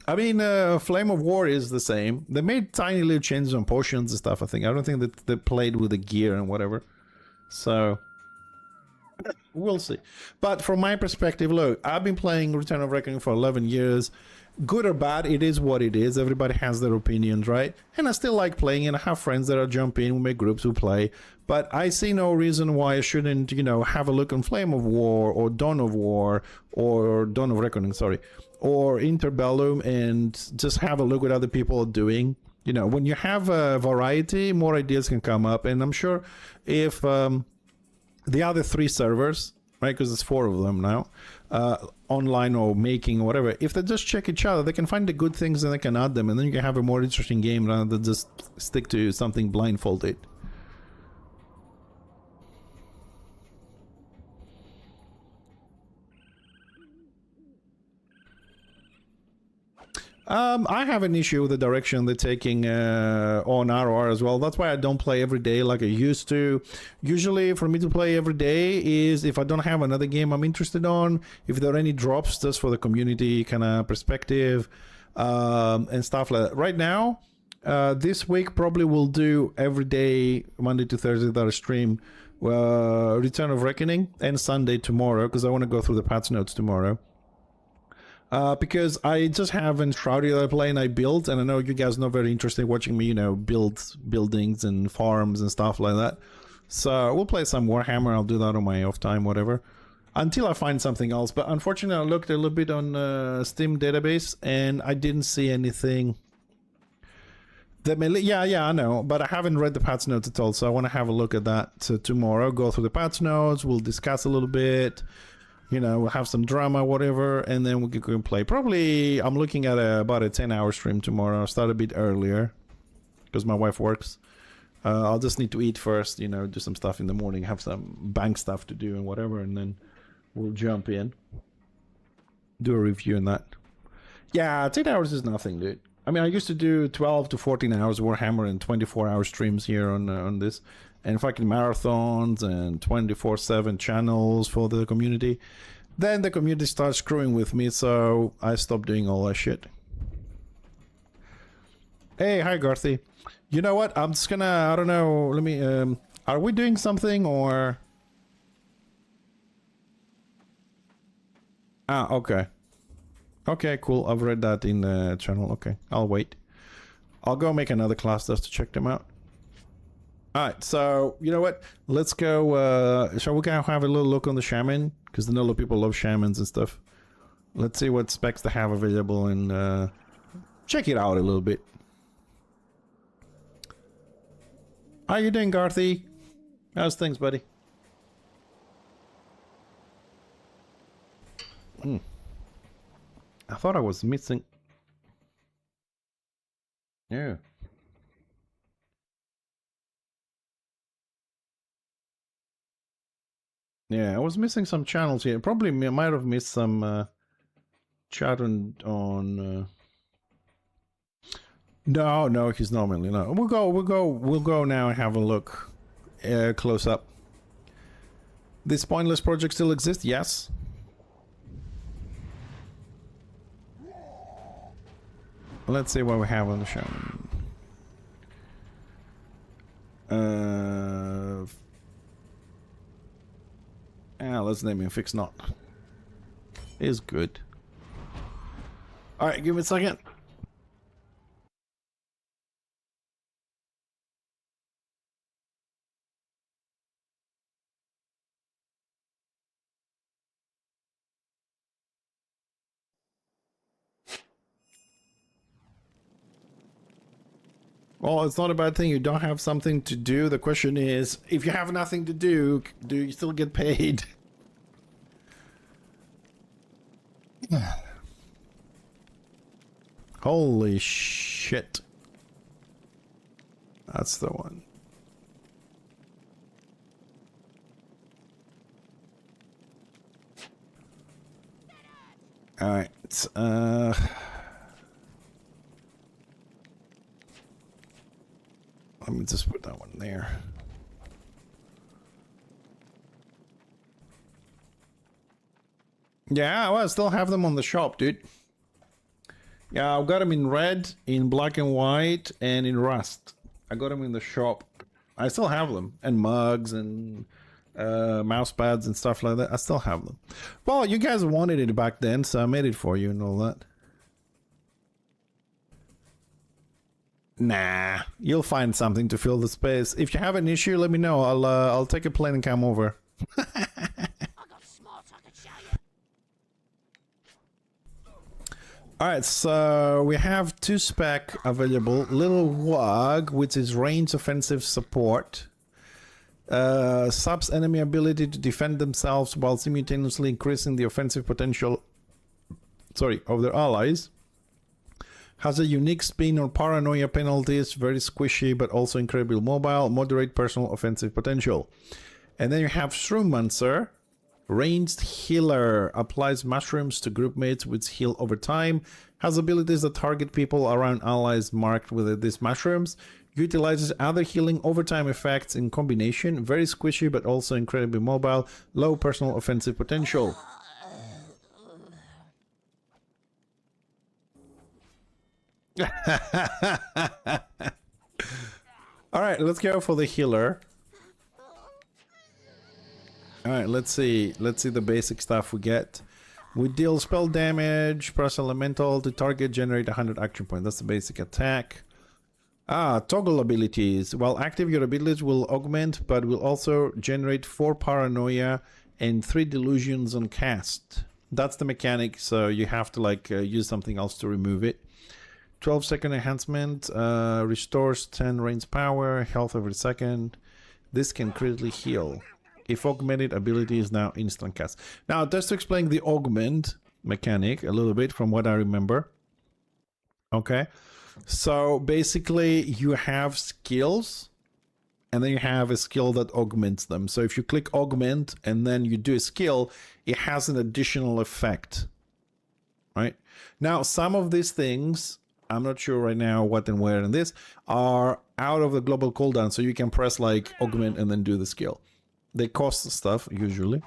I mean, Flame of War is the same. They made tiny little changes on potions and stuff, I think. I don't think that they played with the gear and whatever. So, we'll see. But from my perspective, look, I've been playing Return of Reckoning for 11 years. Good or bad, it is what it is. Everybody has their opinions, right? And I still like playing it. I have friends that are jump in, we make groups who play. But I see no reason why I shouldn't, you know, have a look on Flame of War or Dawn of War or Dawn of Reckoning, sorry, or Interbellum, and just have a look what other people are doing. You know, when you have a variety, more ideas can come up. And I'm sure if the other 3 servers, right, because there's 4 of them now, online or making or whatever, if they just check each other, they can find the good things and they can add them, and then you can have a more interesting game rather than just stick to something blindfolded. I have an issue with the direction they're taking on RR as well. That's why I don't play every day like I used to. Usually for me to play every day is if I don't have another game I'm interested on, if there are any drops just for the community kind of perspective, and stuff like that. Right now, this week probably will do every day, Monday to Thursday that I stream Return of Reckoning, and Sunday tomorrow, because I want to go through the patch notes tomorrow. Because I just have Enshrouded that I play and I build, and I know you guys are not very interested in watching me, you know, build buildings and farms and stuff like that. So we'll play some Warhammer. I'll do that on my off time, whatever, until I find something else. But unfortunately, I looked a little bit on Steam database and I didn't see anything that may. Yeah, I know, but I haven't read the patch notes at all. So I want to have a look at that. So tomorrow, go through the patch notes. We'll discuss a little bit. You know, we'll have some drama, whatever, and then we can go and play. Probably, I'm looking at about a 10-hour stream tomorrow. I'll start a bit earlier, because my wife works. I'll just need to eat first, you know, do some stuff in the morning, have some bank stuff to do and whatever, and then we'll jump in. Do a review on that. Yeah, 10 hours is nothing, dude. I mean, I used to do 12 to 14 hours Warhammer and 24-hour streams here on this. And fucking marathons and 24/7 channels for the community. Then the community starts screwing with me, so I stopped doing all that shit. Hey, hi Garthy. You know what? I'm just gonna, I don't know, let me, are we doing something or? Ah, okay. Okay, cool. I've read that in the channel. Okay, I'll wait. I'll go make another class just to check them out. Alright, so, you know what? Let's go, shall we go have a little look on the shaman? Because I know a lot of people love shamans and stuff. Let's see what specs they have available and check it out a little bit. How you doing, Garthy? How's things, buddy? I thought I was missing... Yeah. Yeah, I was missing some channels here. Probably might have missed some chat on No, he's normally not. We'll go now and have a look close up. This pointless project still exists? Yes. Let's see what we have on the show. Let's name him Fix Not. Is good. Alright, give me a second. Well, it's not a bad thing. You don't have something to do. The question is, if you have nothing to do you still get paid? Holy shit. That's the one. Alright, Let's just put that one there. Yeah, well, I still have them on the shop, dude. Yeah, I've got them in red, in black and white, and in rust. I got them in the shop. I still have them. And mugs and mouse pads and stuff like that. I still have them. Well, you guys wanted it back then, so I made it for you and all that. Nah, you'll find something to fill the space. If you have an issue, let me know. I'll take a plane and come over. Alright, so we have 2 spec available. Little Wog, which is range offensive support. Subs enemy ability to defend themselves while simultaneously increasing the offensive potential of their allies. Has a unique spin or paranoia penalties, very squishy but also incredibly mobile, moderate personal offensive potential. And then you have Shroomancer. Ranged healer, applies mushrooms to group mates which heal over time, has abilities that target people around allies marked with these mushrooms, utilizes other healing overtime effects in combination, very squishy but also incredibly mobile, low personal offensive potential. Alright, let's go for the healer. Alright, let's see the basic stuff we get. We deal spell damage, press elemental to target, generate 100 action points. That's the basic attack. Toggle abilities. While active, your abilities will augment, but will also generate 4 paranoia and 3 delusions on cast. That's the mechanic, so you have to use something else to remove it. 12-second enhancement, restores 10 range power, health every second. This can critically heal. If augmented ability is now instant cast. Now, just to explain the augment mechanic a little bit from what I remember. Okay. So basically you have skills and then you have a skill that augments them. So if you click augment and then you do a skill, it has an additional effect. Right? Now, some of these things, I'm not sure right now what and where in this, are out of the global cooldown. So you can press augment and then do the skill. They cost stuff, usually.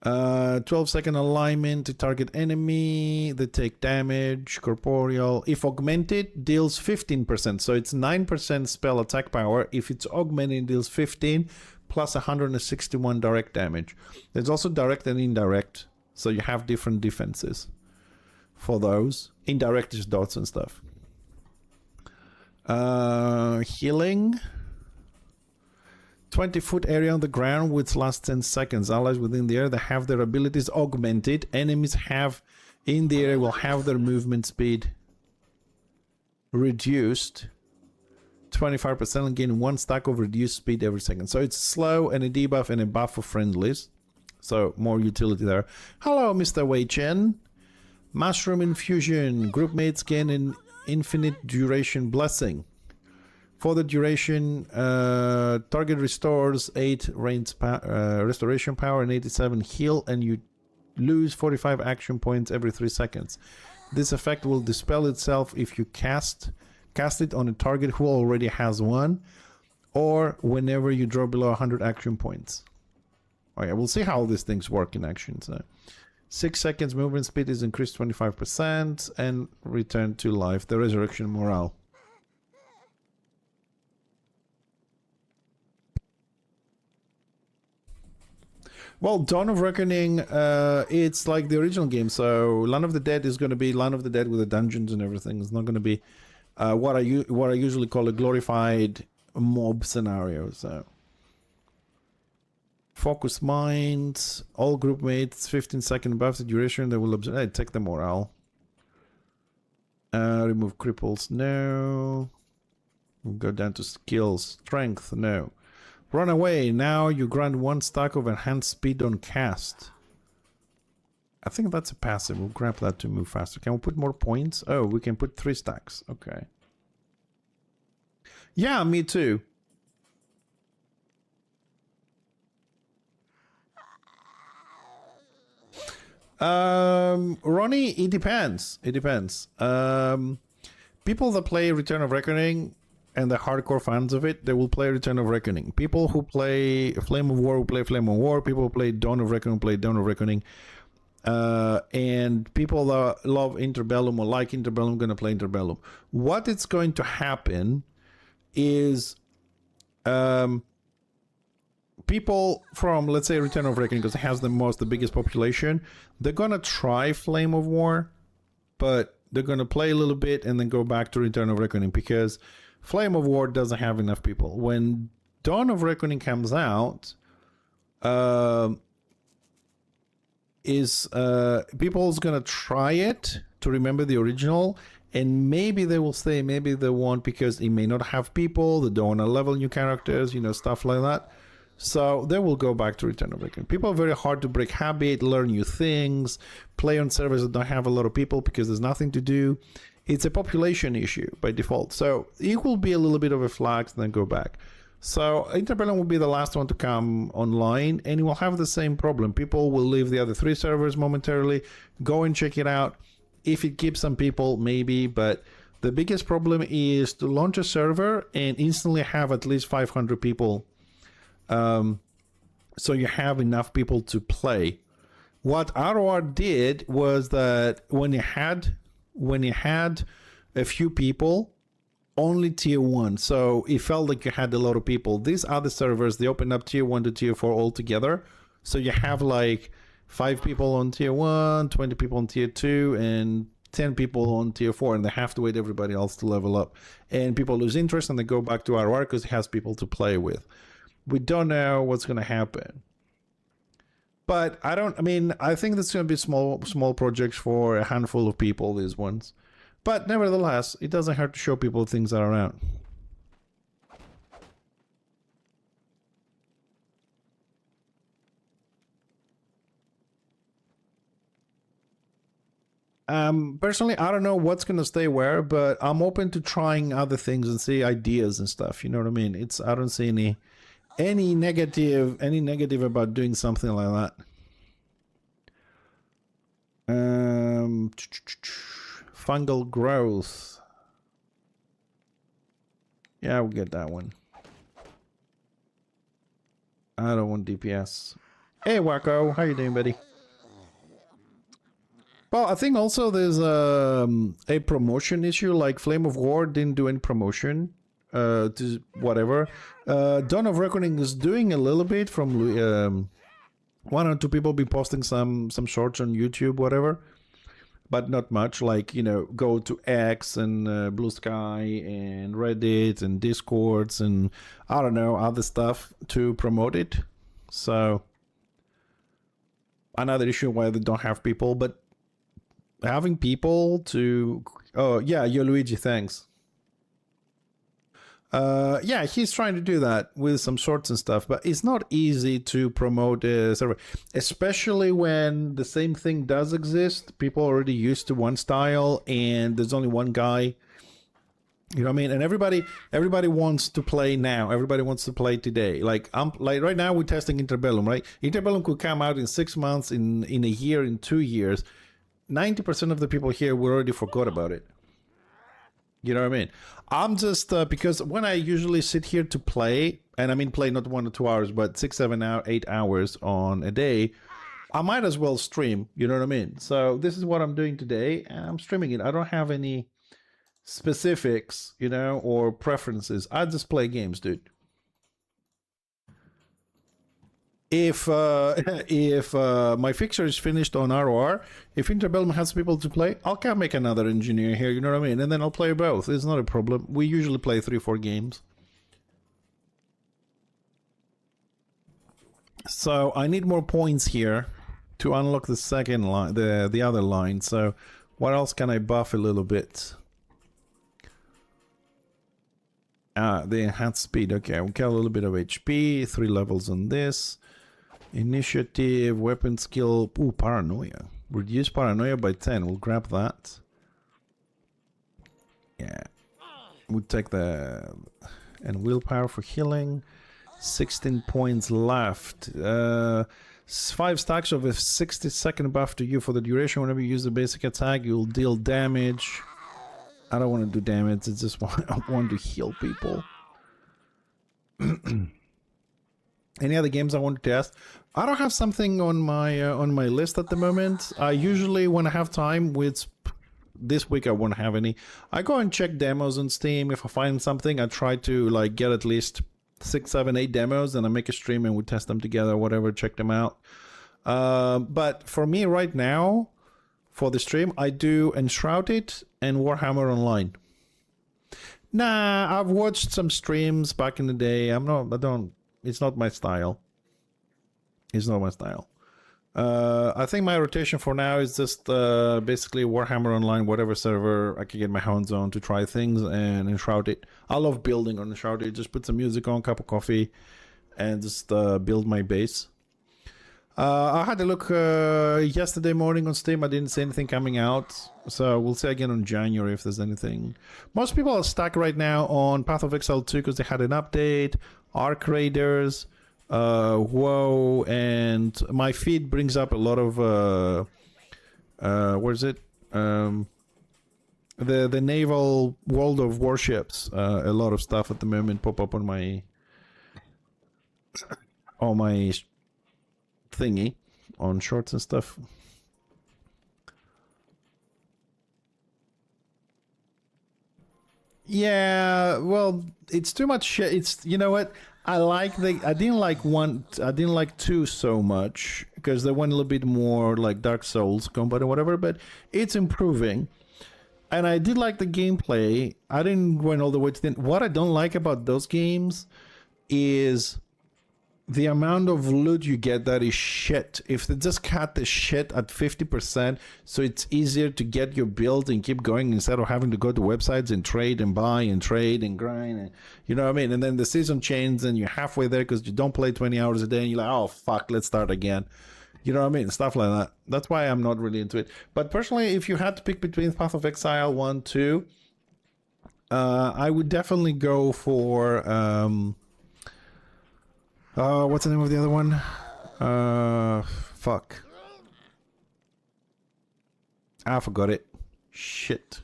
12-second alignment to target enemy. They take damage. Corporeal. If augmented, deals 15%. So it's 9% spell attack power. If it's augmented, it deals 15 plus 161 direct damage. There's also direct and indirect. So you have different defenses for those. Indirect is dots and stuff. Healing. 20-foot area on the ground which lasts 10 seconds. Allies within the air that have their abilities augmented. Enemies have in the area will have their movement speed reduced 25% and gain 1 stack of reduced speed every second. So it's slow and a debuff and a buff for friendlies. So more utility there. Hello, Mr. Wei Chen. Mushroom infusion. Group mates gain an infinite duration blessing. For the duration, target restores 8 restoration power and 87 heal, and you lose 45 action points every 3 seconds. This effect will dispel itself if you cast it on a target who already has 1, or whenever you draw below 100 action points. Okay, we'll see how these things work in action. So, 6 seconds movement speed is increased 25%, and return to life. The resurrection morale. Well, Dawn of Reckoning, it's like the original game. So Land of the Dead is going to be Land of the Dead with the dungeons and everything. It's not going to be what I usually call a glorified mob scenario. So focus minds, all group mates, 15-second buffs the duration. They will observe. Take the morale. Remove cripples. No. We'll go down to skills. Strength. No. Run away. Now you grant 1 stack of enhanced speed on cast. I think that's a passive. We'll grab that to move faster. Can we put more points? Oh, we can put 3 stacks. Okay. Yeah, me too. Ronnie, it depends. It depends. People that play Return of Reckoning and the hardcore fans of it, they will play Return of Reckoning. People who play Flame of War will play Flame of War. People who play Dawn of Reckoning play Dawn of Reckoning. And people that love Interbellum or like Interbellum going to play Interbellum. What is going to happen is people from, let's say, Return of Reckoning, because it has the biggest population, they're going to try Flame of War, but they're going to play a little bit and then go back to Return of Reckoning because Flame of War doesn't have enough people. When Dawn of Reckoning comes out, people's gonna try it to remember the original, and maybe they will stay, maybe they won't, because it may not have people, they don't want to level new characters, stuff like that. So they will go back to Return of Reckoning. People are very hard to break habit, learn new things, play on servers that don't have a lot of people because there's nothing to do. It's a population issue by default. So it will be a little bit of a flex and then go back. So Interbellum will be the last one to come online, and it will have the same problem. People will leave the other 3 servers momentarily, go and check it out. If it keeps some people, maybe, but the biggest problem is to launch a server and instantly have at least 500 people. So you have enough people to play. What ROR did was that when you had a few people, only tier 1, so it felt like you had a lot of people. These other servers, they opened up tier 1 to tier 4 all together, so you have like 5 people on tier 1, 20 people on tier 2, and 10 people on tier 4, and they have to wait everybody else to level up, and people lose interest and they go back to ROR because it has people to play with. We don't know what's going to happen. But I think that's going to be small projects for a handful of people, these ones. But nevertheless, it doesn't hurt to show people things that are around. Personally, I don't know what's going to stay where, but I'm open to trying other things and see ideas and stuff. You know what I mean? I don't see any negative about doing something like that. Fungal growth. Yeah, we'll get that one. I don't want DPS. Hey, Wacko, how you doing, buddy? Well, I think also there's a promotion issue. Like Flame of War didn't do any promotion. To whatever. Dawn of Reckoning is doing a little bit from 1 or 2 people be posting some shorts on YouTube, whatever, but not much. Like, go to X and Blue Sky and Reddit and Discords and I don't know, other stuff to promote it. So another issue why they don't have people, but having people to, oh yeah, yo Luigi, thanks. Yeah, he's trying to do that with some shorts and stuff, but it's not easy to promote a server, especially when the same thing does exist. People are already used to one style and there's only one guy. You know what I mean? And everybody wants to play now. Everybody wants to play today. Like right now we're testing Interbellum, right? Interbellum could come out in 6 months, in a year, in 2 years. 90% of the people here we already forgot about it. You know what I mean? I'm just because when I usually sit here to play, and I mean play not 1 or 2 hours, but 6, 7, 8 hours on a day, I might as well stream. You know what I mean? So this is what I'm doing today, and I'm streaming it. I don't have any specifics, or preferences. I just play games, dude. If my fixture is finished on ROR, if Interbellum has people to play, I'll come make another engineer here, you know what I mean? And then I'll play both. It's not a problem. We usually play 3-4 games. So I need more points here to unlock the second line, the other line. So what else can I buff a little bit? The enhanced speed. Okay, we got a little bit of HP, 3 levels on this. Initiative, weapon skill, ooh, paranoia. Reduce paranoia by 10, we'll grab that. Yeah. We'll take and willpower for healing. 16 points left. 5 stacks of a 60-second buff to you for the duration. Whenever you use the basic attack, you'll deal damage. I don't want to do damage. I just want to heal people. Any other games I want to test? I don't have something on my list at the moment. I usually, when I have time, with this week I won't have any. I go and check demos on Steam. If I find something, I try to like get at least 6, 7, 8 demos, and I make a stream and we test them together, whatever, check them out. But for me right now, for the stream, I do Enshrouded and Warhammer Online. Nah, I've watched some streams back in the day. It's not my style. It's not my style. I think my rotation for now is just basically Warhammer Online, whatever server I can get my hands on to try things, and Enshrouded. I love building on Enshrouded. Just put some music on, cup of coffee, and just build my base. I had a look yesterday morning on Steam. I didn't see anything coming out, so we'll see again on January if there's anything. Most people are stuck right now on Path of Exile 2 because they had an update, Arc Raiders, WoW, and my feed brings up a lot of where is it? The naval World of Warships. A lot of stuff at the moment pop up on my thingy on shorts and stuff. Yeah, well, it's too much shit. It's, you know what? I didn't like 2 so much because they went a little bit more like Dark Souls combat or whatever, but it's improving. And I did like the gameplay. I didn't went all the way to the end. What I don't like about those games is the amount of loot you get that is shit. If they just cut the shit at 50%, so it's easier to get your build and keep going instead of having to go to websites and trade and buy and trade and grind, and you know what I mean? And then the season changes and you're halfway there because you don't play 20 hours a day and you're like, oh fuck, let's start again. You know what I mean? Stuff like that. That's why I'm not really into it. But personally, if you had to pick between Path of Exile 1, 2, I would definitely go for what's the name of the other one? Fuck. I forgot it. Shit.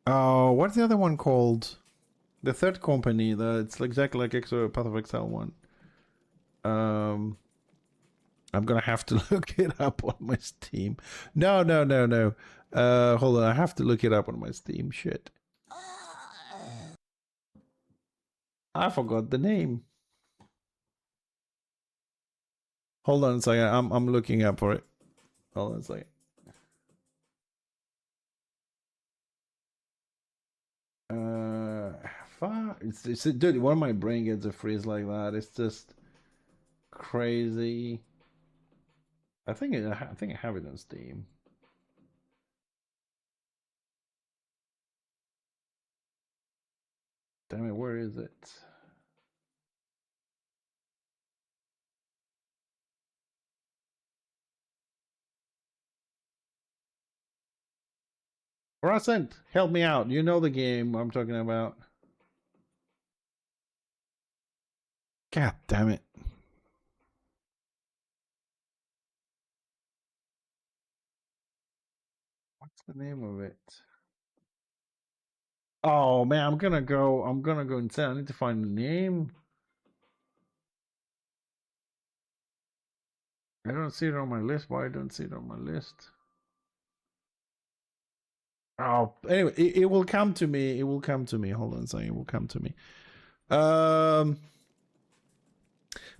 Oh, what's the other one called? The third company. It's exactly like Path of Exile 1. I'm gonna have to look it up on my Steam. No. Hold on. I have to look it up on my Steam. Shit. I forgot the name. Hold on a second. I'm looking up for it. Hold on a second. Fuck. It's dude. When my brain gets a freeze like that, it's just crazy. I think I have it on Steam. Damn it! Where is it? Rossent, help me out. You know the game I'm talking about. God damn it. What's the name of it? Oh man, I'm gonna go insane. I need to find the name. I don't see it on my list. Why I don't see it on my list? Oh, anyway, it will come to me. It will come to me. Hold on a second. It will come to me.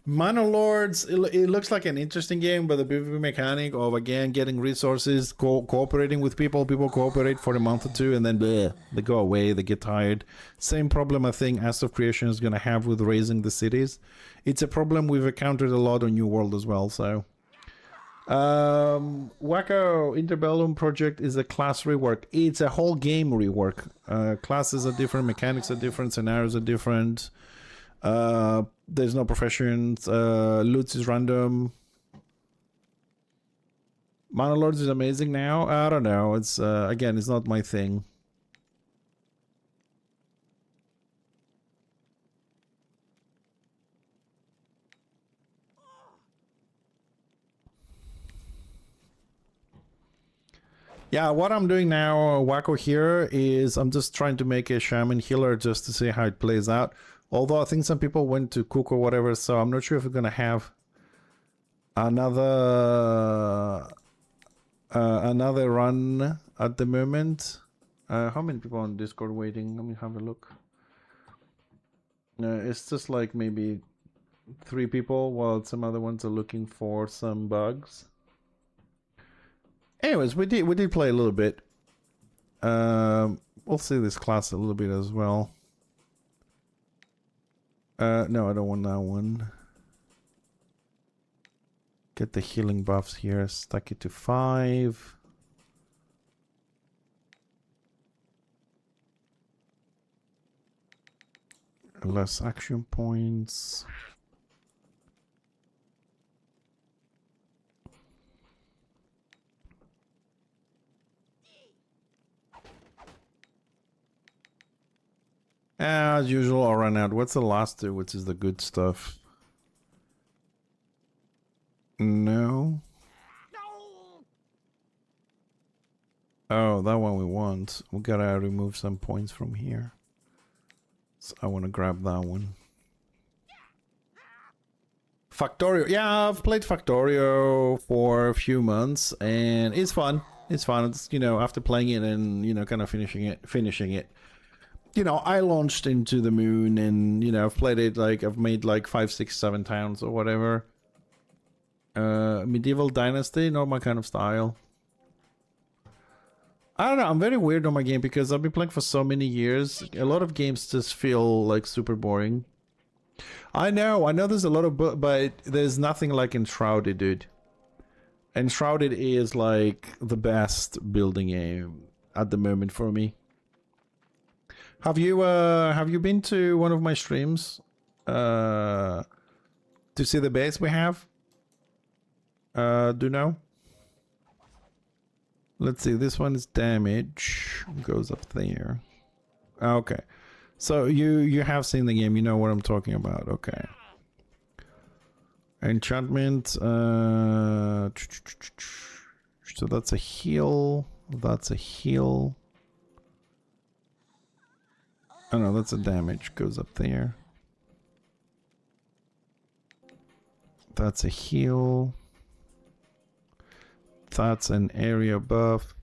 Manor Lords, it looks like an interesting game, but the PvP mechanic of, again, getting resources, cooperating with people cooperate for a month or two, and then bleh, they go away, they get tired. Same problem I think Act of Creation is going to have with raising the cities. It's a problem we've encountered a lot on New World as well, so... Wacko Interbellum project is a class rework. It's a whole game rework. Classes are different, mechanics are different, scenarios are different. There's no professions. Loot is random. Mana Lords is amazing now. I don't know. It's again, it's not my thing. Yeah, what I'm doing now, Wacko here, is I'm just trying to make a shaman healer just to see how it plays out. Although I think some people went to cook or whatever, so I'm not sure if we're gonna have another another run at the moment. How many people on Discord waiting? Let me have a look. It's just like maybe 3 people, while some other ones are looking for some bugs. Anyways, we did play a little bit. We'll see this class a little bit as well. No, I don't want that one. Get the healing buffs here. Stack it to 5. Less action points. As usual, I'll run out. What's the last 2, which is the good stuff? No. Oh, that one we want. We gotta remove some points from here. So I want to grab that one. Factorio. Yeah, I've played Factorio for a few months, and it's fun. It's fun. It's, you know, after playing it and, you know, kind of finishing it. You know, I launched into the moon, and, you know, I've played it, like, I've made like 5, 6, 7 towns or whatever. Medieval Dynasty, not my kind of style. I don't know, I'm very weird on my game because I've been playing for so many years. A lot of games just feel like super boring. I know there's a lot of, but there's nothing like Enshrouded, dude. Enshrouded is like the best building game at the moment for me. Have you been to one of my streams to see the base we have? Do you know? Let's see, this one is damage. Goes up there. Okay. So you have seen the game, you know what I'm talking about. Okay. Enchantment. So that's a heal. That's a heal. Oh no, that's a damage. Goes up there. That's a heal. That's an area buff.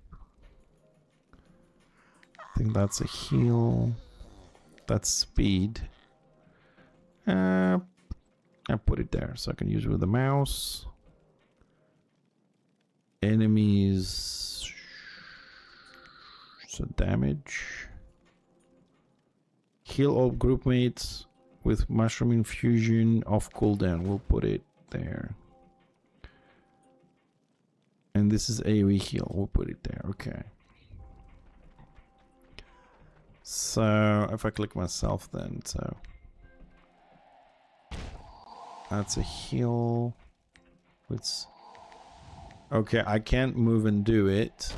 I think that's a heal. That's speed. I put it there so I can use it with the mouse. Enemies. So damage. Heal all group mates with mushroom infusion off cooldown. We'll put it there. And this is AoE heal. We'll put it there. Okay. So if I click myself then, so that's a heal. Let's. Okay, I can't move and do it.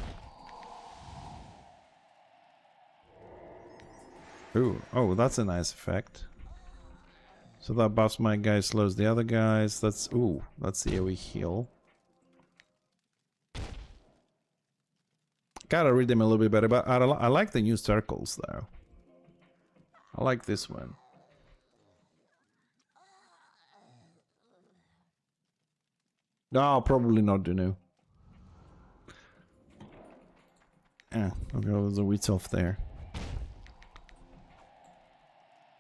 Ooh, oh, that's a nice effect. So that buffs my guy, slows the other guys. That's, ooh, that's the AoE heal. Gotta read them a little bit better, but I like the new circles though. I like this one. No, probably not the new. Okay, there's a wheat off there.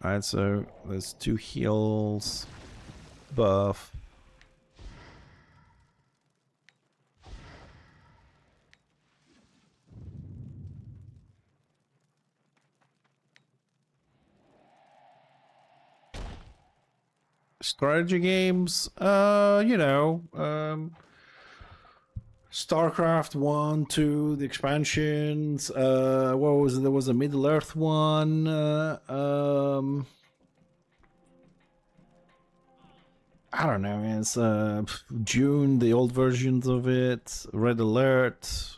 Alright, so there's 2 heals. Buff. Strategy games, you know, StarCraft 1, 2, the expansions, what was it? There was a Middle Earth one, I don't know, man, it's June, the old versions of it, Red Alert,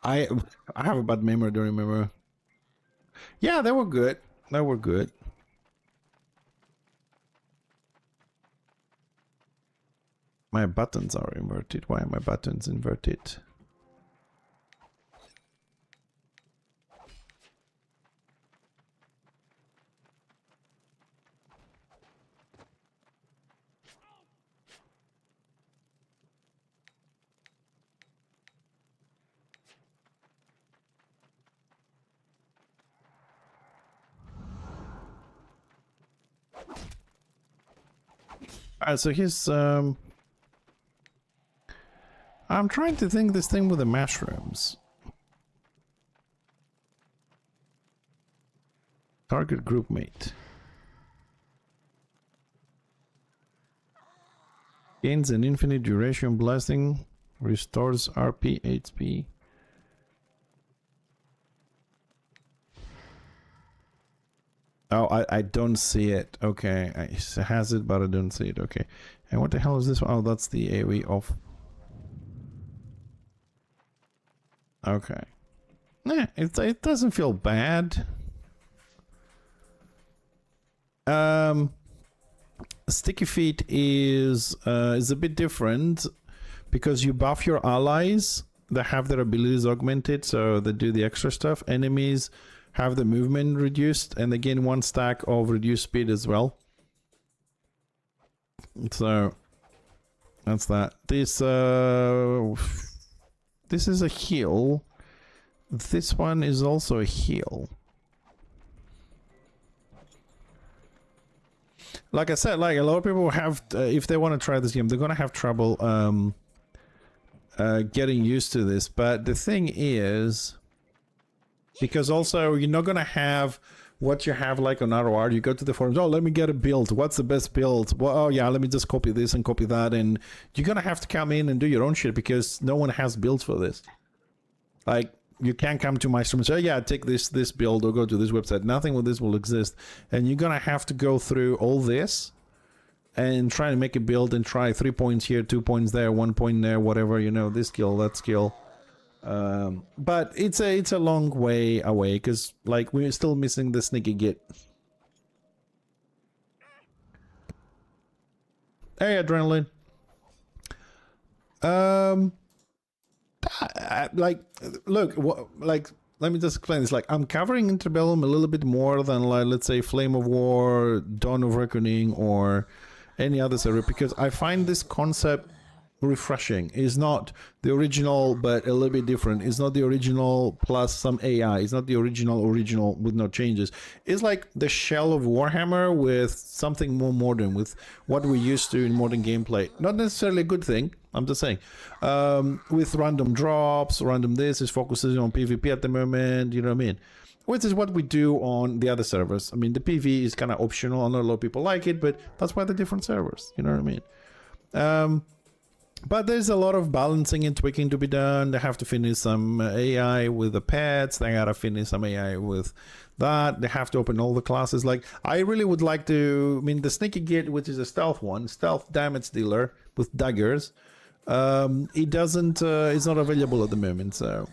I have a bad memory, I don't remember. Yeah, they were good, they were good. My buttons are inverted. Why are my buttons inverted? Alright, so here's I'm trying to think this thing with the mushrooms. Target group mate. Gains an infinite duration blasting. Restores RP HP. Oh, I don't see it. Okay, it has it, but I don't see it. Okay. And what the hell is this one? Oh, that's the AoE off. Okay. Nah, it doesn't feel bad. Sticky Feet is a bit different because you buff your allies that have their abilities augmented, so they do the extra stuff. Enemies have the movement reduced, and they gain 1 stack of reduced speed as well. So that's that. This is a heal. This one is also a heal. Like I said, like a lot of people have, if they want to try this game, they're gonna have trouble getting used to this. But the thing is, because also you're not gonna have what you have like on ROR. You go to the forums, oh, let me get a build. What's the best build? Well, oh yeah, let me just copy this and copy that, and you're gonna have to come in and do your own shit because no one has builds for this. Like, you can't come to my stream and say, oh, yeah, take this build or go to this website. Nothing with this will exist. And you're going to have to go through all this and try to make a build and try 3 points here, 2 points there, 1 point there, whatever, you know, this skill, that skill. But it's a long way away because, like, we're still missing the sneaky git. Hey, Adrenaline. Like, look, like, let me just explain this. Like, I'm covering Interbellum a little bit more than, like, let's say Flame of War, Dawn of Reckoning, or any other server, because I find this concept refreshing. It's not the original, but a little bit different. It's not the original plus some AI. It's not the original with no changes. It's like the shell of Warhammer with something more modern, with what we're used to in modern gameplay. Not necessarily a good thing, I'm just saying. With random drops, random this, is focusing on PvP at the moment, you know what I mean? Which is what we do on the other servers. I mean, the PvE is kind of optional. I know a lot of people like it, but that's why they're different servers, you know what I mean? But there's a lot of balancing and tweaking to be done. They have to finish some AI with the pets. They gotta finish some AI with that. They have to open all the classes. Like, I really would like to, I mean, the Sneaky Git, which is a stealth one, stealth damage dealer with daggers, it doesn't, it's not available at the moment, so.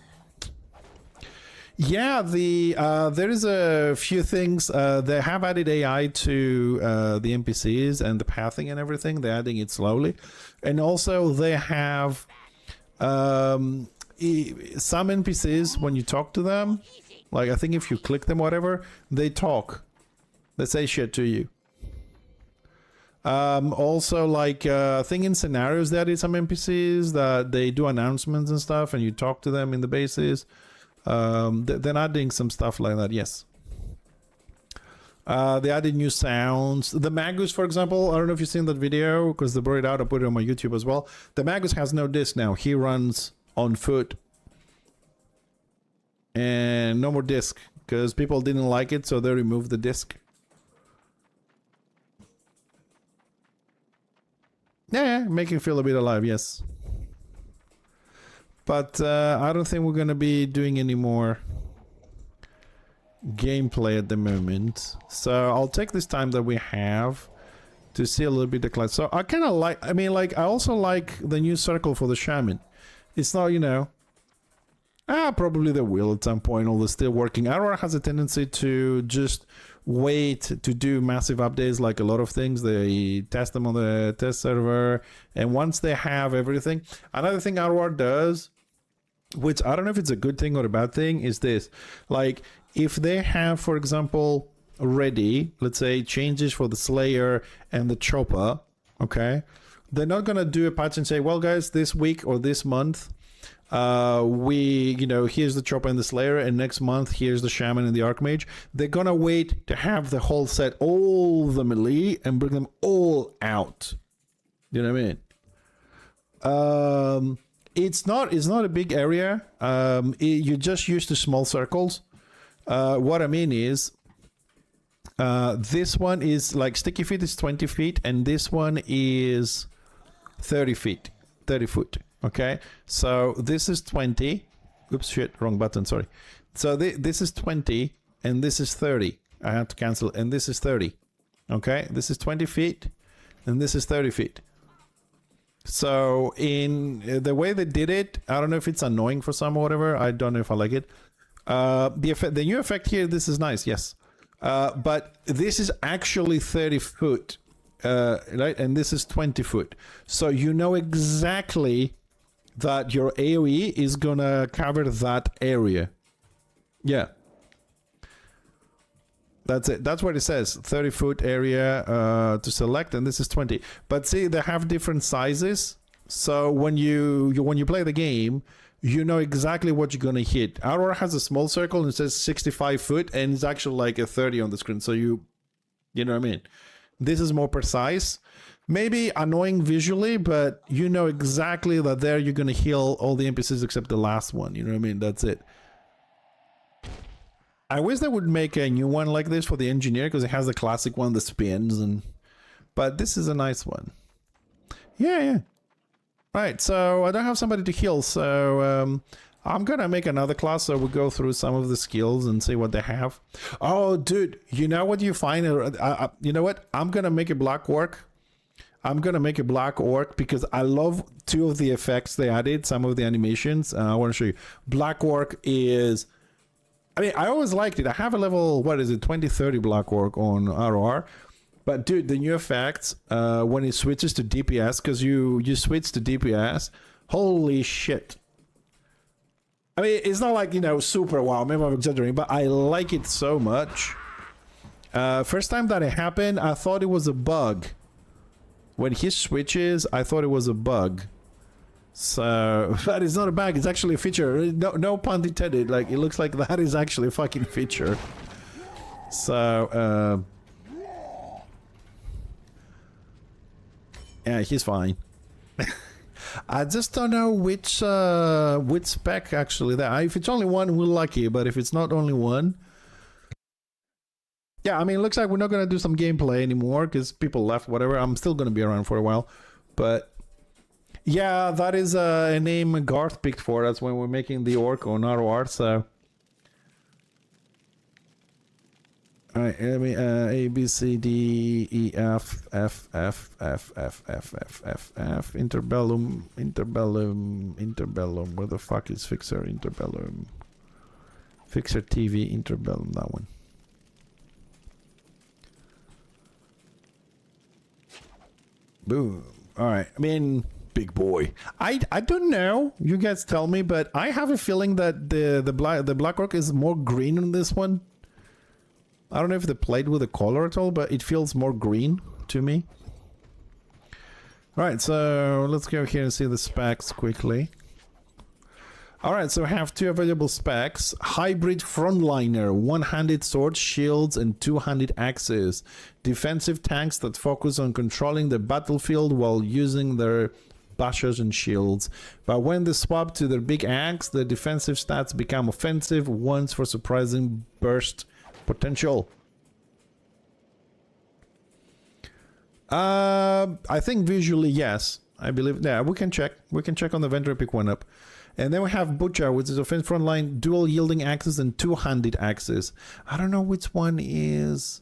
Yeah, there is a few things. They have added AI to the NPCs and the pathing and everything. They're adding it slowly. And also they have some NPCs, when you talk to them, like I think if you click them, whatever, they talk. They say shit to you. Also, like, I think in scenarios there is some NPCs that they do announcements and stuff, and you talk to them in the bases. They're adding some stuff like that, yes. They added new sounds. The Magus, for example, I don't know if you've seen that video, because they brought it out, I put it on my YouTube as well. The Magus has no disc now. He runs on foot. And no more disc, because people didn't like it, so they removed the disc. Yeah, make him feel a bit alive, yes. But I don't think we're going to be doing any more gameplay at the moment. So I'll take this time that we have to see a little bit of class. So I kind of like, I mean, like, I also like the new circle for the shaman. It's not, you know, probably they will at some point, although still working. Aurora has a tendency to just wait to do massive updates, like a lot of things. They test them on the test server, and once they have everything, another thing Aurora does, which I don't know if it's a good thing or a bad thing, is this. Like, if they have, for example, ready, let's say, changes for the Slayer and the Chopper, okay, they're not gonna do a patch and say, well guys, this week or this month, you know, here's the Chopper and the Slayer, and next month here's the Shaman and the Archmage. They're gonna wait to have the whole set, all the melee, and bring them all out You know what I mean? It's not a big area. You just use the small circles. What I mean is, this one is like sticky feet is 20 feet, and this one is 30 feet, 30 foot. Okay, so this is 20. Oops, shit, wrong button. Sorry. So this is 20, and this is 30. I had to cancel, and this is 30. Okay, this is 20 feet, and this is 30 feet. So in the way they did it, I don't know if it's annoying for some or whatever. I don't know if I like it. The new effect here, this is nice, yes. But this is actually 30 foot, right? And this is 20 foot. So you know exactly that your AoE is gonna cover that area. Yeah. That's it. That's what it says. 30 foot area to select, and this is 20. But see, they have different sizes. So when you play the game, you know exactly what you're gonna hit. Aurora has a small circle and it says 65 foot, and it's actually like a 30 on the screen. So you know what I mean. This is more precise. Maybe annoying visually, but you know exactly that there you're gonna heal all the NPCs except the last one. You know what I mean? That's it. I wish they would make a new one like this for the engineer, because it has the classic one that spins, but this is a nice one. Yeah. Right, so I don't have somebody to heal, so I'm gonna make another class so we go through some of the skills and see what they have. Oh, dude, you know what you find? You know what? I'm gonna make a black orc. I'm gonna make a black orc because I love two of the effects they added, some of the animations. I want to show you. Black orc is... I mean, I always liked it. I have a level, what is it, 20-30 Black Orc on RR. But dude, the new effects, when it switches to DPS, because you switch to DPS, holy shit. I mean, it's not like, you know, super wow, maybe I'm exaggerating, but I like it so much. First time that it happened, I thought it was a bug. When he switches, I thought it was a bug. So, but it's not a bug, it's actually a feature. No pun intended, like, it looks like that is actually a fucking feature. So, yeah, he's fine. I just don't know which spec actually that. If it's only one, we're lucky, but if it's not only one... Yeah, I mean, it looks like we're not gonna do some gameplay anymore, because people left, whatever. I'm still gonna be around for a while, but... Yeah, that is a name Garth picked for us when we're making the orc on ROR, so... Alright, let me, A, B, C, D, E, F, F, F, F, F, F, F, F, F, Interbellum, where the fuck is Fixer, Interbellum? Fixer TV, Interbellum, that one. Boom. Alright, I mean... Big boy. I don't know. You guys tell me, but I have a feeling that the Black Orc is more green on this one. I don't know if they played with the color at all, but it feels more green to me. Alright, so let's go here and see the specs quickly. Alright, so I have two available specs. Hybrid Frontliner, one-handed swords, shields, and two-handed axes. Defensive tanks that focus on controlling the battlefield while using their bashers and shields. But when they swap to their big axe, the defensive stats become offensive ones for surprising burst potential. I think visually, yes. I believe, yeah, we can check. We can check on the vendor, pick one up. And then we have Butcher, which is offensive frontline, dual yielding axes and two-handed axes. I don't know which one is...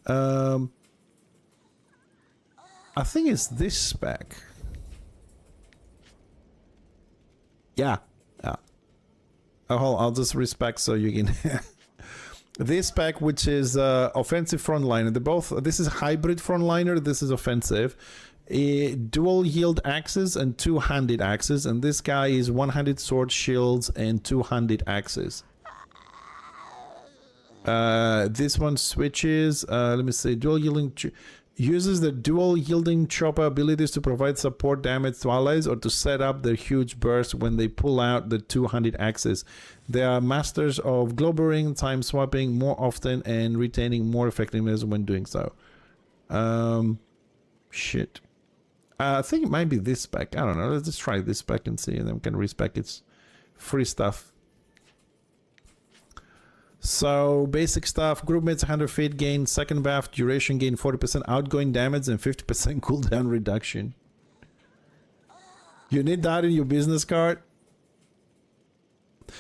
I think it's this spec. Yeah. Oh, I'll just respec so you can... This spec, which is offensive frontliner. They both... This is hybrid frontliner, this is offensive. Dual yield axes and two-handed axes, and this guy is one-handed sword, shields, and two-handed axes. This one switches. Let me see. Dual yielding uses the dual yielding chopper abilities to provide support damage to allies or to set up their huge burst when they pull out the two-handed axes. They are masters of globering, time swapping more often, and retaining more effectiveness when doing so. Shit. I think it might be this spec. I don't know. Let's just try this spec and see, and then we can respec its free stuff. So, basic stuff. Group mates 100 fate gain, second buff, duration gain 40%, outgoing damage, and 50% cooldown reduction. You need that in your business card?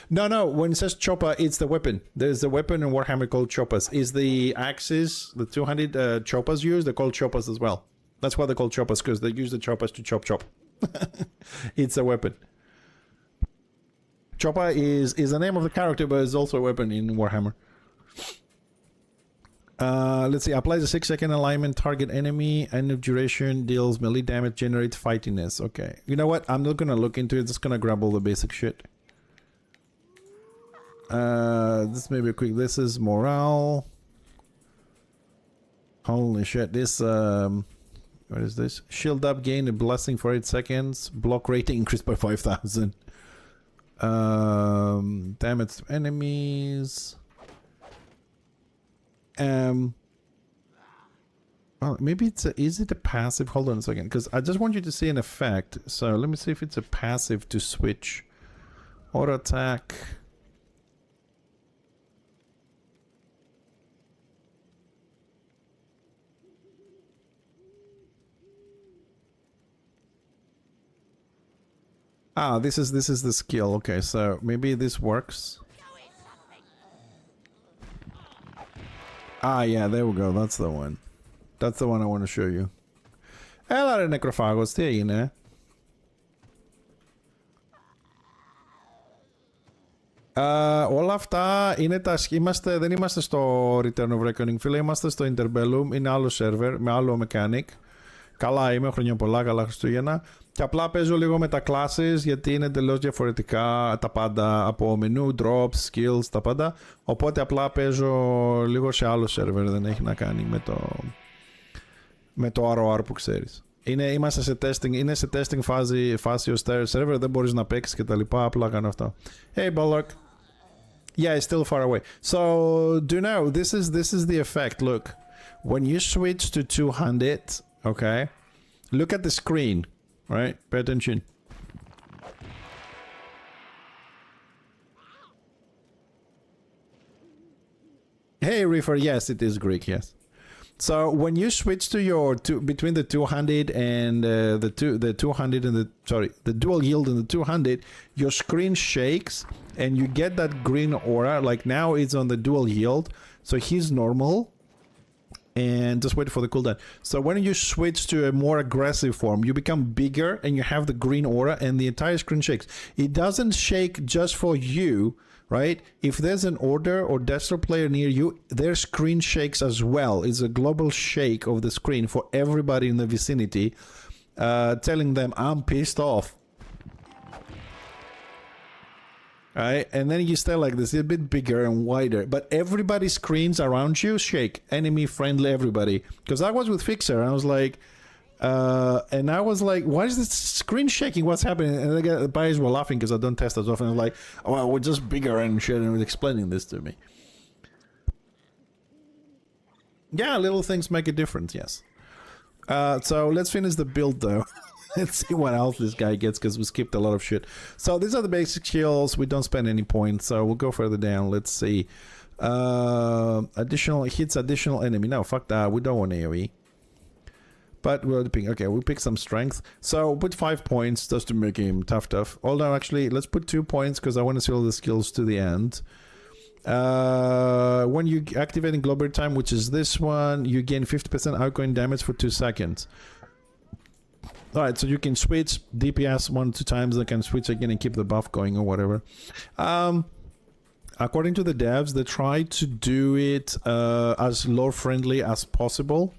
No. When it says chopper, it's the weapon. There's a weapon in Warhammer called choppers. Is the axes, the 200 choppers used? They're called choppers as well. That's why they're called choppers, because they use the choppers to chop. It's a weapon. Chopper is the name of the character, but it's also a weapon in Warhammer. Let's see. Applies a 6-second alignment, target enemy, end of duration, deals melee damage, generates fightiness. Okay. You know what? I'm not gonna look into it. Just gonna grab all the basic shit. This may be a quick. This is morale. Holy shit! This what is this? Shield up, gain a blessing for 8 seconds. Block rating increased by 5,000. Damage to enemies. Well, maybe it's a, is it a passive? Hold on a second, because I just want you to see an effect. So let me see if it's a passive to switch. Auto attack. Ah, this is the skill. Okay, so maybe this works. Ah, yeah, there we go. That's the one. That's the one I want to show you. Έλα ρε νεκροφάγος, τι έγινε? Όλα αυτά είναι τα... δεν είμαστε στο Return of Reckoning, φίλε. Είμαστε στο Interbellum. Είναι άλλο server, με άλλο mechanic. Καλά είμαι, χρόνια πολλά, καλά Χριστούγεννα. Και απλά παίζω λίγο με τα classes, γιατί είναι εντελώς διαφορετικά τα πάντα από μενού, drops, skills, τα πάντα. Οπότε απλά παίζω λίγο σε άλλο server, δεν έχει να κάνει με το ROR που ξέρεις. Είμαστε σε testing, είναι σε testing φάση ο server, δεν μπορείς να παίξεις και τα λοιπά, απλά κάνω αυτό. Hey Bollock. Yeah, it's still far away. So, do you know, this is the effect, look. When you switch to 200, okay, look at the screen. Right? Pay attention. Hey, Reefer. Yes, it is Greek. Yes. So when you switch to your between the 200 and the 200 and the dual yield and the 200, your screen shakes and you get that green aura. Like now, it's on the dual yield, so he's normal. And just wait for the cooldown. So when you switch to a more aggressive form, you become bigger and you have the green aura and the entire screen shakes. It doesn't shake just for you, right? If there's an order or desktop player near you, their screen shakes as well. It's a global shake of the screen for everybody in the vicinity, telling them, I'm pissed off. Right? And then you stay like this, a bit bigger and wider, but everybody's screens around you shake. Enemy, friendly, everybody. Because I was with Fixer and I was like, why is this screen shaking? What's happening? And the guys were laughing because I don't test as often. I was like, oh, well, we're just bigger and shit, and was explaining this to me. Yeah, little things make a difference, yes. So let's finish the build though. Let's see what else this guy gets, because we skipped a lot of shit. So these are the basic skills. We don't spend any points, so we'll go further down. Let's see. Additional hits, additional enemy. No, fuck that. We don't want AoE. But we'll pick. Okay, we pick some strength. So put 5 points just to make him tough. Although actually, let's put 2 points because I want to see all the skills to the end. When you activate in global time, which is this one, you gain 50% outgoing damage for 2 seconds. Alright, so you can switch DPS 1-2 times, they can switch again and keep the buff going or whatever. According to the devs, they try to do it as lore friendly as possible.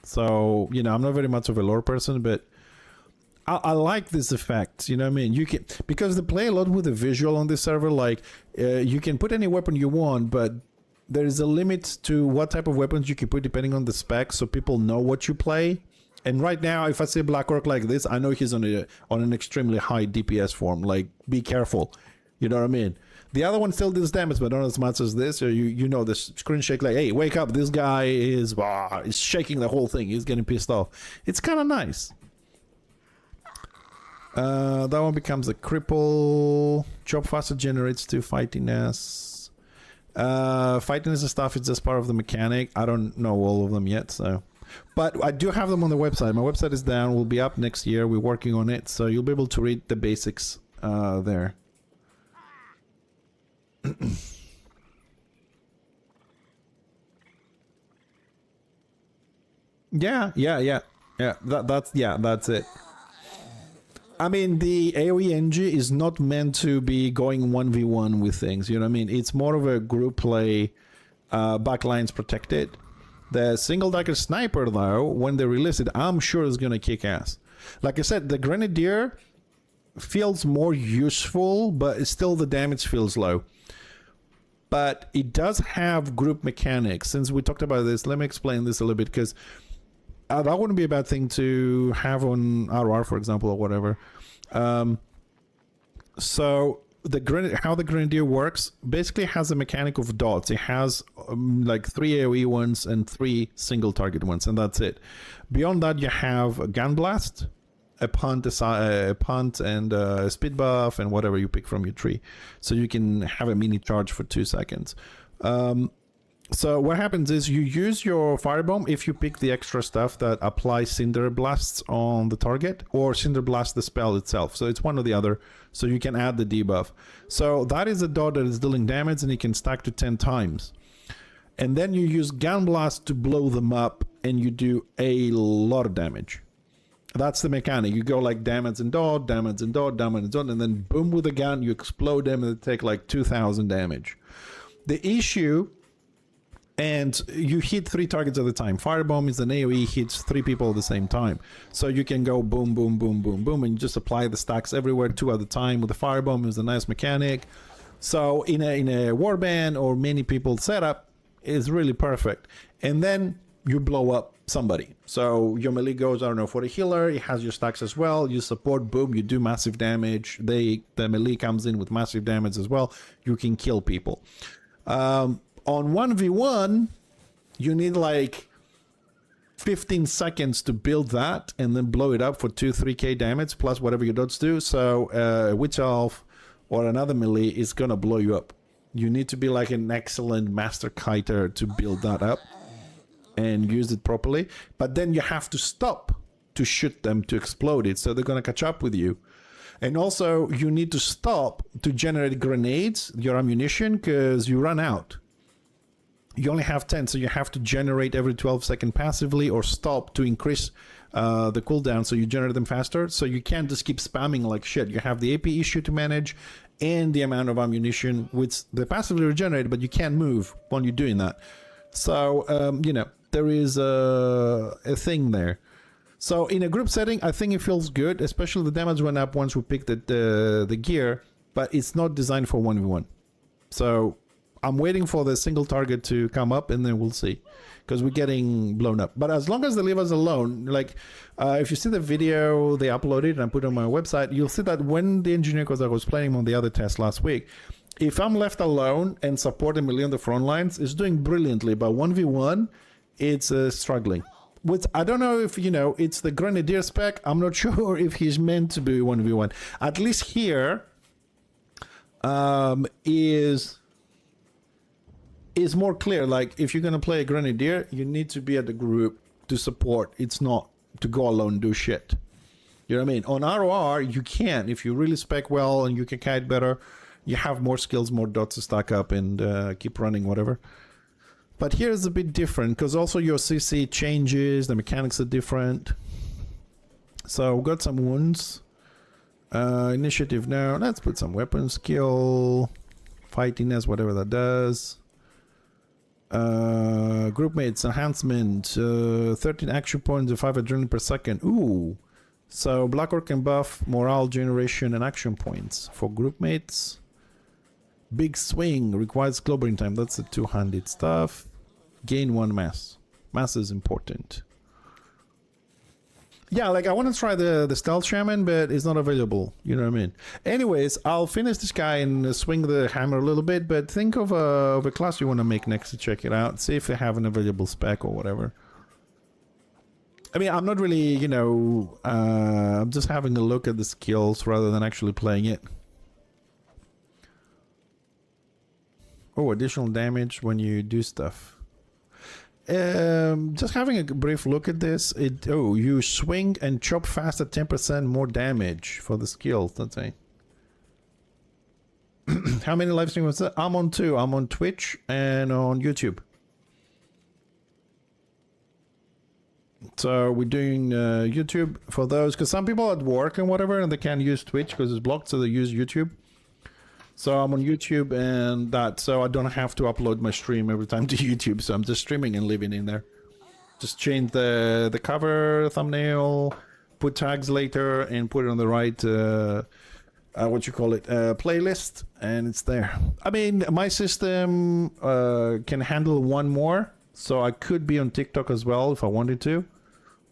So, you know, I'm not very much of a lore person, but I like this effect, you know what I mean? You can, because they play a lot with the visual on this server, like you can put any weapon you want, but there is a limit to what type of weapons you can put depending on the specs, so people know what you play. And right now, if I see Black Orc like this, I know he's on an extremely high DPS form. Like, be careful. You know what I mean? The other one still does damage, but not as much as this. So you know the screen shake like, hey, wake up! This guy is shaking the whole thing. He's getting pissed off. It's kind of nice. That one becomes a cripple. Chop faster generates 2 fightiness. Fightiness and stuff is just part of the mechanic. I don't know all of them yet, so. But I do have them on the website. My website is down. Will be up next year. We're working on it, so you'll be able to read the basics there. Yeah. That's it. I mean, the AoE NG is not meant to be going 1v1 with things, you know what I mean? It's more of a group play, backlines protected. The single dagger sniper, though, when they release it, I'm sure is going to kick ass. Like I said, the grenadier feels more useful, but still the damage feels low. But it does have group mechanics. Since we talked about this, let me explain this a little bit, because that wouldn't be a bad thing to have on RR, for example, or whatever. So how the grenadier works basically has a mechanic of dots. It has like 3 AoE ones and 3 single target ones, and that's it. Beyond that, you have a gun blast, a punt, and a speed buff, and whatever you pick from your tree. So you can have a mini charge for 2 seconds. So what happens is you use your firebomb if you pick the extra stuff that applies cinder blasts on the target, or cinder blast the spell itself. So it's one or the other. So you can add the debuff. So that is a dot that is dealing damage, and it can stack to 10 times. And then you use gun blast to blow them up, and you do a lot of damage. That's the mechanic. You go like damage and dot, damage and dot, damage and dot, and then boom with the gun, you explode them, and they take like 2,000 damage. The issue. And you hit 3 targets at a time. Firebomb is an AoE, hits 3 people at the same time. So you can go boom, boom, boom, boom, boom, and you just apply the stacks everywhere 2 at a time. With the firebomb is a nice mechanic. So in a warband or many people setup, is really perfect. And then you blow up somebody. So your melee goes, I don't know, for the healer, it has your stacks as well. You support, boom, you do massive damage. The melee comes in with massive damage as well. You can kill people. On 1v1, you need like 15 seconds to build that and then blow it up for 2-3k damage plus whatever your dots do. So Witch Elf or another melee is gonna blow you up. You need to be like an excellent master kiter to build that up and use it properly. But then you have to stop to shoot them to explode it, so they're gonna catch up with you. And also you need to stop to generate grenades, your ammunition, because you run out. You only have 10, so you have to generate every 12 seconds passively or stop to increase the cooldown so you generate them faster. So you can't just keep spamming like shit. You have the AP issue to manage and the amount of ammunition, which they passively regenerate, but you can't move when you're doing that. So, you know, there is a thing there. So in a group setting, I think it feels good, especially the damage went up once we picked the gear, but it's not designed for 1v1. So I'm waiting for the single target to come up, and then we'll see, because we're getting blown up. But as long as they leave us alone, like if you see the video they uploaded and I put on my website, you'll see that when the engineer, because I was playing on the other test last week, if I'm left alone and support a melee on the front lines, it's doing brilliantly. But 1v1, it's struggling. Which I don't know if, you know, it's the Grenadier spec. I'm not sure if he's meant to be 1v1. At least here is more clear. Like, if you're going to play a Grenadier, you need to be at the group to support. It's not to go alone and do shit. You know what I mean? On ROR, you can. If you really spec well and you can kite better, you have more skills, more dots to stack up and keep running, whatever. But here is a bit different, because also your CC changes, the mechanics are different. So we've got some wounds. Initiative now. Let's put some weapon skill. Fightiness, whatever that does. Group mates enhancement, 13 action points and 5 adrenaline per second. Ooh. So Black Orc can buff morale generation and action points for group mates. Big swing requires clobbering time. That's the two-handed stuff. Gain 1 mass. Mass is important. Yeah, like I want to try the stealth shaman, but it's not available. You know what I mean? Anyways, I'll finish this guy and swing the hammer a little bit, but think of a class you want to make next to check it out. See if they have an available spec or whatever. I mean, I'm not really, you know, I'm just having a look at the skills rather than actually playing it. Oh, additional damage when you do stuff. Just having a brief look at this. You swing and chop fast at 10% more damage for the skills. That's it. How many live streams was that? I'm on 2. I'm on Twitch and on YouTube. So we're doing YouTube for those, because some people are at work and whatever, and they can't use Twitch because it's blocked, so they use YouTube. So I'm on YouTube and that, so I don't have to upload my stream every time to YouTube. So I'm just streaming and living in there. Just change the cover, thumbnail, put tags later, and put it on the right playlist, and it's there. I mean, my system can handle one more, so I could be on TikTok as well if I wanted to,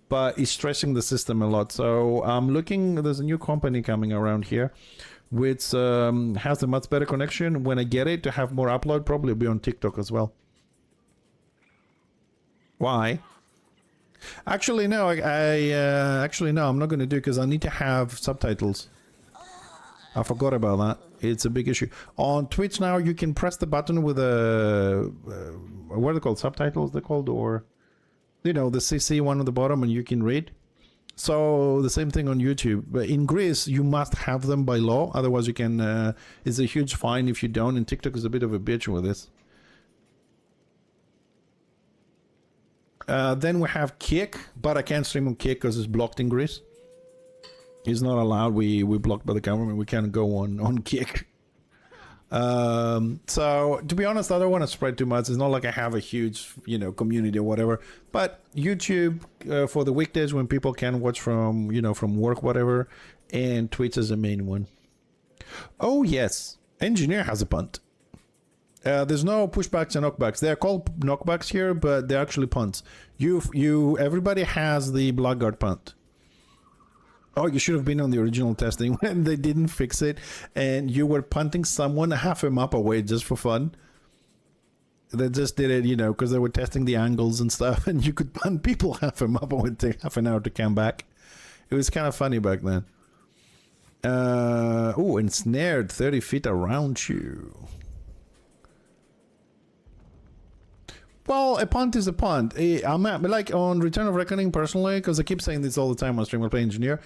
but it's stressing the system a lot. So I'm looking. There's a new company coming around here which has a much better connection. When I get it to have more upload, probably be on TikTok as well. Why? Actually, no. Actually, no. I'm not going to do it because I need to have subtitles. I forgot about that. It's a big issue. On Twitch now, you can press the button with a what are they called? Subtitles? They're called, or you know, the CC one at the bottom, and you can read. So the same thing on YouTube. But in Greece, you must have them by law. Otherwise, you can. It's a huge fine if you don't. And TikTok is a bit of a bitch with this. Then we have Kick, but I can't stream on Kick because it's blocked in Greece. It's not allowed. We're blocked by the government. We can't go on Kick. So to be honest, I don't want to spread too much. It's not like I have a huge, you know, community or whatever. But YouTube for the weekdays when people can watch from, you know, from work, whatever, and Twitch is the main one. Oh yes, Engineer has a punt. There's no pushbacks and knockbacks. They're called knockbacks here, but they're actually punts. Everybody has the Blackguard punt. Oh, you should have been on the original testing when they didn't fix it and you were punting someone half a map away just for fun. They just did it, you know, because they were testing the angles and stuff, and you could punt people half a map away, take half an hour to come back. It was kind of funny back then. Oh, ensnared 30 feet around you. Well, a punt is a punt. I'm like on Return of Reckoning personally, because I keep saying this all the time on stream. I play Engineer.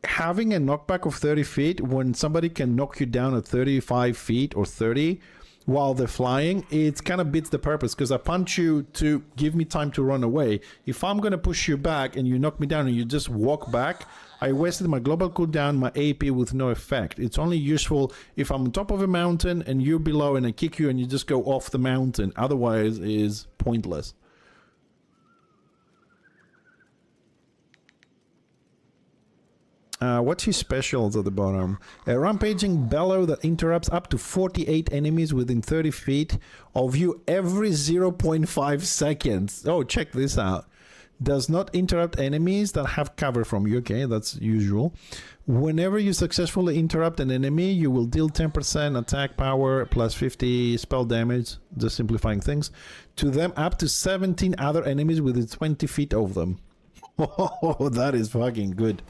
Having a knockback of 30 feet when somebody can knock you down at 35 feet or 30 while they're flying, it kind of beats the purpose, because I punch you to give me time to run away. If I'm going to push you back and you knock me down and you just walk back, I wasted my global cooldown, my AP with no effect. It's only useful if I'm on top of a mountain and you're below and I kick you and you just go off the mountain. Otherwise, is pointless. What's his specials at the bottom? A rampaging bellow that interrupts up to 48 enemies within 30 feet of you every 0.5 seconds. Oh, check this out. Does not interrupt enemies that have cover from you. Okay, that's usual. Whenever you successfully interrupt an enemy, you will deal 10% attack power plus 50 spell damage, just simplifying things, to them up to 17 other enemies within 20 feet of them. Oh, that is fucking good.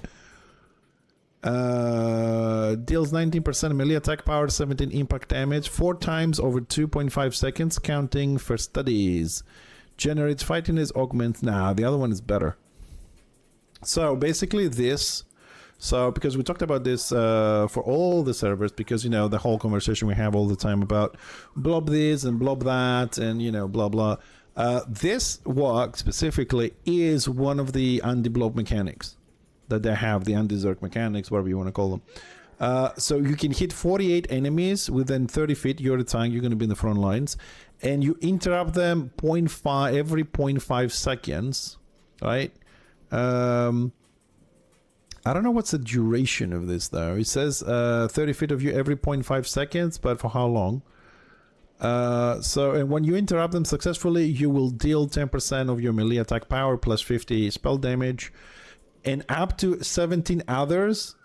Deals 19% melee attack power, 17 impact damage, 4 times over 2.5 seconds, counting for studies. Generates fightiness, augments. Nah, the other one is better. So basically this, so because we talked about this for all the servers, because, you know, the whole conversation we have all the time about blob this and blob that and, you know, blah blah. This walk specifically is one of the anti-blob mechanics that they have, the anti-zerg mechanics, whatever you want to call them. So you can hit 48 enemies within 30 feet. You're the tank, you're going to be in the front lines, and you interrupt them every 0.5 seconds, right? I don't know what's the duration of this though. It says 30 feet of you every 0.5 seconds, but for how long? And when you interrupt them successfully, you will deal 10% of your melee attack power plus 50 spell damage and up to 17 others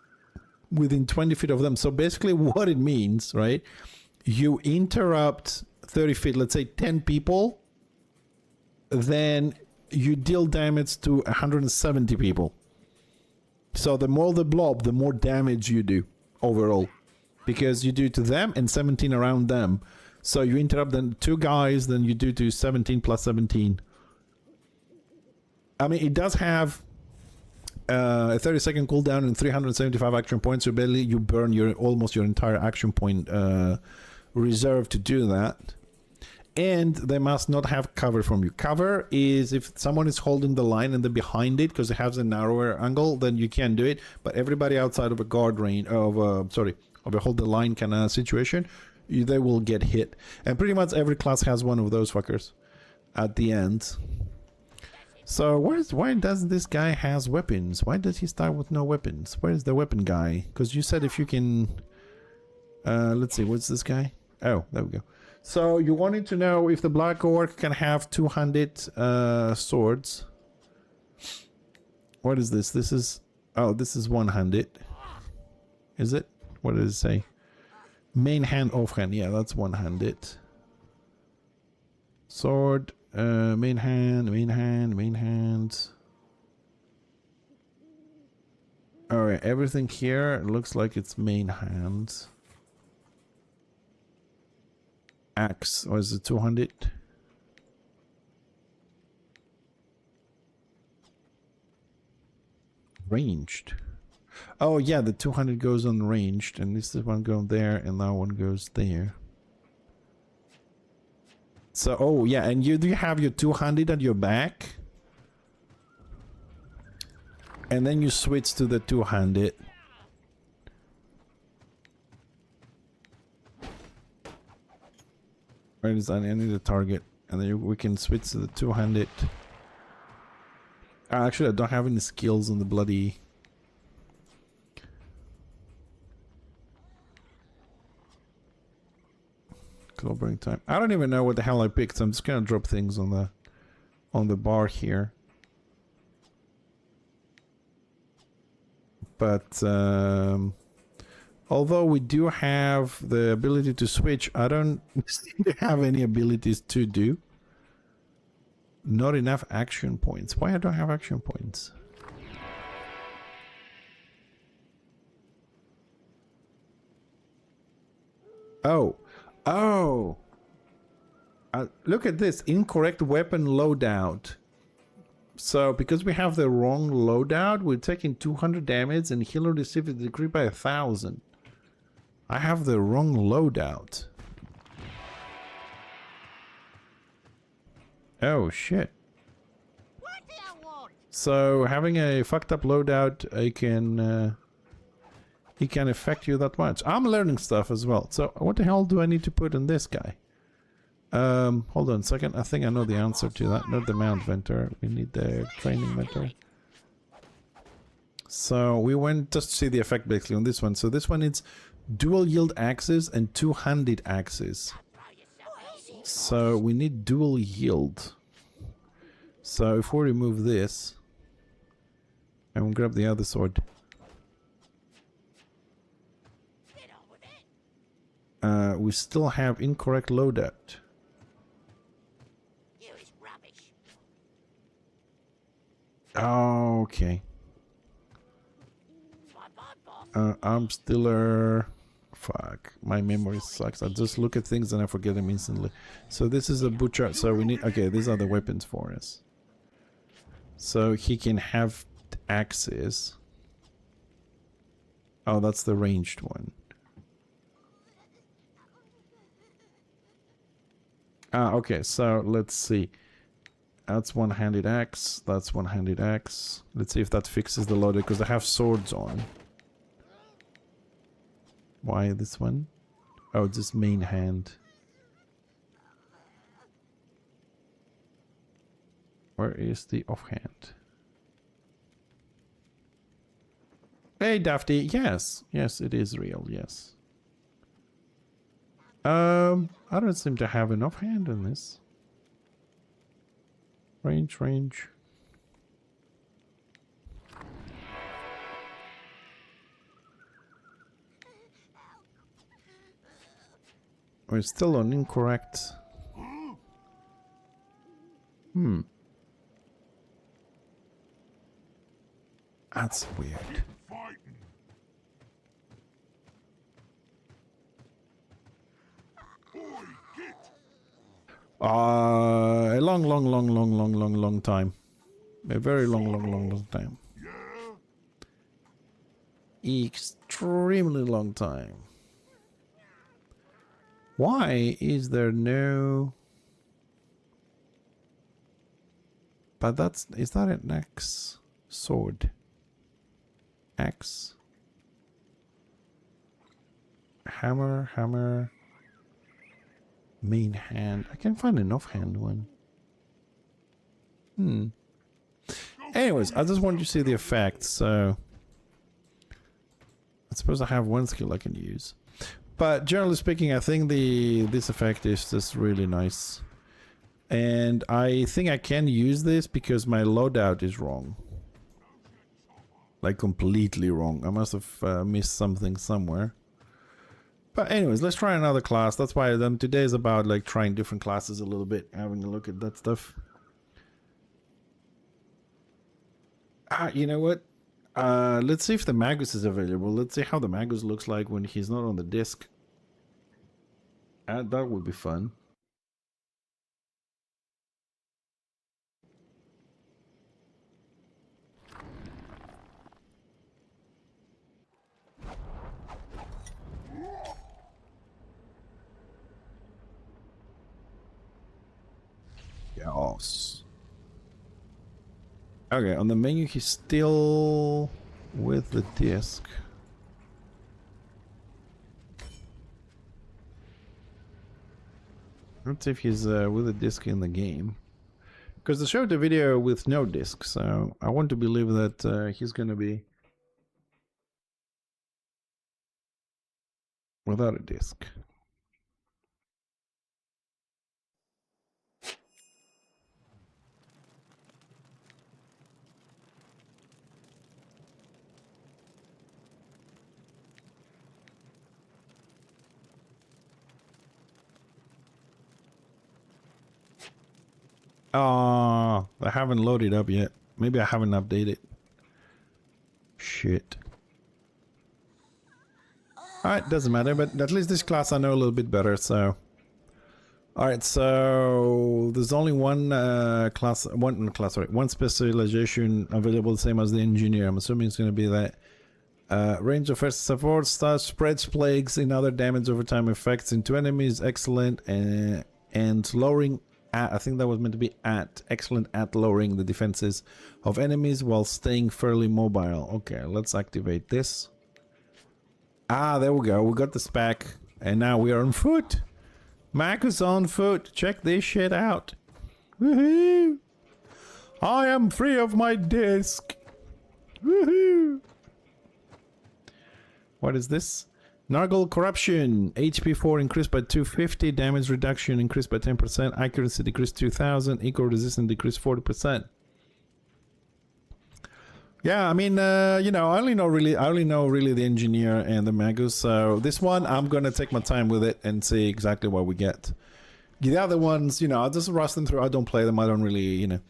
within 20 feet of them. So basically what it means, right? You interrupt 30 feet, let's say 10 people, then you deal damage to 170 people. So the more the blob, the more damage you do overall. Because you do to them and 17 around them. So you interrupt them 2 guys, then you do to 17 plus 17. I mean, it does have a 30-second cooldown and 375 action points. So basically you burn your almost your entire action point reserve to do that. And they must not have cover from you. Cover is if someone is holding the line and they're behind it because it has a narrower angle, then you can do it. But everybody outside of a guard range of a hold the line kind of situation, they will get hit. And pretty much every class has one of those fuckers at the end. So why does this guy has weapons? Why does he start with no weapons? Where's the weapon guy? Because you said if you can let's see, what's this guy? Oh, there we go. So you wanted to know if the Black Orc can have 200 swords. What is this? This is... Oh, this is 100. Is it? What does it say? Main hand, offhand. Yeah, that's 100. Sword, main hand, main hand, main hand. Alright, everything here looks like it's main hand. Axe, or is it 200? Ranged. Oh yeah, the 200 goes on ranged, and this is one going there, and that one goes there. So, oh yeah, and you do have your 200 at your back, and then you switch to the 200. Where is that? I need a target, and then we can switch to the 200. Actually, I don't have any skills on the bloody... Clobbering time. I don't even know what the hell I picked, so I'm just gonna drop things on the bar here. But although we do have the ability to switch, I don't seem to have any abilities to do. Not enough action points. Why I don't have action points? Oh. Oh! Look at this. Incorrect weapon loadout. So, because we have the wrong loadout, we're taking 200 damage and healer received decreased by 1,000. I have the wrong loadout. Oh, shit. So, having a fucked up loadout, it can affect you that much. I'm learning stuff as well. So, what the hell do I need to put on this guy? Hold on a second. I think I know the answer to that. Not the mount venter. We need the training venter. So, we went just to see the effect basically on this one. So, this one is dual yield axes and 200 axes. So, we need dual yield. So, if we remove this, and we'll grab the other sword. We still have incorrect loadout. Okay. Arm stiller. Fuck. My memory sucks. I just look at things and I forget them instantly. So this is a butcher. So we need... Okay, these are the weapons for us. So he can have axes. Oh, that's the ranged one. Okay, so let's see. That's one-handed axe. That's one-handed axe. Let's see if that fixes the loader, because they have swords on. Why this one? Oh, it's just main hand. Where is the offhand? Hey, Dafty. Yes. Yes, it is real. Yes. I don't seem to have enough hand in this. Range. We're still on incorrect. That's weird. Fighting. Oi, get. A long time. A very long time. Yeah? Extremely long time. Why is there no... But that's... Is that an axe? Sword. Axe. Hammer. Main hand. I can't find an offhand one. Anyways, I just wanted to see the effect, so... I suppose I have one skill I can use. But generally speaking, I think this effect is just really nice. And I think I can use this because my loadout is wrong. Like completely wrong. I must have missed something somewhere. But anyways, let's try another class. That's why today is about like trying different classes a little bit, having a look at that stuff. You know what? Let's see if the Magus is available. Let's see how the Magus looks like when he's not on the disc. That would be fun. Yes. Okay, on the menu he's still with the disc. Let's see if he's with the disc in the game. Because they showed the video with no disc, so I want to believe that he's gonna be without a disc. Oh, I haven't loaded up yet. Maybe I haven't updated. Shit. Alright, doesn't matter, but at least this class I know a little bit better, so... Alright, so... There's only one one specialization available, the same as the engineer. I'm assuming it's going to be that. Range of first support, starts, spreads plagues and other damage over time effects into enemies, excellent, and lowering... I think that was meant to be excellent at lowering the defenses of enemies while staying fairly mobile. Okay, let's activate this. Ah, there we go. We got the spec, and now we are on foot. Mac is on foot. Check this shit out. Woohoo! I am free of my disc. Woohoo! What is this? Nargle Corruption, HP 4 increased by 250, damage reduction increased by 10%, accuracy decreased 2000, eco resistance decreased 40%. Yeah, I mean, you know, I only know really the engineer and the Magus, so this one I'm gonna take my time with it and see exactly what we get. The other ones, you know, I'll just rush them through. I don't play them. I don't really, you know.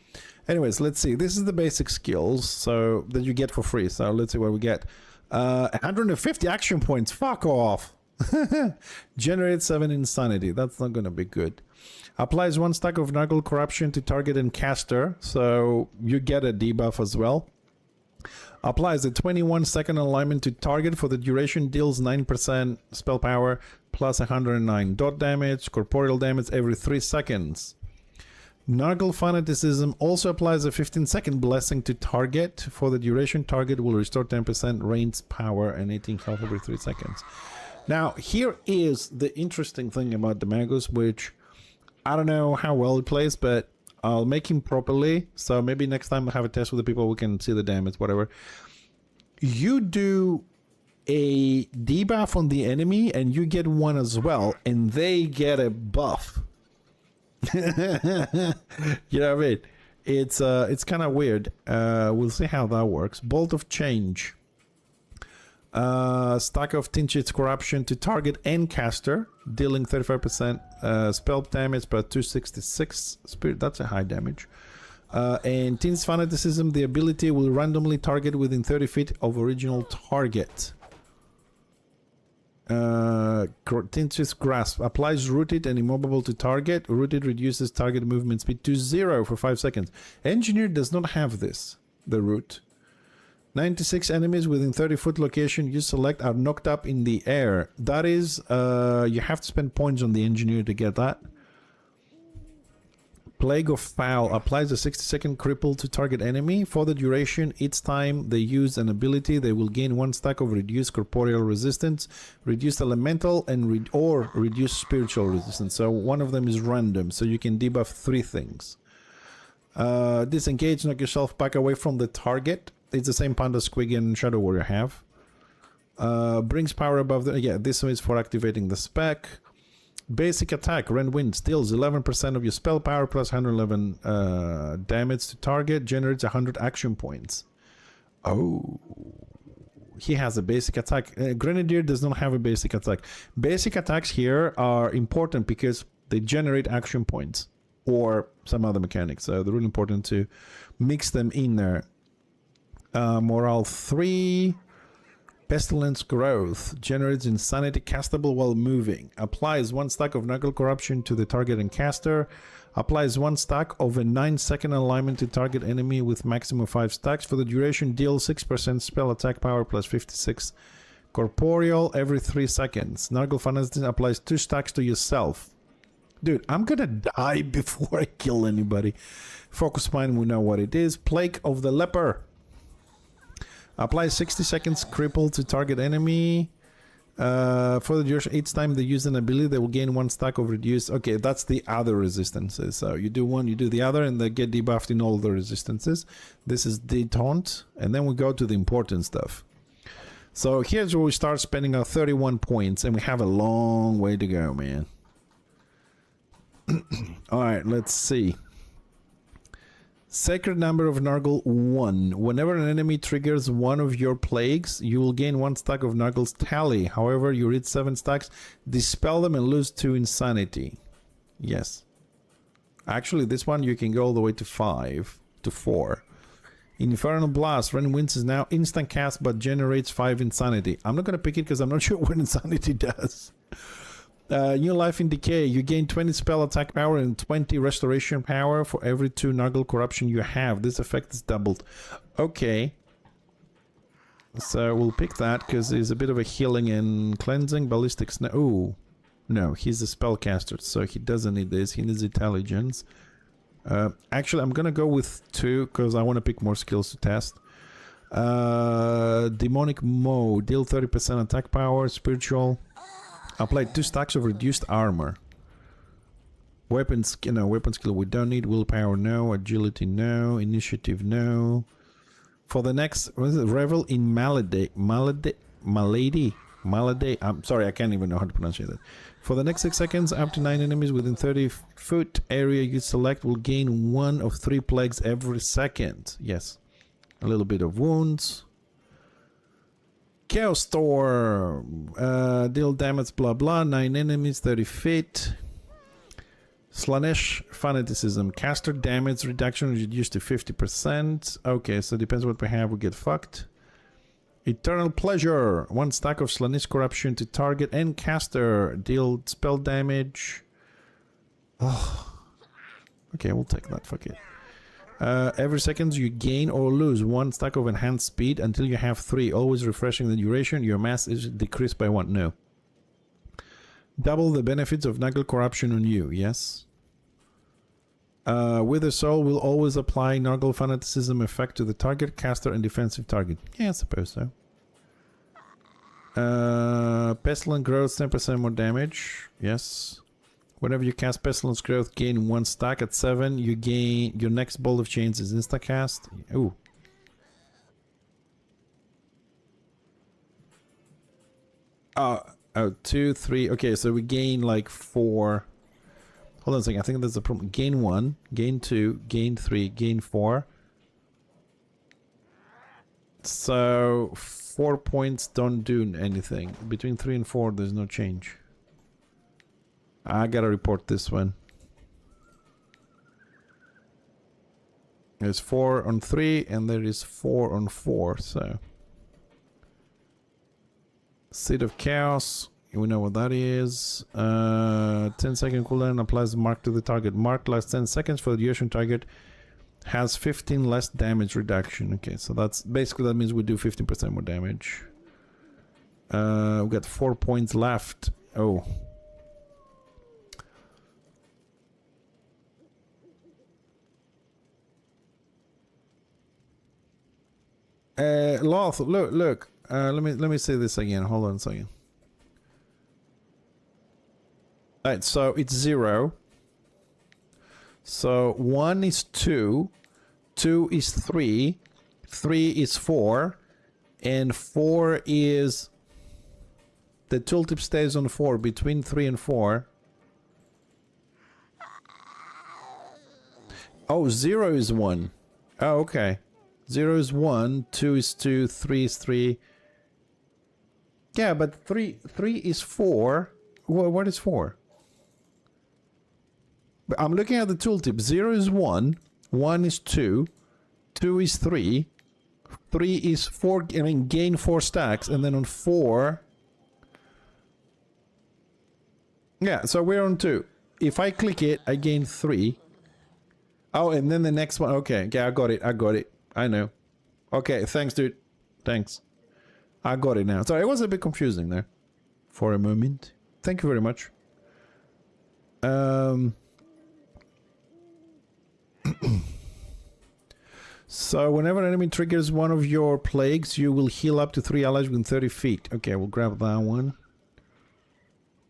Anyways, let's see. This is the basic skills, so that you get for free. So let's see what we get. 150 action points. Fuck off. Generate 7 insanity. That's not gonna be good. Applies 1 stack of Nargle Corruption to target and caster, so you get a debuff as well. Applies a 21-second alignment to target for the duration, deals 9% spell power plus 109 dot damage, corporeal damage every 3 seconds. Nargle Fanaticism also applies a 15-second blessing to target. For the duration, target will restore 10% range power and 18 health every 3 seconds. Now, here is the interesting thing about the Magus, which I don't know how well it plays, but I'll make him properly. So maybe next time I have a test with the people, we can see the damage, whatever. You do a debuff on the enemy, and you get one as well, and they get a buff. You know what I mean? It's kind of weird. We'll see how that works. Bolt of Change. Stack of Tinchit's Corruption to target and caster, dealing 35% spell damage, but 266 spirit. That's a high damage. And Tin's Fanaticism, the ability will randomly target within 30 feet of original target. Tinchit's Grasp applies rooted and immobile to target. Rooted reduces target movement speed to 0 for 5 seconds. Engineer does not have this, the root. 96 enemies within 30-foot location you select are knocked up in the air. That is, you have to spend points on the engineer to get that. Plague of Foul applies a 60-second cripple to target enemy. For the duration, each time they use an ability, they will gain 1 stack of reduced corporeal resistance, reduced elemental, and or reduced spiritual resistance. So one of them is random, so you can debuff 3 things. Disengage, knock yourself back away from the target. It's the same Panda Squig and Shadow Warrior have. Brings power above the... Yeah, this one is for activating the spec. Basic attack, Rend Wind, steals 11% of your spell power plus 111 damage to target. Generates 100 action points. Oh. He has a basic attack. Grenadier does not have a basic attack. Basic attacks here are important because they generate action points. Or some other mechanics. So they're really important to mix them in there. Morale 3. Pestilence Growth. Generates Insanity castable while moving. Applies 1 stack of Knuckle Corruption to the target and caster. Applies 1 stack of a 9-second alignment to target enemy with maximum 5 stacks. For the duration, deal 6% spell attack power plus 56 corporeal every 3 seconds. Knuckle Fanaticism applies 2 stacks to yourself. Dude, I'm gonna die before I kill anybody. Focus Mind, we know what it is. Plague of the Leper. Apply 60 seconds cripple to target enemy. For the duration, each time they use an ability, they will gain 1 stack of reduced. Okay, that's the other resistances. So you do one, you do the other, and they get debuffed in all the resistances. This is the taunt, and then we go to the important stuff. So here's where we start spending our 31 points, and we have a long way to go, man. Alright, let's see. Sacred Number of Nurgle 1. Whenever an enemy triggers one of your plagues, you will gain 1 stack of Nurgle's tally. However, you reach 7 stacks, dispel them and lose 2 insanity. Yes. Actually, this one you can go all the way to 5 to 4. Infernal Blast. Rend Winds is now instant cast but generates 5 insanity. I'm not going to pick it because I'm not sure what insanity does. New Life in Decay. You gain 20 spell attack power and 20 restoration power for every 2 Nurgle corruption you have. This effect is doubled. Okay. So we'll pick that because there's a bit of a healing and cleansing. Ballistics. Ooh. No, he's a spellcaster, so he doesn't need this. He needs intelligence. Actually, I'm going to go with 2 because I want to pick more skills to test. Demonic Mode. Deal 30% attack power. Spiritual. Apply 2 stacks of reduced armor. Weapon skill, no. Weapon skill we don't need. Willpower, no. Agility, no. Initiative, no. For the next, what is it? Revel in Malady. I'm sorry, I can't even know how to pronounce that. For the next 6 seconds, up to 9 enemies within 30-foot area you select will gain 1 of 3 plagues every second. Yes. A little bit of wounds. Chaos Storm. Deal damage, blah blah. 9 enemies, 30 feet. Slanesh Fanaticism. Caster damage reduction reduced to 50%. Okay, so depends what we have, we get fucked. Eternal Pleasure. 1 stack of Slanesh Corruption to target and caster. Deal spell damage. Oh. Okay, we'll take that, fuck it. Every second you gain or lose 1 stack of enhanced speed until you have 3, always refreshing the duration. Your mass is decreased by 1. No. Double the benefits of Nurgle Corruption on you. Yes. Wither Soul will always apply Nurgle Fanaticism effect to the target, caster, and defensive target. Yeah, I suppose so. Pestilence Growth, 10% more damage. Yes. Whenever you cast Pestilence Growth, gain 1 stack. At 7, you gain your next Ball of Chains is insta-cast. Ooh. Oh, 2, 3. Okay, so we gain like 4. Hold on a second. I think there's a problem. Gain 1, gain 2, gain 3, gain 4. So 4 points don't do anything. Between 3 and 4, there's no change. I gotta report this one. There's 4 on 3, and there is 4 on 4, so... Seed of Chaos, we know what that is. 10-second cooldown applies mark to the target. Mark lasts 10 seconds for the duration target. Has 15 less damage reduction. Okay, so that's basically, that means we do 15% more damage. We've got 4 points left. Oh. Loth, look. Let me say this again. Hold on a second. Alright, so it's 0. So 1 is 2. 2 is 3. 3 is 4. And 4 is... The tooltip stays on 4 between 3 and 4. Oh, 0 is 1. Oh, okay. 0 is 1, 2 is 2, 3 is 3. Yeah, but 3 is 4. What is 4? I'm looking at the tooltip. 0 is 1, 1 is 2, 2 is 3, 3 is 4, I mean gain 4 stacks, and then on 4... Yeah, so we're on 2. If I click it, I gain 3. Oh, and then the next one. Okay, yeah, I got it. I know. Okay, thanks, dude. Thanks. I got it now. Sorry, it was a bit confusing there for a moment. Thank you very much. So whenever an enemy triggers one of your plagues, you will heal up to 3 allies within 30 feet. Okay, we'll grab that one.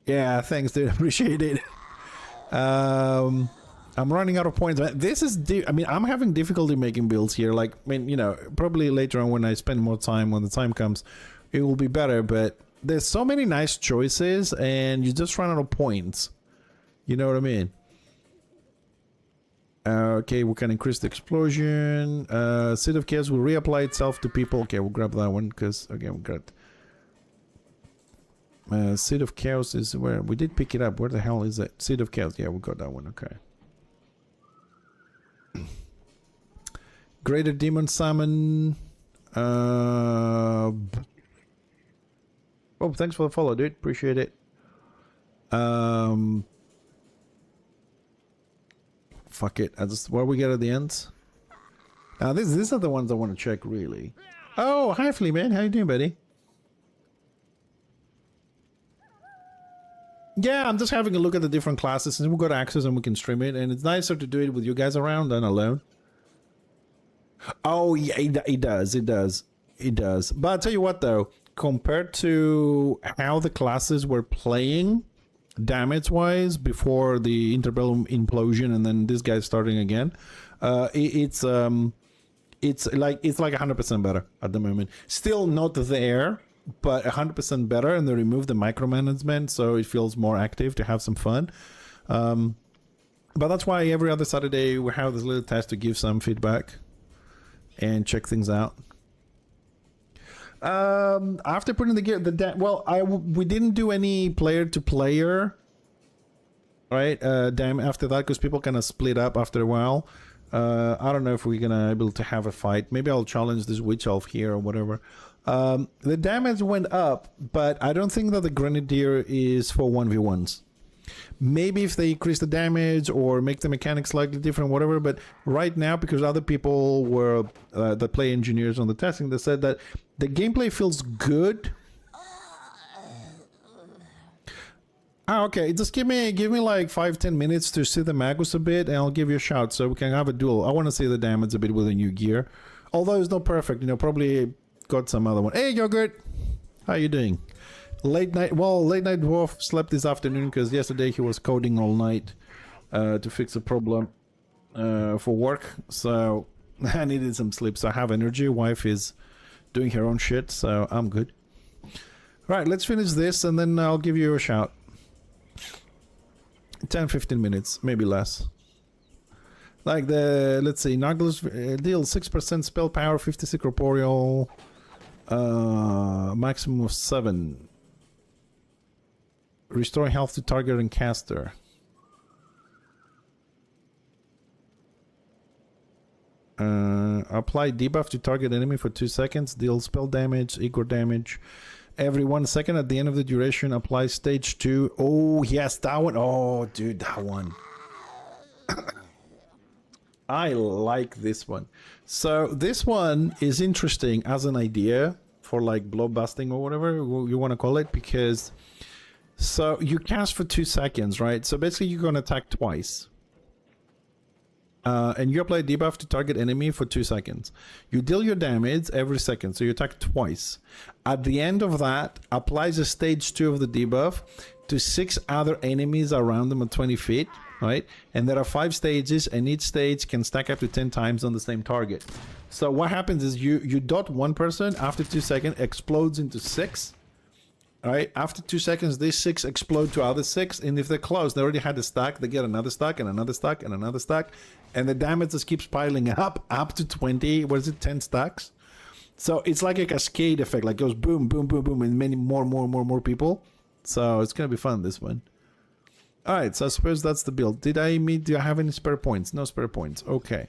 Yeah, thanks, dude. Appreciate it. I'm running out of points. This is... I mean, I'm having difficulty making builds here. Like, I mean, you know, probably later on when I spend more time, when the time comes, it will be better. But there's so many nice choices, and you just run out of points. You know what I mean? Okay, we can increase the explosion. Seed of Chaos will reapply itself to people. Okay, we'll grab that one, because, again, we got... Seed of Chaos is where... We did pick it up. Where the hell is it? Seed of Chaos. Yeah, we got that one. Okay. Greater Demon Summon. Oh, thanks for the follow, dude. Appreciate it. Fuck it. What we get at the end? These are the ones I want to check, really. Oh, hi, Flea Man. How you doing, buddy? Yeah, I'm just having a look at the different classes, and we've got access and we can stream it, and it's nicer to do it with you guys around than alone. Oh, yeah, it does. But I'll tell you what, though, compared to how the classes were playing damage-wise before the Interbellum implosion and then this guy starting again, it's like 100% better at the moment. Still not there, but 100% better, and they removed the micromanagement, so it feels more active to have some fun. But that's why every other Saturday we have this little test to give some feedback and check things out. After putting the gear, we didn't do any player to player, right? After that, because people kind of split up after a while. I don't know if we're gonna able to have a fight. Maybe I'll challenge this witch elf here or whatever. The damage went up, but I don't think that the grenadier is for 1v1s. Maybe if they increase the damage or make the mechanics slightly different, whatever. But right now, because other people were the play engineers on the testing, they said that the gameplay feels good. Okay, just give me like 5-10 minutes to see the Magus a bit, and I'll give you a shout so we can have a duel. I want to see the damage a bit with the new gear, although it's not perfect. You know, probably got some other one. Hey, Yogurt, how you doing? Late night dwarf slept this afternoon because yesterday he was coding all night to fix a problem for work, so I needed some sleep. So I have energy. Wife is doing her own shit, so I'm good. Right, let's finish this and then I'll give you a shout. 10-15 minutes, maybe less. Like the, let's see, Nuggles deals 6% spell power, 56 corporeal, maximum of 7. Restore health to target and caster. Apply debuff to target enemy for 2 seconds. Deal spell damage, equal damage. Every 1 second at the end of the duration, apply stage 2. Oh, yes, that one. Oh, dude, that one. I like this one. So this one is interesting as an idea for like blob busting or whatever you want to call it, because so you cast for 2 seconds, right? So basically you're going to attack twice. And you apply debuff to target enemy for 2 seconds. You deal your damage every second, so you attack twice. At the end of that, applies a stage 2 of the debuff to 6 other enemies around them at 20 feet, right? And there are 5 stages, and each stage can stack up to 10 times on the same target. So what happens is you dot one person, after 2 seconds, explodes into 6. Right, after 2 seconds, these 6 explode to other 6, and if they're close, they already had a stack, they get another stack and another stack and another stack, and the damage just keeps piling up to 20, what is it, 10 stacks? So it's like a cascade effect, like goes boom, boom, boom, boom, and many more people. So it's gonna be fun, this one. Alright, so I suppose that's the build. Do I have any spare points? No spare points, okay.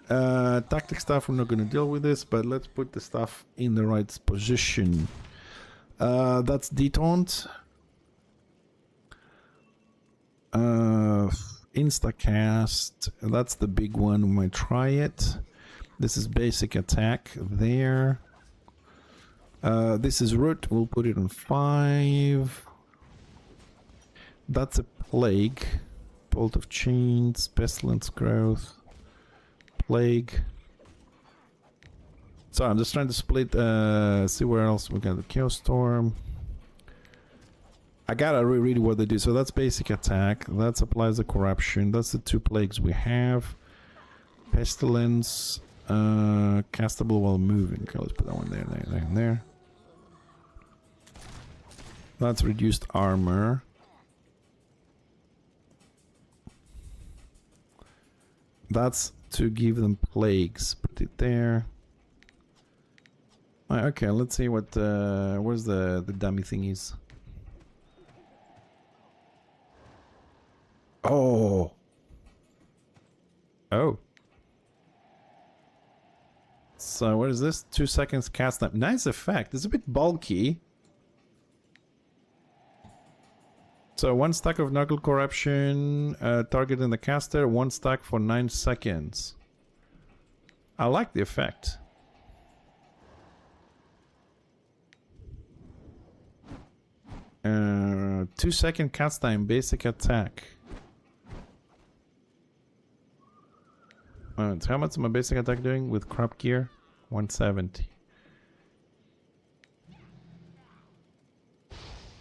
Tactic stuff, we're not gonna deal with this, but let's put the stuff in the right position. That's detaunt. Instacast. That's the big one. We might try it. This is basic attack there. This is root. We'll put it on 5. That's a plague. Bolt of chains. Pestilence growth. Plague. So I'm just trying to split, see where else we got the Chaos Storm. I gotta reread what they do. So that's basic attack. That applies the corruption. That's the 2 plagues we have. Pestilence, castable while moving. Okay, let's put that one there, and there. That's reduced armor. That's to give them plagues. Put it there. Okay, let's see what where's the dummy thingies. Oh. So what is this? 2 seconds cast time. Nice effect. It's a bit bulky. So 1 stack of knuckle corruption, targeting the caster, 1 stack for 9 seconds. I like the effect. 2 second cast time, basic attack. So how much is my basic attack doing with crop gear? 170.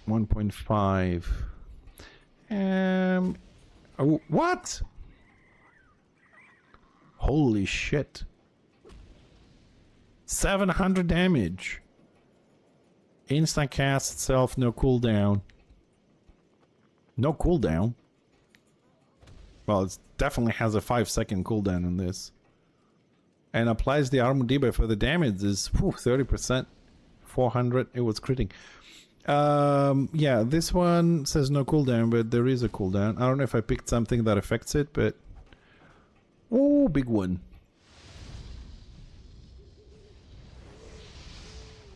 1.5. Oh, what? Holy shit. 700 damage. Instant cast itself, no cooldown. No cooldown? Well, it definitely has a 5-second cooldown in this. And applies the armor debuff for the damage is 30%. 400, it was critting. Yeah, this one says no cooldown, but there is a cooldown. I don't know if I picked something that affects it, but... Oh, big one.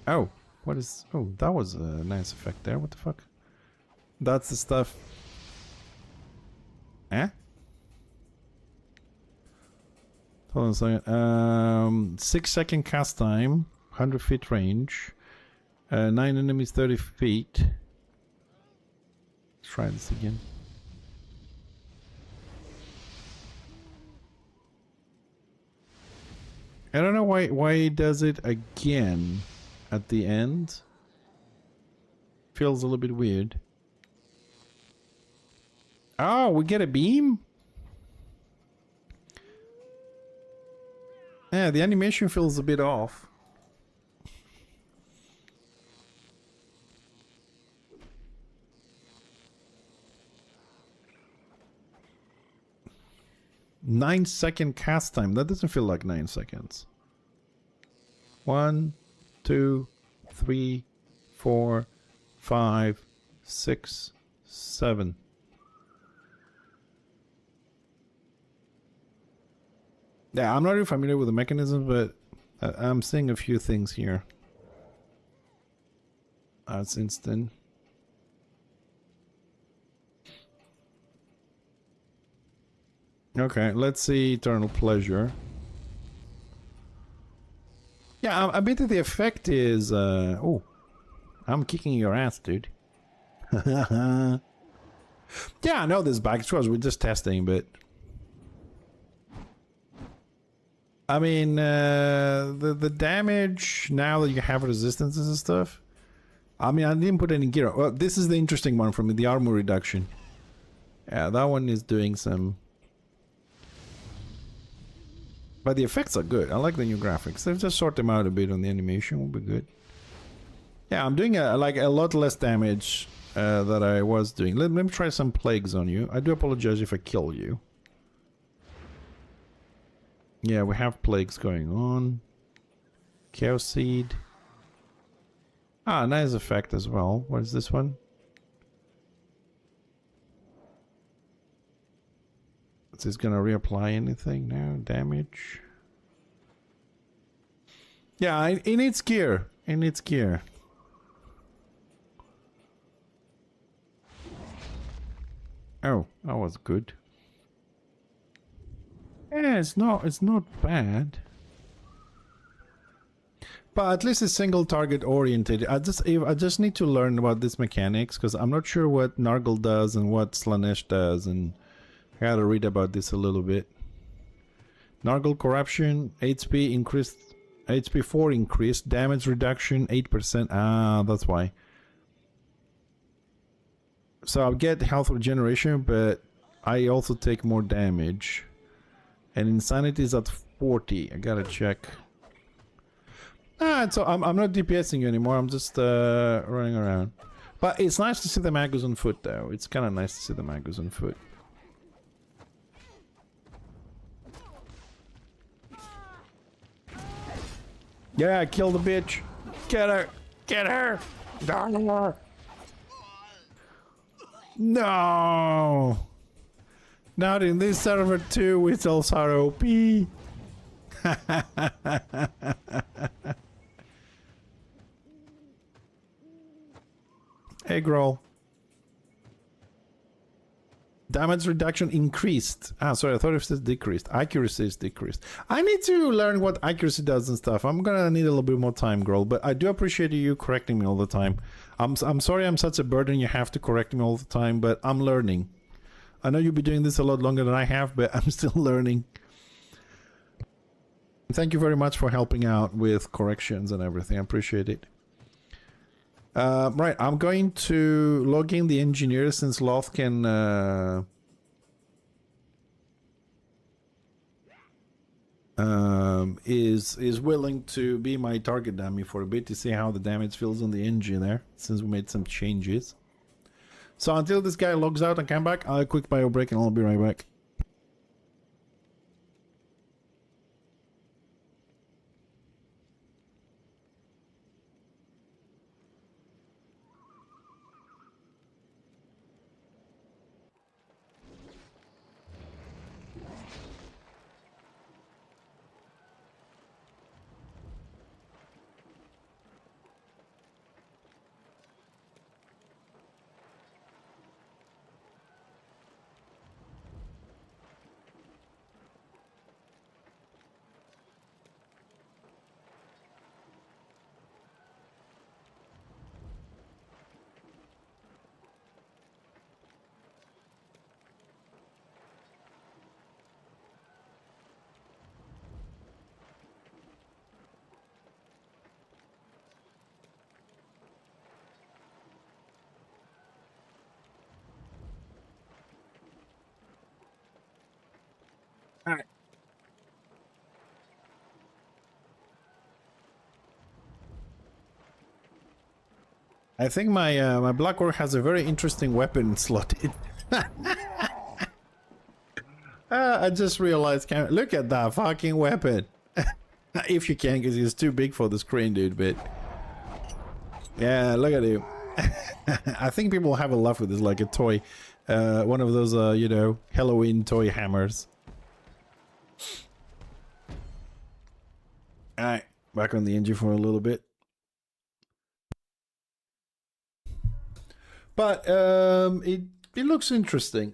Oh. What is... Oh, that was a nice effect there. What the fuck? That's the stuff... Eh? Hold on a second. 6-second cast time. 100 feet range. 9 enemies 30 feet. Let's try this again. I don't know why it does it again. At the end, feels a little bit weird. Oh, we get a beam? Yeah, the animation feels a bit off. 9-second cast time. That doesn't feel like 9 seconds. 1, 2, 3, 4, 5, 6, 7. Yeah, I'm not really familiar with the mechanism, but I'm seeing a few things here. That's instant. Okay, let's see Eternal Pleasure. Yeah, I bet that the effect is... oh, I'm kicking your ass, dude. Yeah, I know this back scrolls. We're just testing, but... I mean, the damage, now that you have resistances and stuff... I mean, I didn't put any gear. Well, this is the interesting one for me, the armor reduction. Yeah, that one is doing some... But the effects are good. I like the new graphics. They've just sort them out a bit on the animation. Will be good. Yeah, I'm doing a lot less damage that I was doing. Let me try some plagues on you. I do apologize if I kill you. Yeah, we have plagues going on. Chaos Seed. Ah, nice effect as well. What is this one? Is this gonna reapply anything now? Damage? Yeah, it needs gear. It needs gear. Oh, that was good. Yeah, it's not bad. But at least it's single target oriented. I just need to learn about this mechanics because I'm not sure what Nargle does and what Slanesh does, and I gotta read about this a little bit. Nargle corruption, HP increased, HP 4 increased, damage reduction 8%. Ah, that's why. So I'll get health regeneration, but I also take more damage. And insanity is at 40. I gotta check. Ah, so I'm not DPSing you anymore. I'm just running around. But it's nice to see the Magus on foot, though. It's kind of nice to see the Magus on foot. Yeah, kill the bitch. Get her. Get her. No. Not in this server too. Whistles are OP. Hey, Groll. Damage reduction increased. Ah, sorry, I thought it says decreased. Accuracy is decreased. I need to learn what accuracy does and stuff. I'm gonna need a little bit more time, Groll, but I do appreciate you correcting me all the time. I'm sorry I'm such a burden you have to correct me all the time, but I'm learning. I know you'll be doing this a lot longer than I have, but I'm still learning. Thank you very much for helping out with corrections and everything. I appreciate it. Right, I'm going to log in the engineer since Lothkin is willing to be my target dummy for a bit to see how the damage feels on the engine there, since we made some changes. So until this guy logs out and come back, I'll quick bio break and I'll be right back. Alright. I think my my Black Orc has a very interesting weapon slotted. I just realized, look at that fucking weapon. If you can, because he's too big for the screen, dude, but... Yeah, look at him. I think people have a laugh with this like a toy. One of those, you know, Halloween toy hammers. Alright, back on the engine for a little bit. But it looks interesting.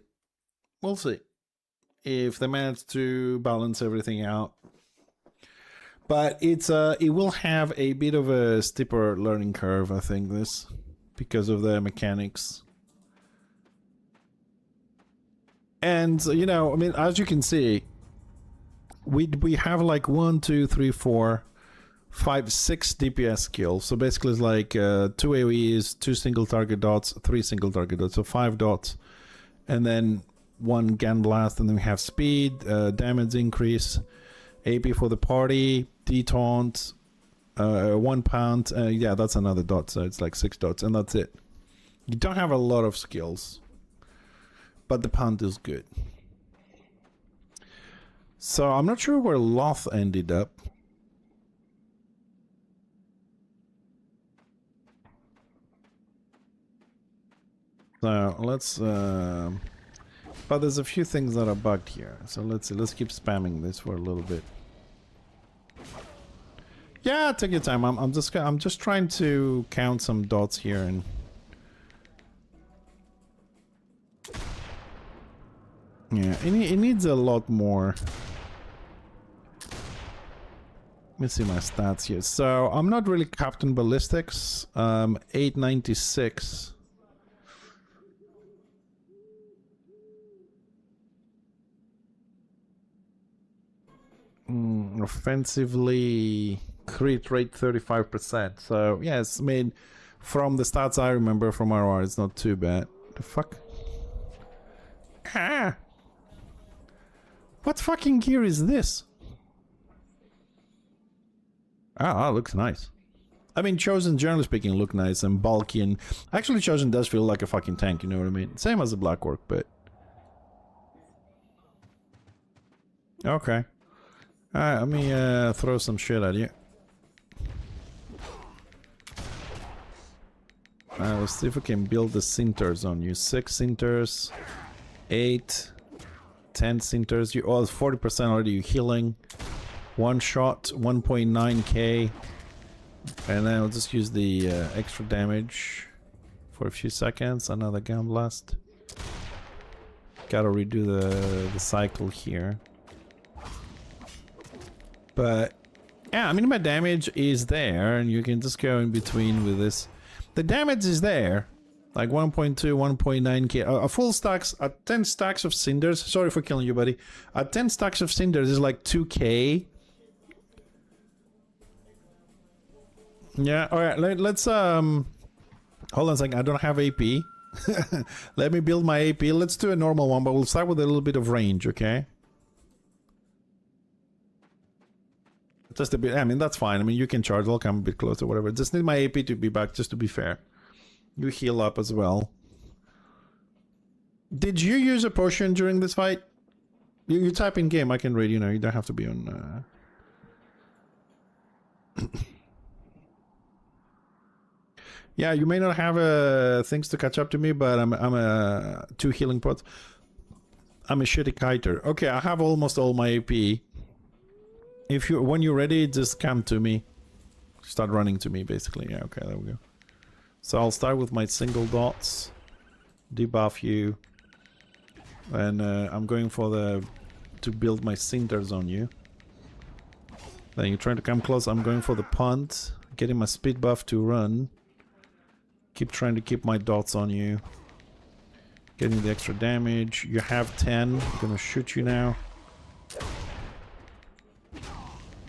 We'll see if they manage to balance everything out. But it's it will have a bit of a steeper learning curve, I think, this, because of the mechanics. And you know, I mean, as you can see, we have like 1, 2, 3, 4, 5, 6 DPS skills. So basically it's like 2 AoEs, 2 single target dots, 3 single target dots, so 5 dots, and then 1 gun blast, and then we have speed, damage increase, AP for the party, D-taunt, 1 pound, yeah, that's another dot, so it's like 6 dots, and that's it. You don't have a lot of skills, but the pound is good. So I'm not sure where Loth ended up. So let's but there's a few things that are bugged here, so let's see, let's keep spamming this for a little bit. Yeah, take your time. I'm just trying to count some dots here, and yeah, it needs a lot more. Let me see my stats here. So I'm not really Captain Ballistics. 896. Offensively, crit rate 35%. So yes, I mean, from the stats I remember from RR, it's not too bad. The fuck? Ah! What fucking gear is this? Ah, looks nice. I mean, Chosen, generally speaking, look nice and bulky, and actually Chosen does feel like a fucking tank, you know what I mean? Same as the Black Orc, but... Okay. Alright, let me throw some shit at you. Let's see if we can build the Sinters on you. 6 Sinters, 8, 10 Sinters. You all 40% already. You healing. 1 shot, 1.9k. And then I'll just use the extra damage for a few seconds. Another gun blast. Gotta redo the cycle here. But yeah, I mean, my damage is there, and you can just go in between with this. The damage is there, like 1.2, 1.9k. A full stacks, 10 stacks of cinders. Sorry for killing you, buddy. 10 stacks of cinders is like 2k. Yeah, all right. Let's hold on a second. I don't have AP. Let me build my AP. Let's do a normal one, but we'll start with a little bit of range, okay? Just a bit. I mean, that's fine. I mean, you can charge. I'll come a bit closer, whatever. Just need my AP to be back, just to be fair. You heal up as well. Did you use a potion during this fight? You type in game. I can read. You know, you don't have to be on. Yeah, you may not have things to catch up to me, but I'm a 2 healing pots. I'm a shitty kiter. Okay, I have almost all my AP. If you, when you're ready, just come to me. Start running to me, basically. Yeah, okay, there we go. So I'll start with my single dots. Debuff you. And I'm going for to build my cinters on you. Then you're trying to come close. I'm going for the punt. Getting my speed buff to run. Keep trying to keep my dots on you. Getting the extra damage. You have 10. I'm gonna shoot you now.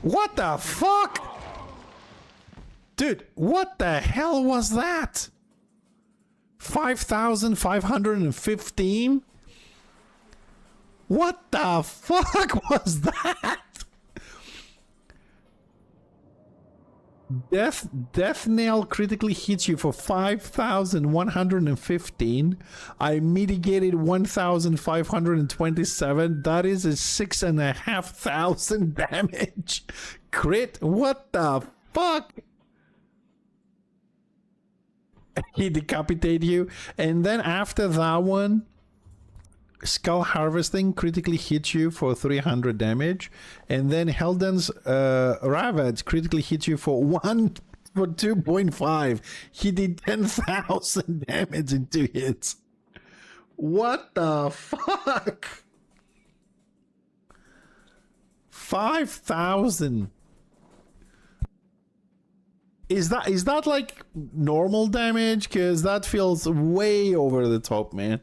What the fuck? Dude, what the hell was that? 5,515? What the fuck was that? Death nail critically hits you for 5,115. I mitigated 1,527. That is a 6,500 damage. Crit? What the fuck? He decapitated you. And then after that one, Skull Harvesting critically hits you for 300 damage, and then Helden's Ravage critically hits you for 2.5. He did 10,000 damage in 2 hits. What the fuck? 5,000. Is that like normal damage? Because that feels way over the top, man.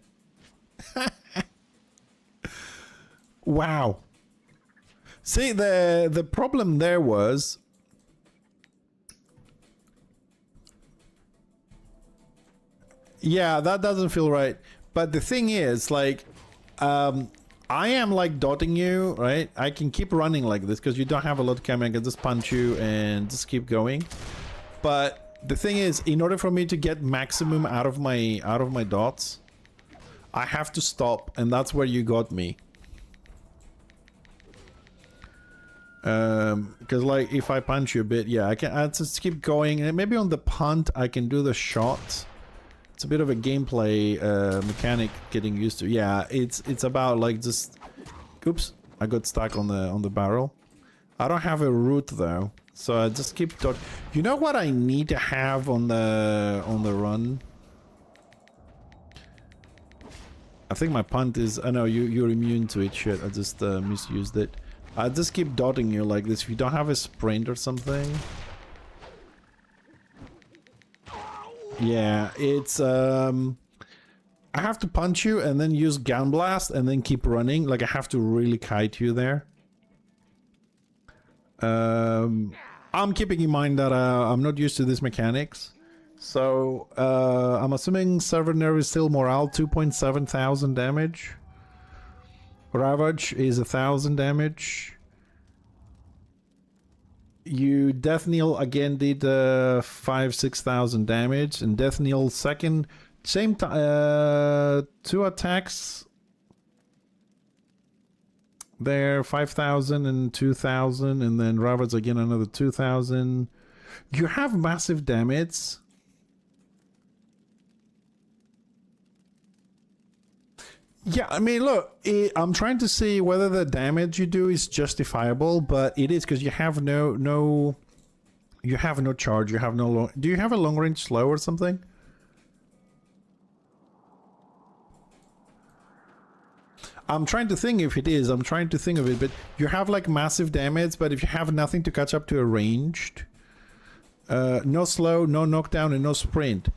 Wow. See, the problem there was, yeah, that doesn't feel right. But the thing is, like, I am like dotting you, right? I can keep running like this because you don't have a lot of camera. I can just punch you and just keep going. But the thing is, in order for me to get maximum out of my dots, I have to stop, and that's where you got me. Because like if I punch you a bit, yeah, I just keep going, and maybe on the punt I can do the shot. It's a bit of a gameplay mechanic getting used to. Yeah, it's about like just, oops, I got stuck on the barrel. I don't have a root though, so I just keep you know what I need to have on the run? I think my punt is, I know you're immune to it. Shit, I just misused it. I just keep dotting you like this. If you don't have a sprint or something. Yeah, it's I have to punch you and then use Gun Blast and then keep running. Like I have to really kite you there. I'm keeping in mind that I'm not used to these mechanics. So I'm assuming Server Nerve is still morale, 2.7 thousand damage. Ravage is 1,000 damage. You Death Kneel again did 5,000-6,000 damage, and Death Kneel second, same time, 2 attacks. There, 5,000 and 2,000, and then Ravage again another 2,000. You have massive damage. Yeah, I mean, look, I'm trying to see whether the damage you do is justifiable, but it is because you have no charge, you have no long. Do you have a long range slow or something? I'm trying to think if it is. I'm trying to think of it, but you have like massive damage, but if you have nothing to catch up to a ranged, no slow, no knockdown, and no sprint.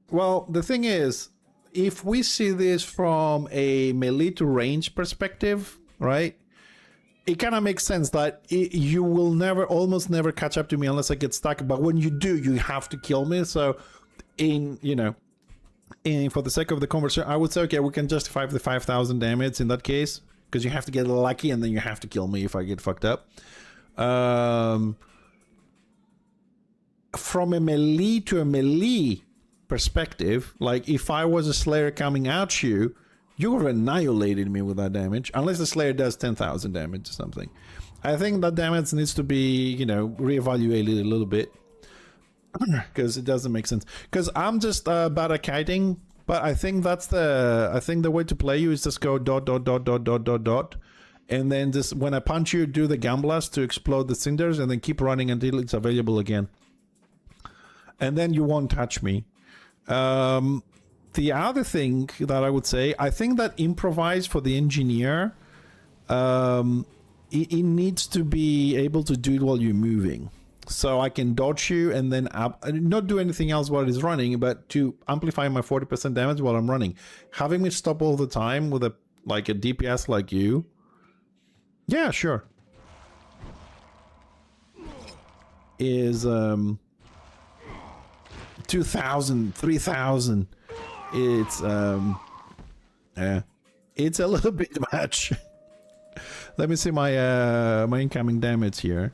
Well, the thing is, if we see this from a melee to range perspective, right? It kind of makes sense that you will almost never catch up to me unless I get stuck. But when you do, you have to kill me. So, for the sake of the conversation, I would say, okay, we can justify the 5,000 damage in that case, because you have to get lucky and then you have to kill me if I get fucked up. From a melee to a melee perspective, like if I was a Slayer coming at you, you would have annihilated me with that damage, unless the Slayer does 10,000 damage or something. I think that damage needs to be, reevaluated a little bit, because it doesn't make sense. Because I'm just bad at kiting, but I think the way to play you is just go dot dot dot dot dot dot dot, and then just when I punch you, do the Gun Blast to explode the cinders, and then keep running until it's available again, and then you won't touch me. The other thing that I would say, I think that improvise for the engineer, it needs to be able to do it while you're moving. So I can dodge you and then not do anything else while it's running, but to amplify my 40% damage while I'm running. Having me stop all the time with a DPS like you. Yeah, sure. Is 2,000, 3,000. It's yeah. It's a little bit much. Let me see my my incoming damage here.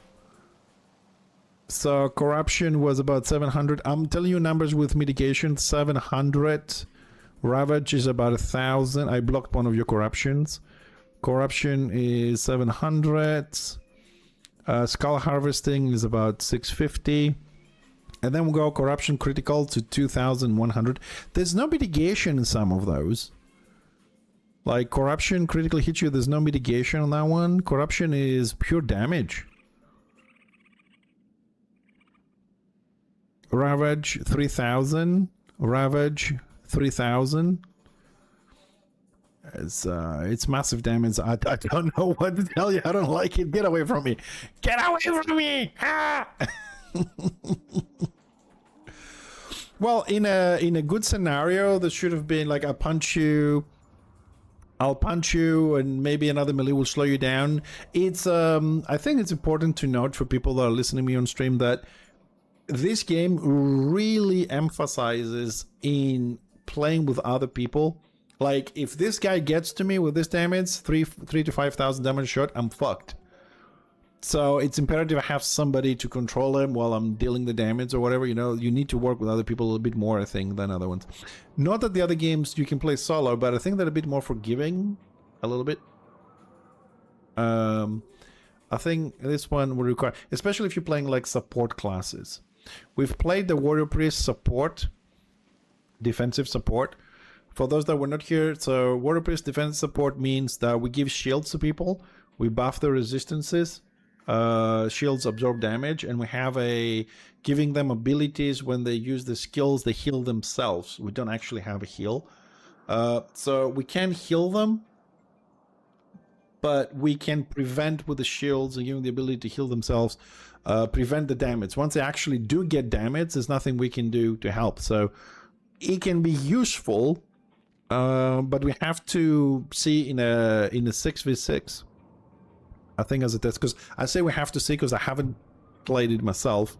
So corruption was about 700. I'm telling you numbers with mitigation. 700. Ravage is about 1,000. I blocked one of your corruptions. Corruption is 700. Skull harvesting is about 650. And then we'll go corruption critical to 2,100. There's no mitigation in some of those. Like corruption critically hit you. There's no mitigation on that one. Corruption is pure damage. Ravage 3,000. Ravage 3,000. It's massive damage. I don't know what to tell you. I don't like it. Get away from me. Get away from me. Ah! Well, in a good scenario, there should have been like I'll punch you, and maybe another melee will slow you down. It's I think it's important to note for people that are listening to me on stream that this game really emphasizes in playing with other people. Like if this guy gets to me with this damage, 3,000 to 5,000 damage shot, I'm fucked. So it's imperative I have somebody to control him while I'm dealing the damage or whatever. You know, you need to work with other people a little bit more, I think, than other ones. Not that the other games you can play solo, but I think they're a bit more forgiving, a little bit. I think this one will require, especially if you're playing like support classes. We've played the Warrior Priest support, defensive support. For those that were not here, so Warrior Priest defensive support means that we give shields to people, we buff their resistances, shields absorb damage, and we have a giving them abilities when they use the skills, they heal themselves. We don't actually have a heal. So we can heal them, but we can prevent with the shields and giving the ability to heal themselves, prevent the damage. Once they actually do get damage, there's nothing we can do to help. So it can be useful, but we have to see in a 6v6. I think as a test, because I say we have to see because I haven't played it myself.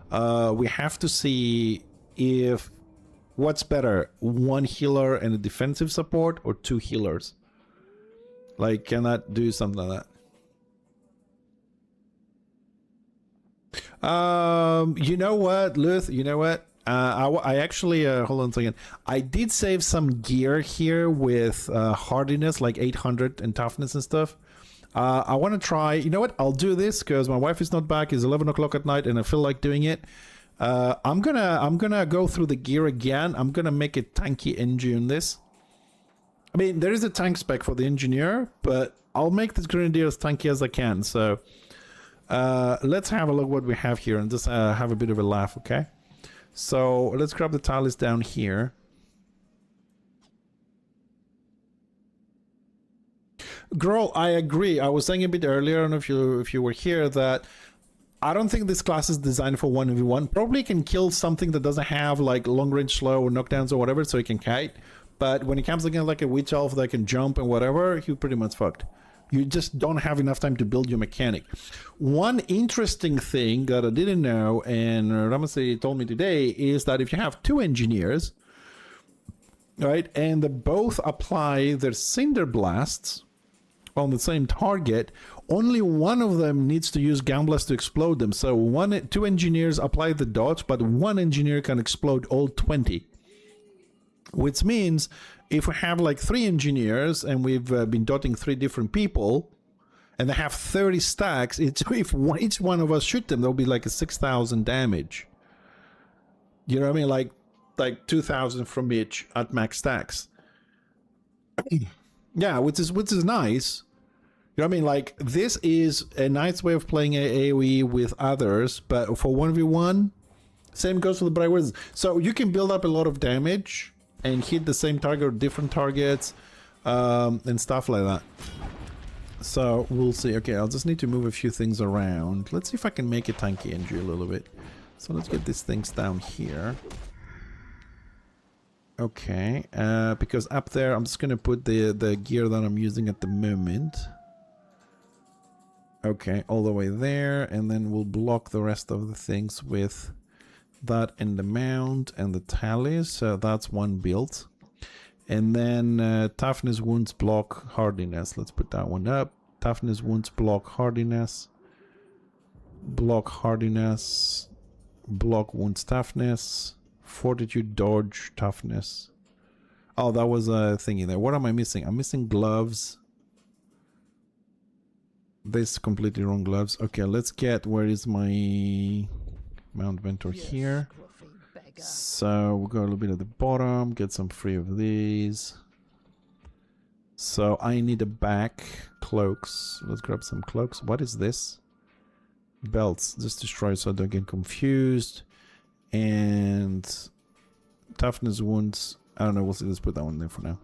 We have to see if what's better, one healer and a defensive support or two healers. Like, can that do something like that? You know what, Luth? You know what? I actually hold on a second. I did save some gear here with hardiness, like 800 and toughness and stuff. I want to try. You know what? I'll do this because my wife is not back. It's 11 o'clock at night, and I feel like doing it. I'm gonna go through the gear again. I'm gonna make a tanky engine on this. I mean, there is a tank spec for the engineer, but I'll make this grenadier as tanky as I can. So let's have a look what we have here and just have a bit of a laugh, okay? So let's grab the talus down here. Girl, I agree. I was saying a bit earlier, I don't know if you were here, that I don't think this class is designed for 1v1. Probably can kill something that doesn't have like long range slow or knockdowns or whatever, so it can kite. But when it comes against like a witch elf that can jump and whatever, you're pretty much fucked. You just don't have enough time to build your mechanic. One interesting thing that I didn't know, and Ramsey told me today, is that if you have two engineers, right, and they both apply their cinder blasts on the same target, only one of them needs to use Gunblast to explode them. So two engineers apply the dodge, but one engineer can explode all 20. Which means if we have like 3 engineers and we've been dotting 3 different people and they have 30 stacks, if each one of us shoot them, there'll be like a 6,000 damage. You know what I mean? Like 2,000 from each at max stacks. Yeah, which is nice. You know what I mean? Like, this is a nice way of playing AoE with others, but for 1v1, same goes for the Bright Wizards. So you can build up a lot of damage and hit the same target or different targets, and stuff like that. So we'll see. Okay, I'll just need to move a few things around. Let's see if I can make a tanky injury a little bit. So let's get these things down here. Okay, because up there I'm just gonna put the gear that I'm using at the moment. Okay, all the way there, and then we'll block the rest of the things with that and the mount and the tallies. So that's one build. And then toughness, wounds, block, hardiness. Let's put that one up. Toughness, wounds, block, hardiness. Block, hardiness. Block, wounds, toughness. Fortitude, dodge, toughness. Oh, that was a thingy there. What am I missing? I'm missing gloves. This completely wrong gloves. Okay, let's get, where is my Mount Ventur here? So we'll go a little bit at the bottom, get some free of these. So I need a back cloaks. Let's grab some cloaks. What is this? Belts. Just destroy so I don't get confused. And toughness, wounds. I don't know. We'll see. Let's put that one there for now.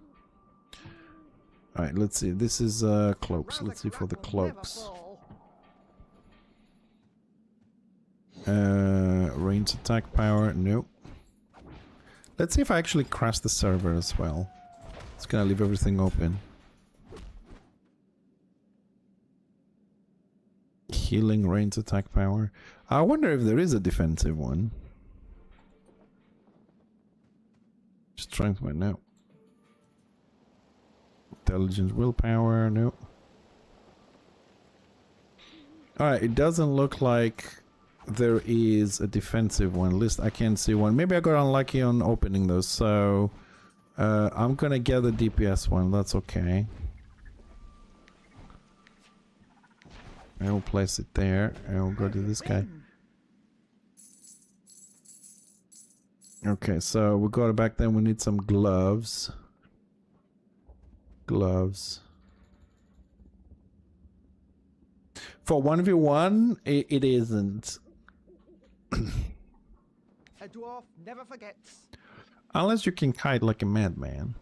All right. Let's see. This is cloaks. Let's see for the cloaks. Range attack power. Nope. Let's see if I actually crash the server as well. It's gonna leave everything open. Healing, range attack power. I wonder if there is a defensive one. Just trying to find out. Intelligence, willpower, no. Alright, it doesn't look like there is a defensive one. At least I can't see one. Maybe I got unlucky on opening those, so I'm gonna get the DPS one. That's okay. I will place it there. I will go to this guy. Okay, so we got it back then. We need some gloves. Gloves. For 1v1, it isn't. A dwarf never forgets. Unless you can kite like a madman.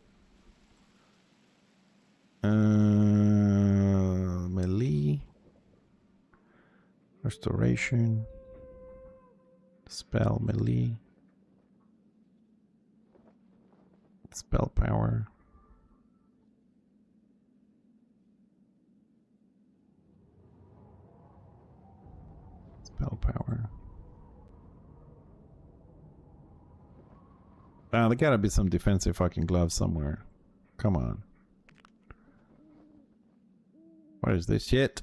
Melee. Restoration. Spell melee. Spell power. Spell power. Ah, there gotta be some defensive fucking gloves somewhere. Come on. What is this shit?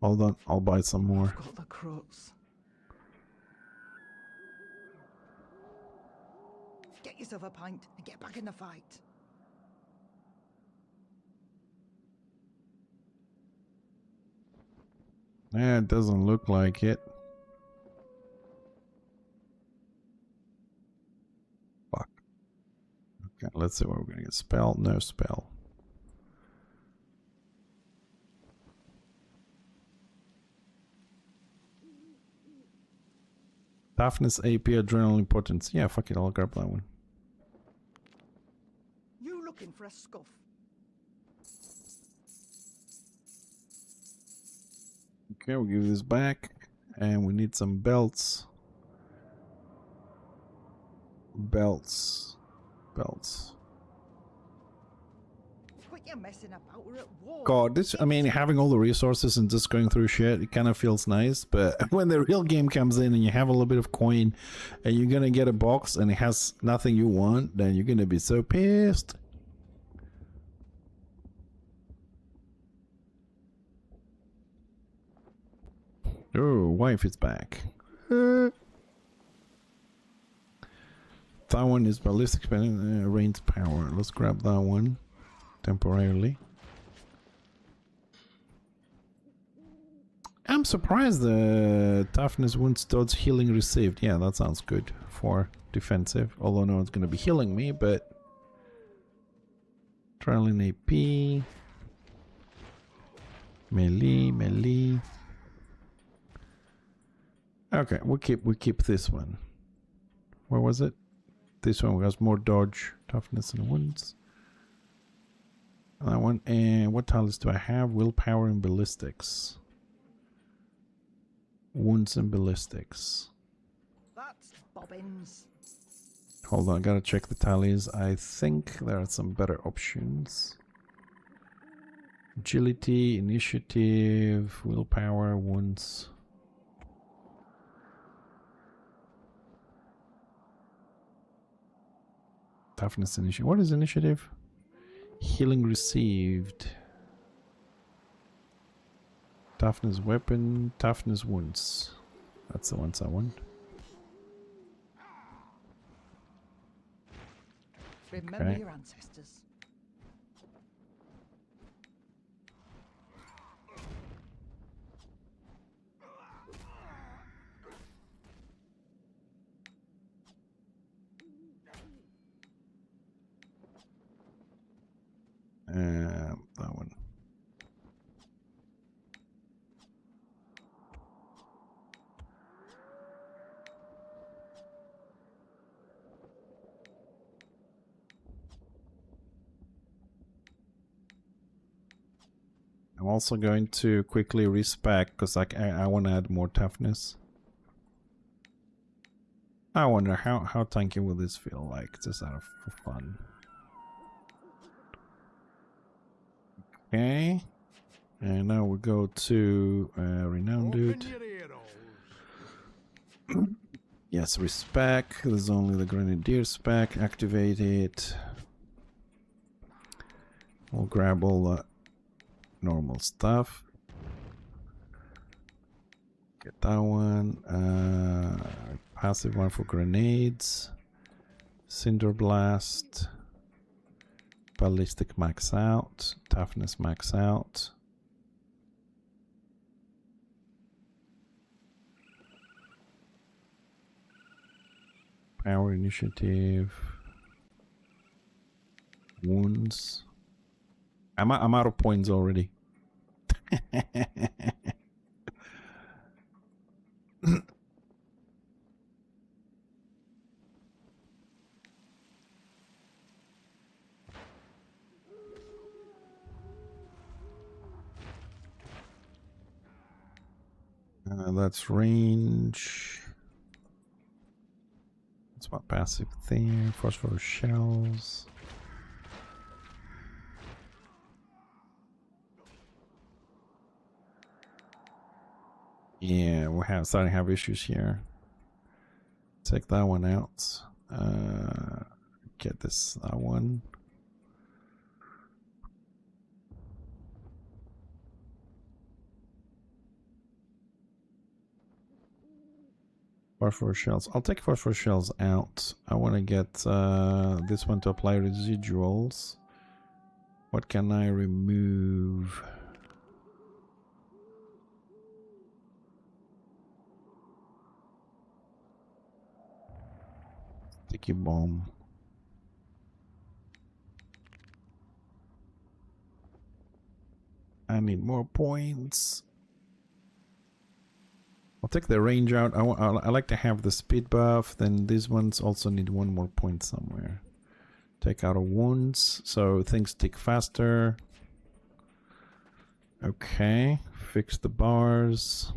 Hold on, I'll buy some more. Got the crooks. Get yourself a pint and get back in the fight. Yeah, it doesn't look like it. Fuck. Okay, let's see what we're gonna get. Spell, no spell. Toughness, AP, adrenaline, potency. Yeah, fuck it, I'll grab that one. You looking for a scuff? Okay, we'll give this back. And we need some belts. Belts. Belts. Quit your messing about, we're at war. God, this, I mean, having all the resources and just going through shit, it kind of feels nice, but when the real game comes in and you have a little bit of coin and you're gonna get a box and it has nothing you want, then you're gonna be so pissed. Oh, wife is back. That one is ballistic range power. Let's grab that one temporarily. I'm surprised the toughness, wounds, dodge, healing received. Yeah, that sounds good for defensive. Although no one's going to be healing me, but trailing AP, melee, melee. Okay, we keep this one. Where was it? This one has more dodge, toughness, and wounds. That one. And what talents do I have? Willpower and ballistics. Wounds and ballistics. That's bobbins. Hold on, I gotta check the tallies. I think there are some better options. Agility, initiative, willpower, wounds. Toughness initiative. What is initiative? Healing received. Toughness weapon, toughness wounds. That's the ones I want. Remember Okay. your ancestors. That one. I'm also going to quickly respec because I want to add more toughness. I wonder how tanky will this feel like, just out of for fun. Okay, and now we go to renowned dude. Open your ear holes. Yes, respec. There's only the grenadier spec. Activate it. We'll grab all the normal stuff. Get that one. Passive one for grenades. Cinder blast. Ballistic max out. Toughness max out. Power initiative. Wounds. I'm out of points already. That's range. That's my passive there. Phosphorus shells. Yeah, we're starting to have issues here. Take that one out. Get that one. Phosphorus shells. I'll take phosphorus shells out. I want to get this one to apply residuals. What can I remove? Sticky bomb. I need more points. I'll take the range out. I like to have the speed buff. Then these ones also need one more point somewhere. Take out a wounds so things tick faster. Okay, fix the bars.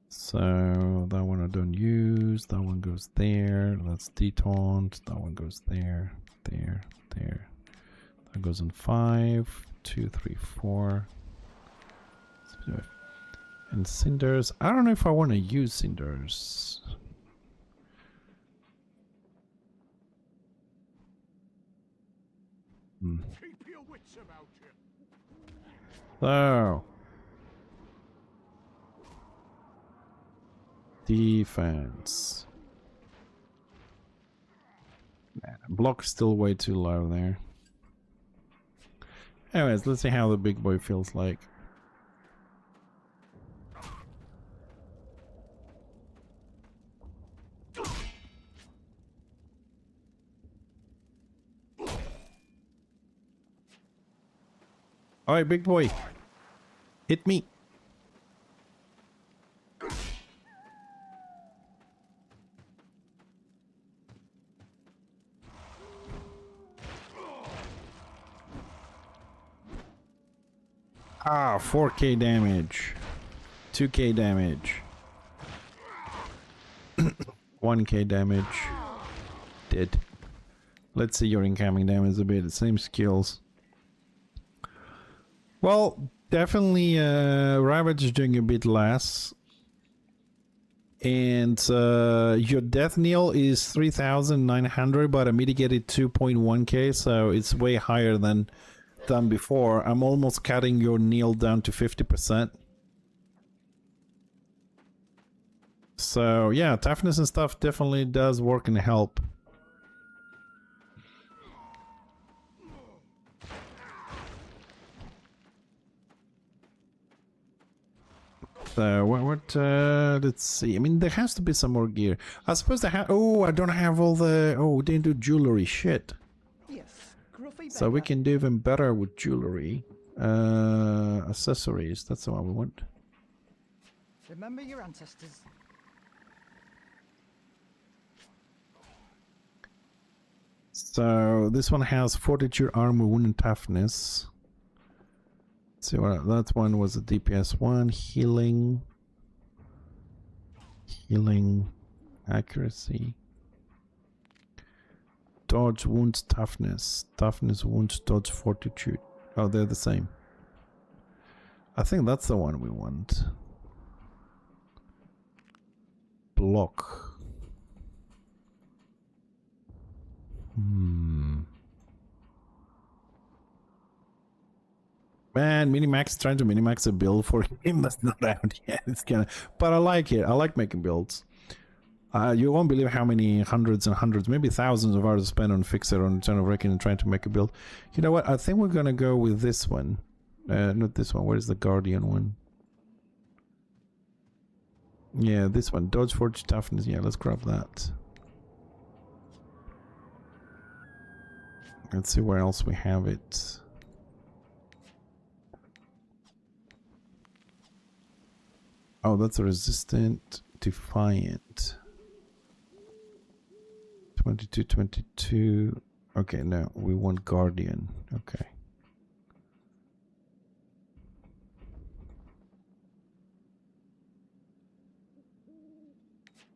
So that one I don't use. That one goes there. That's detaunt. That one goes there, there, there. That goes in 5, 2, 3, 4. And cinders. I don't know if I want to use cinders. Keep your wits about you. So. Defense. Nah, block's still way too low there. Anyways, let's see how the big boy feels like. Alright, big boy. Hit me. Ah, 4k damage. 2k damage. 1k damage. Dead. Let's see your incoming damage a bit. The same skills. Well, definitely Ravage is doing a bit less. And your death knell is 3,900, but I mitigated 2.1k, so it's way higher than before. I'm almost cutting your knell down to 50%. So yeah, toughness and stuff definitely does work and help. So let's see. I mean, there has to be some more gear. I suppose they have. Oh, I don't have all the. Oh, we didn't do jewelry. Shit. Yes, gruffy So we beggar. can do even better with jewelry. Accessories. That's the one we want. Remember your ancestors. So this one has fortitude, armor, wound, and toughness. Let's see what that one was. A DPS one, healing, accuracy, dodge, wounds, toughness, wounds, dodge, fortitude. Oh, they're the same. I think that's the one we want. Block. Man, Minimax trying to minimax a build for him that's not out yet. It's gonna, but I like it. I like making builds. You won't believe how many hundreds and hundreds, maybe thousands of hours spent on Fixer, on Return of Reckoning, and trying to make a build. You know what? I think we're gonna go with this one. Not this one. Where's the Guardian one? Yeah, this one. Dodge, Forge, Toughness. Yeah, let's grab that. Let's see where else we have it. Oh, that's a resistant, defiant. 22, 22. Okay, no, we want Guardian. Okay.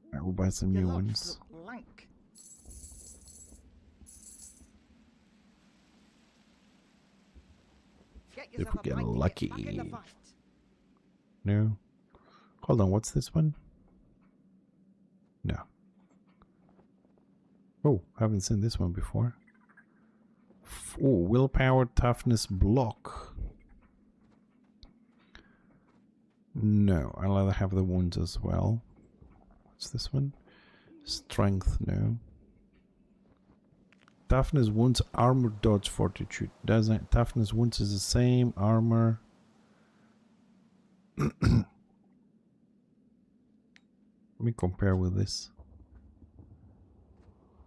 Alright, we'll buy some Your new locks ones. look blank. Get If yourself we a get break to lucky. back in the fight. No. Hold on, what's this one? No. Oh, haven't seen this one before. Oh, willpower, toughness, block. No, I'll either have the wounds as well. What's this one? Strength, no. Toughness, wounds, armor, dodge, fortitude. Doesn't toughness, wounds is the same. Armor. Let me compare with this.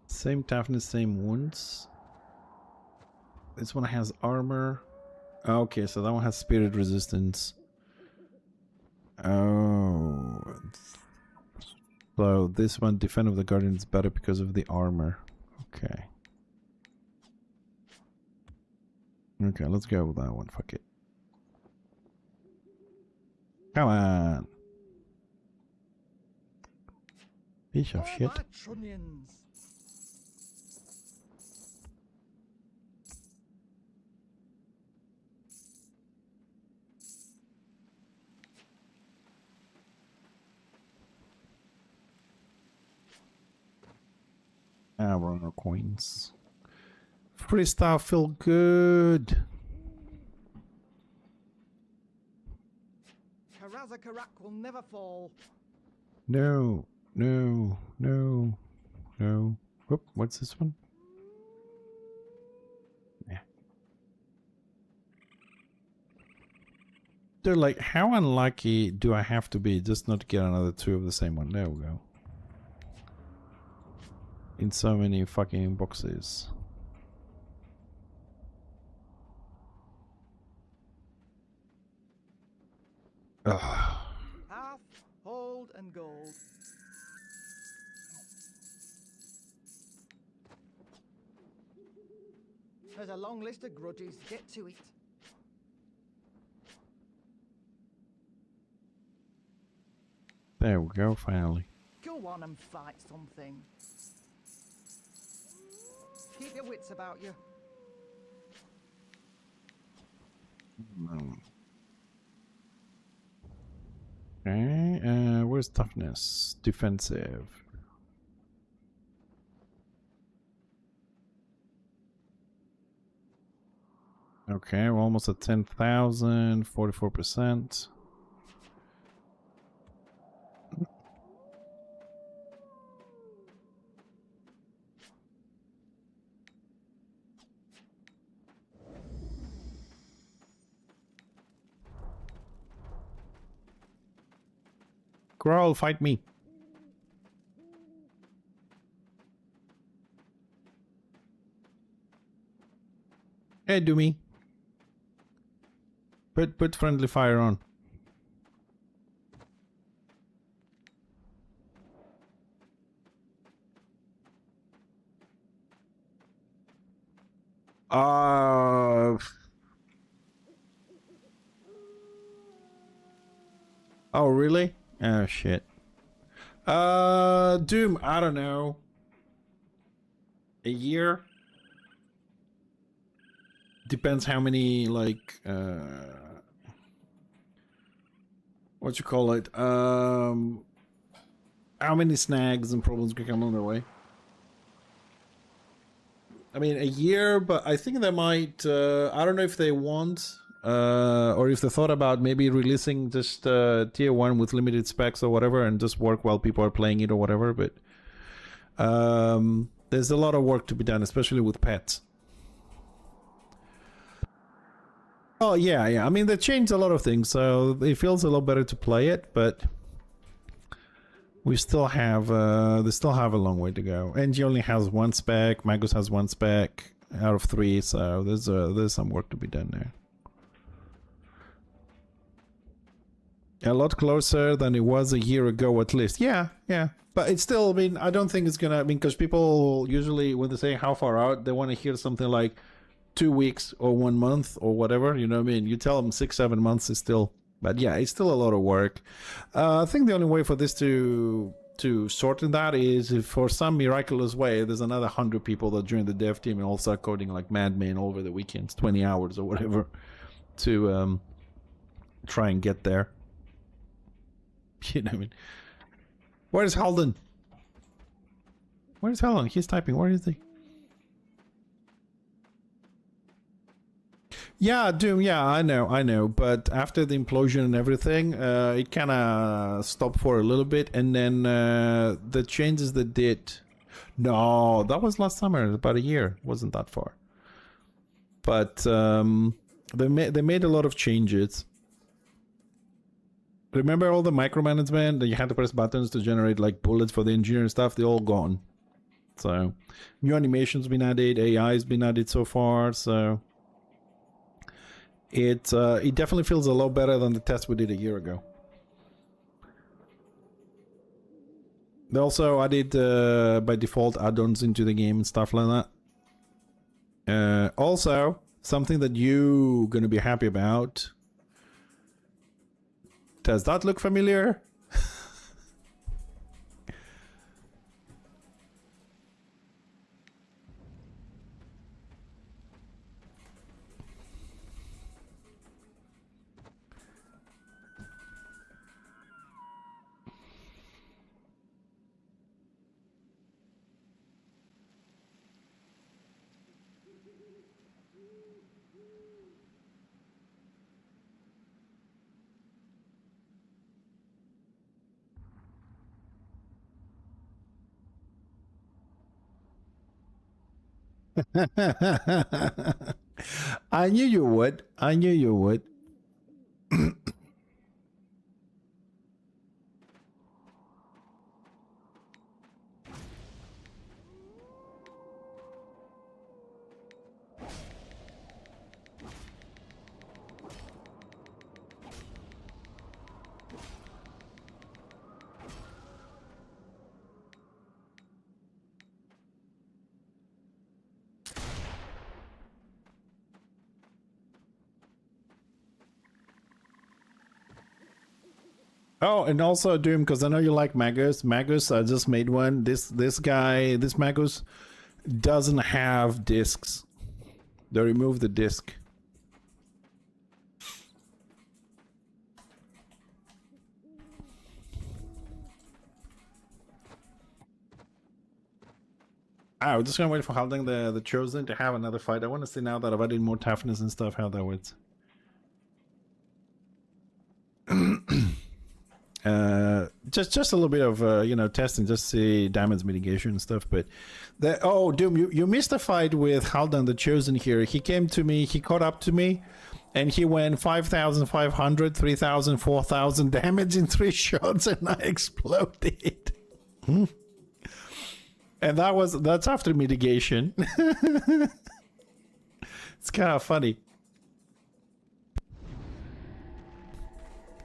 Same toughness, same wounds. This one has armor. Okay, so that one has spirit resistance. Oh. So this one, Defend of the Guardian, is better because of the armor. Okay. Okay, let's go with that one. Fuck it. Come on. Piece of Oh, shit. my trunnions. Ah, we're on our coins. Free stuff feel good. Karazakarak will never fall. No, no, no, no. Whoop, what's this one? Yeah. They're like, how unlucky do I have to be just not to get another two of the same one? There we go. In so many fucking boxes. Ugh. Half, hold, and gold. There's a long list of grudges. Get to it. There we go, finally. Go on and fight something. Keep your wits about you. Okay, where's toughness? Defensive. Okay, we're almost at 10,000, 44%. Growl, fight me. Hey, do me. Put friendly fire on. Oh, really? Oh, shit. Doom, I don't know. A year? Depends how many, like, what you call it? How many snags and problems can come on their way? I mean, a year, but I think they might, I don't know if they want, or if they thought about maybe releasing just tier 1 with limited specs or whatever and just work while people are playing it or whatever, but there's a lot of work to be done, especially with pets. Oh, yeah. I mean, they changed a lot of things, so it feels a lot better to play it, but we still have, they still have a long way to go. NG only has 1 spec, Magus has 1 spec out of 3, so there's some work to be done there. A lot closer than it was a year ago, at least. Yeah. But it's still, I mean, I don't think it's gonna, I mean, because people usually, when they say how far out, they want to hear something like 2 weeks or 1 month or whatever, you know what I mean? You tell them 6-7 months is still, but yeah, it's still a lot of work. I think the only way for this to shorten that is if for some miraculous way there's another 100 people that join the dev team and all start coding like madmen over the weekends, 20 hours or whatever, to try and get there. You know what I mean? Where's Halden? Where's Halden? He's typing. Where is he? Yeah, Doom, yeah, I know. But after the implosion and everything, it kind of stopped for a little bit. And then the changes that did... No, that was last summer, about a year. Wasn't that far. But they made a lot of changes. Remember all the micromanagement that you had to press buttons to generate like bullets for the engineer and stuff? They're all gone. So new animations been added, AI has been added so far. So it definitely feels a lot better than the test we did a year ago. They also added by default add-ons into the game and stuff like that. Also, something that you're gonna be happy about. Does that look familiar? I knew you would. I knew you would. Oh, and also Doom, because I know you like Magus. Magus, I just made one. This Magus doesn't have discs. They removed the disc. we're just gonna wait for Haldane the Chosen to have another fight. I want to see now that I've added more toughness and stuff how that works. Just a little bit of you know, testing, just see damage mitigation and stuff. But oh, Doom, you missed a fight with Haldane the Chosen here. He came to me, he caught up to me, and he went 5,500, 3,000, 4,000 damage in 3 shots, and I exploded. And that's after mitigation. It's kind of funny.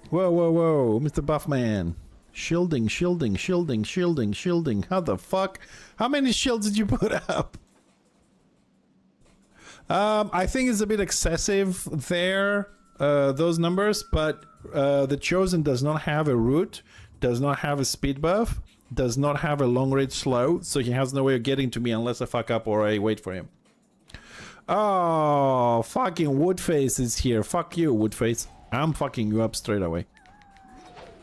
Whoa, whoa, whoa, Mr. Buffman. Shielding, shielding, shielding, shielding, shielding. How the fuck? How many shields did you put up? I think it's a bit excessive there, those numbers, but the Chosen does not have a root, does not have a speed buff, does not have a long range slow, so he has no way of getting to me unless I fuck up or I wait for him. Oh, fucking Woodface is here. Fuck you, Woodface. I'm fucking you up straight away.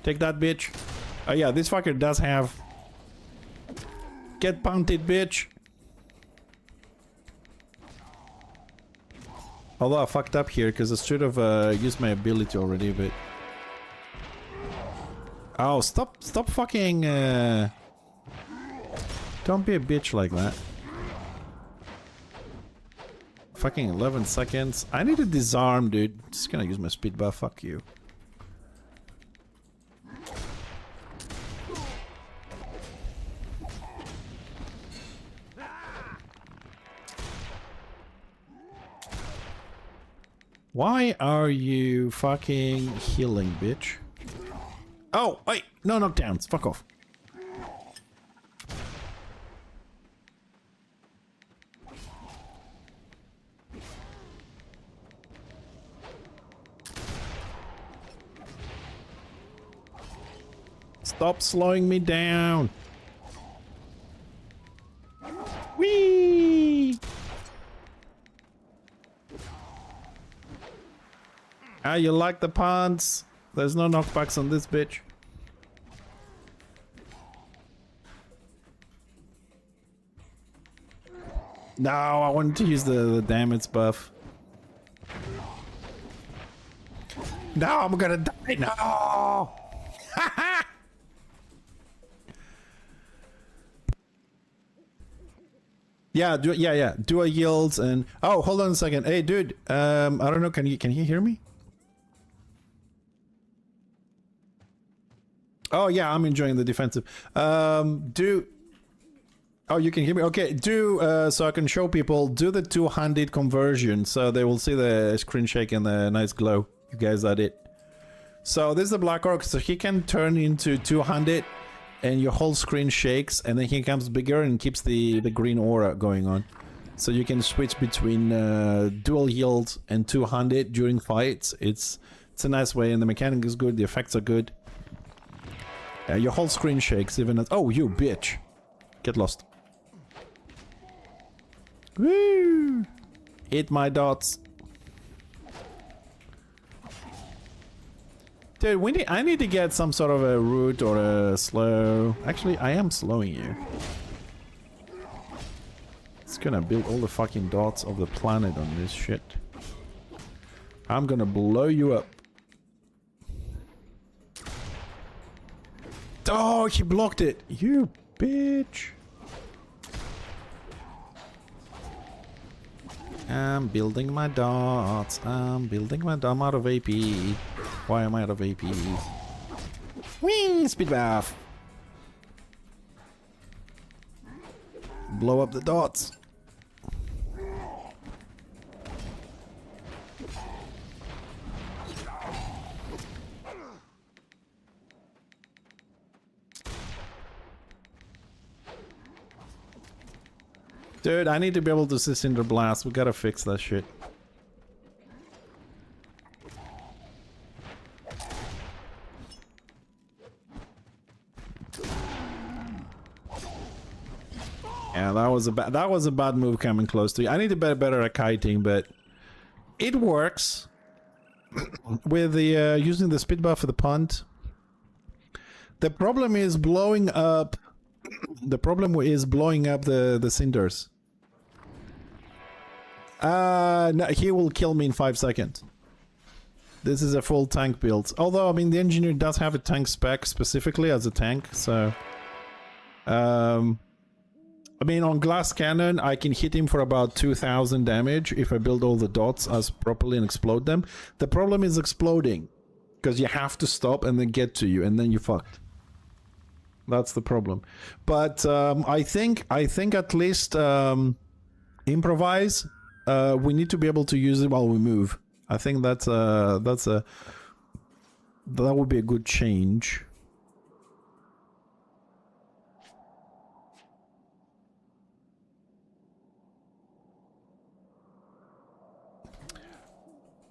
Take that, bitch. Oh yeah, this fucker does have... Get punted, bitch. Although I fucked up here because I should have used my ability already, but... Oh, stop fucking... Don't be a bitch like that. Fucking 11 seconds. I need to disarm, dude. Just gonna use my speed buff. Fuck you. Why are you fucking healing, bitch? Oh, wait. No knockdowns. Fuck off. Stop slowing me down. Whee! Ah, you like the puns? There's no knockbacks on this bitch. No, I wanted to use the damage buff. No, I'm gonna die. No! Yeah, yeah. Dual yields and... Oh, hold on a second. Hey, dude. I don't know. Can you hear me? Oh, yeah. I'm enjoying the defensive. Oh, you can hear me? Okay. So I can show people. Do the two-handed conversion. So they will see the screen shake and the nice glow. You guys are it. So this is the Black Orc. So he can turn into two-handed. And your whole screen shakes, and then he becomes bigger and keeps the green aura going on. So you can switch between dual yield and two-handed during fights. It's a nice way, and the mechanic is good, the effects are good. Your whole screen shakes, even as... Oh, you bitch! Get lost. Woo! Hit my dots. Dude, I need to get some sort of a root or a slow. Actually, I am slowing you. It's gonna build all the fucking dots of the planet on this shit. I'm gonna blow you up. Oh, he blocked it. You bitch. I'm building my dots. I'm out of AP. Why am I out of AP? Wing! Speed buff! Blow up the dots. Dude, I need to be able to see Cinder Blast. We gotta fix that shit. Yeah, that was a bad move coming close to you. I need to be better at kiting, but it works with the using the speed buff for the punt. The problem is blowing up The problem is blowing up the cinders. No, he will kill me in 5 seconds. This is a full tank build. Although, I mean, the engineer does have a tank spec specifically as a tank, so... I mean, on glass cannon, I can hit him for about 2,000 damage if I build all the dots as properly and explode them. The problem is exploding, because you have to stop and then get to you, and then you're fucked. That's the problem. But I think at least improvise. We need to be able to use it while we move. I think that would be a good change.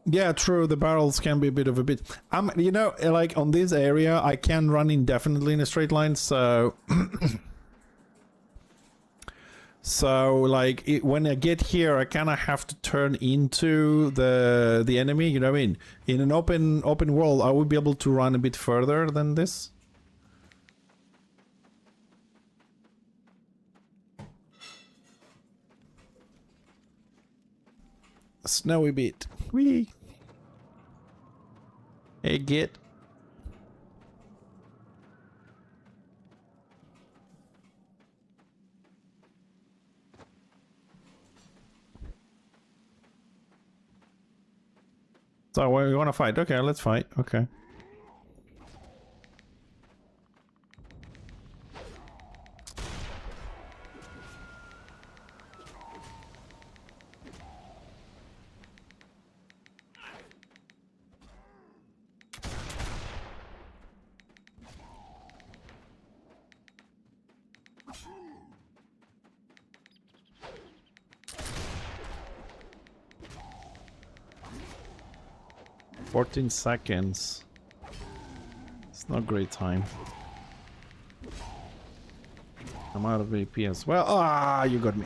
Yeah, true. The barrels can be a bit of a bit. You know, like on this area, I can run indefinitely in a straight line. So, so like when I get here, I kind of have to turn into the enemy. You know what I mean? In an open world, I would be able to run a bit further than this. Snowy bit. Whee! Hey, git. So, where you want to fight? Okay, let's fight. Okay. $14 seconds. It's not a great time. I'm out of AP as well. Ah, you got me.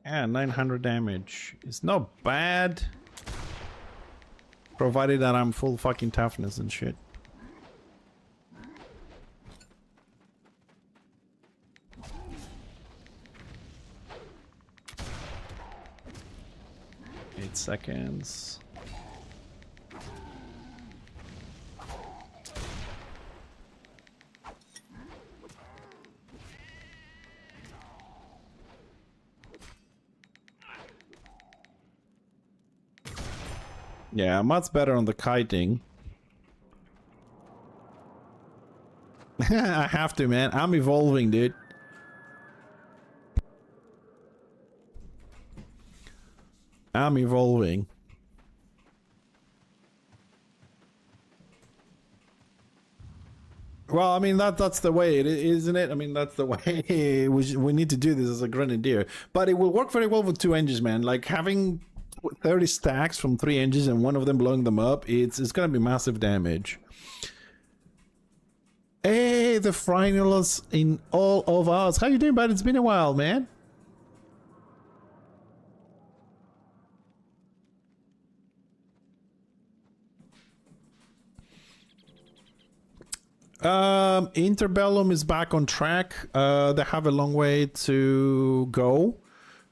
Yeah, 900 damage. It's not bad. Provided that I'm full fucking toughness and shit. Eight seconds. Yeah, much better on the kiting. I have to, man. I'm evolving, dude. I'm evolving. Well, I mean, that's the way, isn't it? I mean, that's the way we need to do this as a grenadier. But it will work very well with 2 engines, man. Like, having 30 stacks from 3 engines and one of them blowing them up, it's gonna be massive damage. Hey, the finalists in all of us. How you doing, bud? It's been a while, man. Interbellum is back on track. They have a long way to go.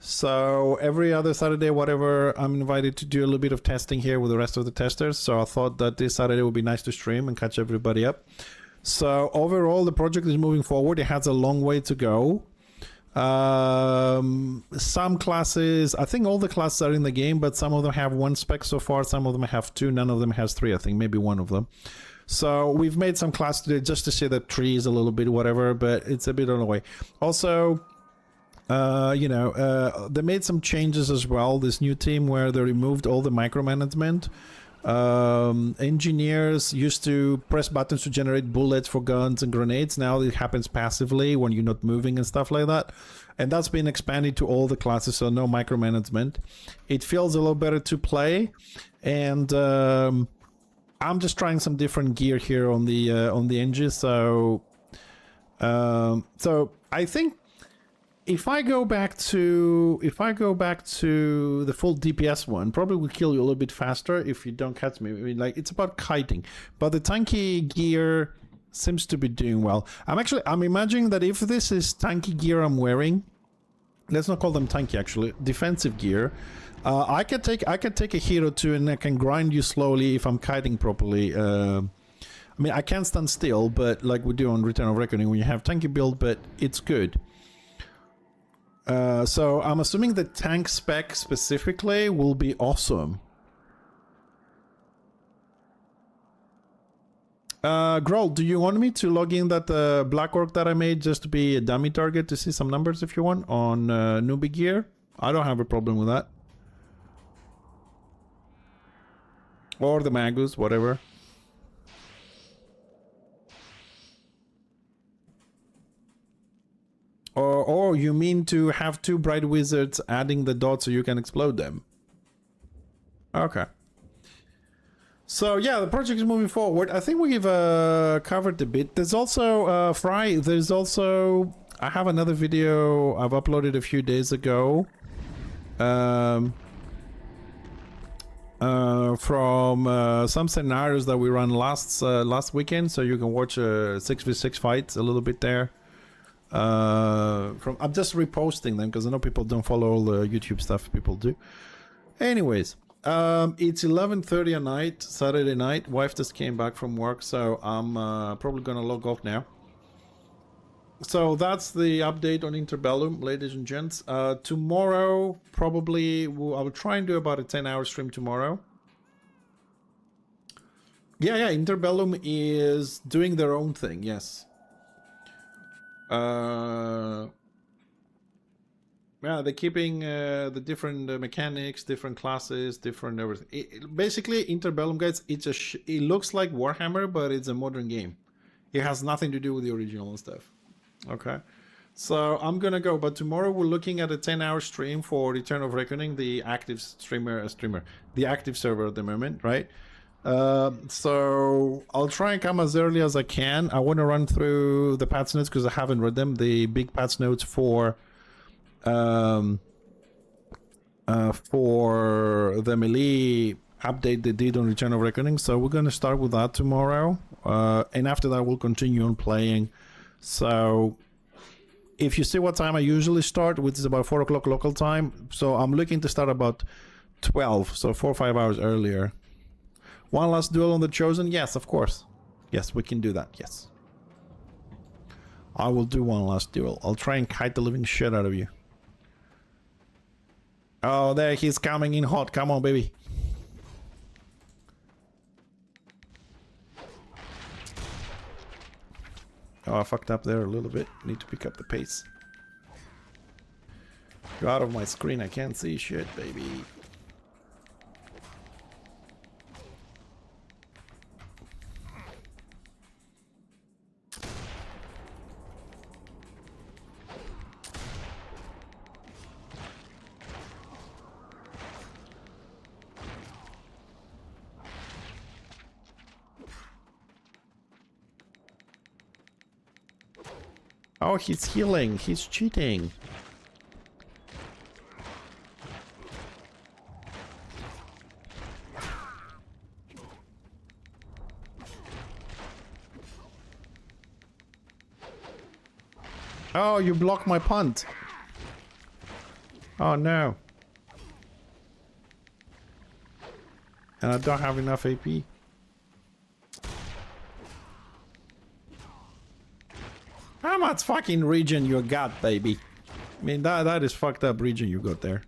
So every other Saturday, whatever, I'm invited to do a little bit of testing here with the rest of the testers. So I thought that this Saturday would be nice to stream and catch everybody up. So overall, the project is moving forward. It has a long way to go. Some classes, I think all the classes are in the game, but some of them have 1 spec so far. Some of them have 2. None of them has 3, I think, maybe 1 of them. So we've made some class today just to see the trees a little bit, whatever, but it's a bit on the way. Also, you know, they made some changes as well. This new team where they removed all the micromanagement. Engineers used to press buttons to generate bullets for guns and grenades. Now it happens passively when you're not moving and stuff like that. And that's been expanded to all the classes, so no micromanagement. It feels a little better to play. And I'm just trying some different gear here on the engine. So So I think if I go back to the full DPS one, probably will kill you a little bit faster if you don't catch me. I mean, like, it's about kiting, but the tanky gear seems to be doing well. I'm imagining that if this is tanky gear I'm wearing, let's not call them tanky, actually, defensive gear, I can take a hit or two and I can grind you slowly if I'm kiting properly. I mean, I can't stand still, but like we do on Return of Reckoning when you have tanky build, but it's good. So I'm assuming the tank spec specifically will be awesome. Groll, do you want me to log in that Black Orc that I made just to be a dummy target to see some numbers if you want on newbie gear? I don't have a problem with that. Or the Magus, whatever. Or you mean to have two bright wizards adding the dots so you can explode them? Okay. So yeah, the project is moving forward. I think we've covered a bit. There's also Fry. There's also I have another video I've uploaded a few days ago. From some scenarios that we ran last weekend, so you can watch 6v6 fights a little bit there. I'm just reposting them because I know people don't follow all the YouTube stuff people do. Anyways, it's 11:30 at night, Saturday night. Wife just came back from work, so I'm probably gonna log off now. So that's the update on Interbellum, ladies and gents. Tomorrow, probably, I will try and do about a 10-hour stream tomorrow. Yeah, Interbellum is doing their own thing, yes. Yeah, they're keeping the different mechanics, different classes, different everything. Basically, Interbellum, guys, it looks like Warhammer, but it's a modern game. It has nothing to do with the original and stuff. Okay, so I'm gonna go, but tomorrow we're looking at a 10-hour stream for Return of Reckoning, the active the active server at the moment, right? So I'll try and come as early as I can. I want to run through the patch notes because I haven't read them. The big patch notes for the melee update they did on Return of Reckoning. So we're going to start with that tomorrow, and after that we'll continue on playing. So if you see what time I usually start, which is about 4 o'clock local time, so I'm looking to start about 12, so 4 or 5 hours earlier. One last duel on the Chosen? Yes, of course. Yes, we can do that, yes. I will do one last duel. I'll try and kite the living shit out of you. Oh, there, he's coming in hot. Come on, baby. Oh, I fucked up there a little bit. Need to pick up the pace. Go out of my screen. I can't see shit, baby. Oh, he's healing. He's cheating. Oh, you blocked my punt. Oh, no. And I don't have enough AP. How much fucking regen you got, baby? I mean, that is fucked up regen you got there.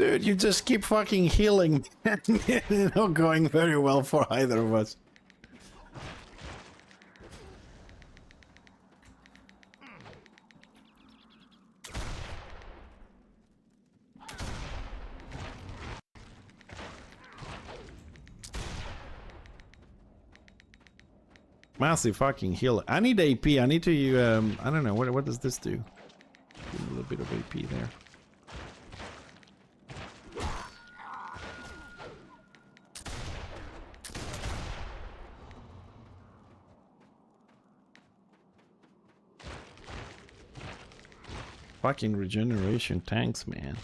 Dude, you just keep fucking healing. Not going very well for either of us. Massive fucking heal. I need AP. I need to, I don't know, what does this do? Give me a little bit of AP there. Fucking regeneration tanks, man.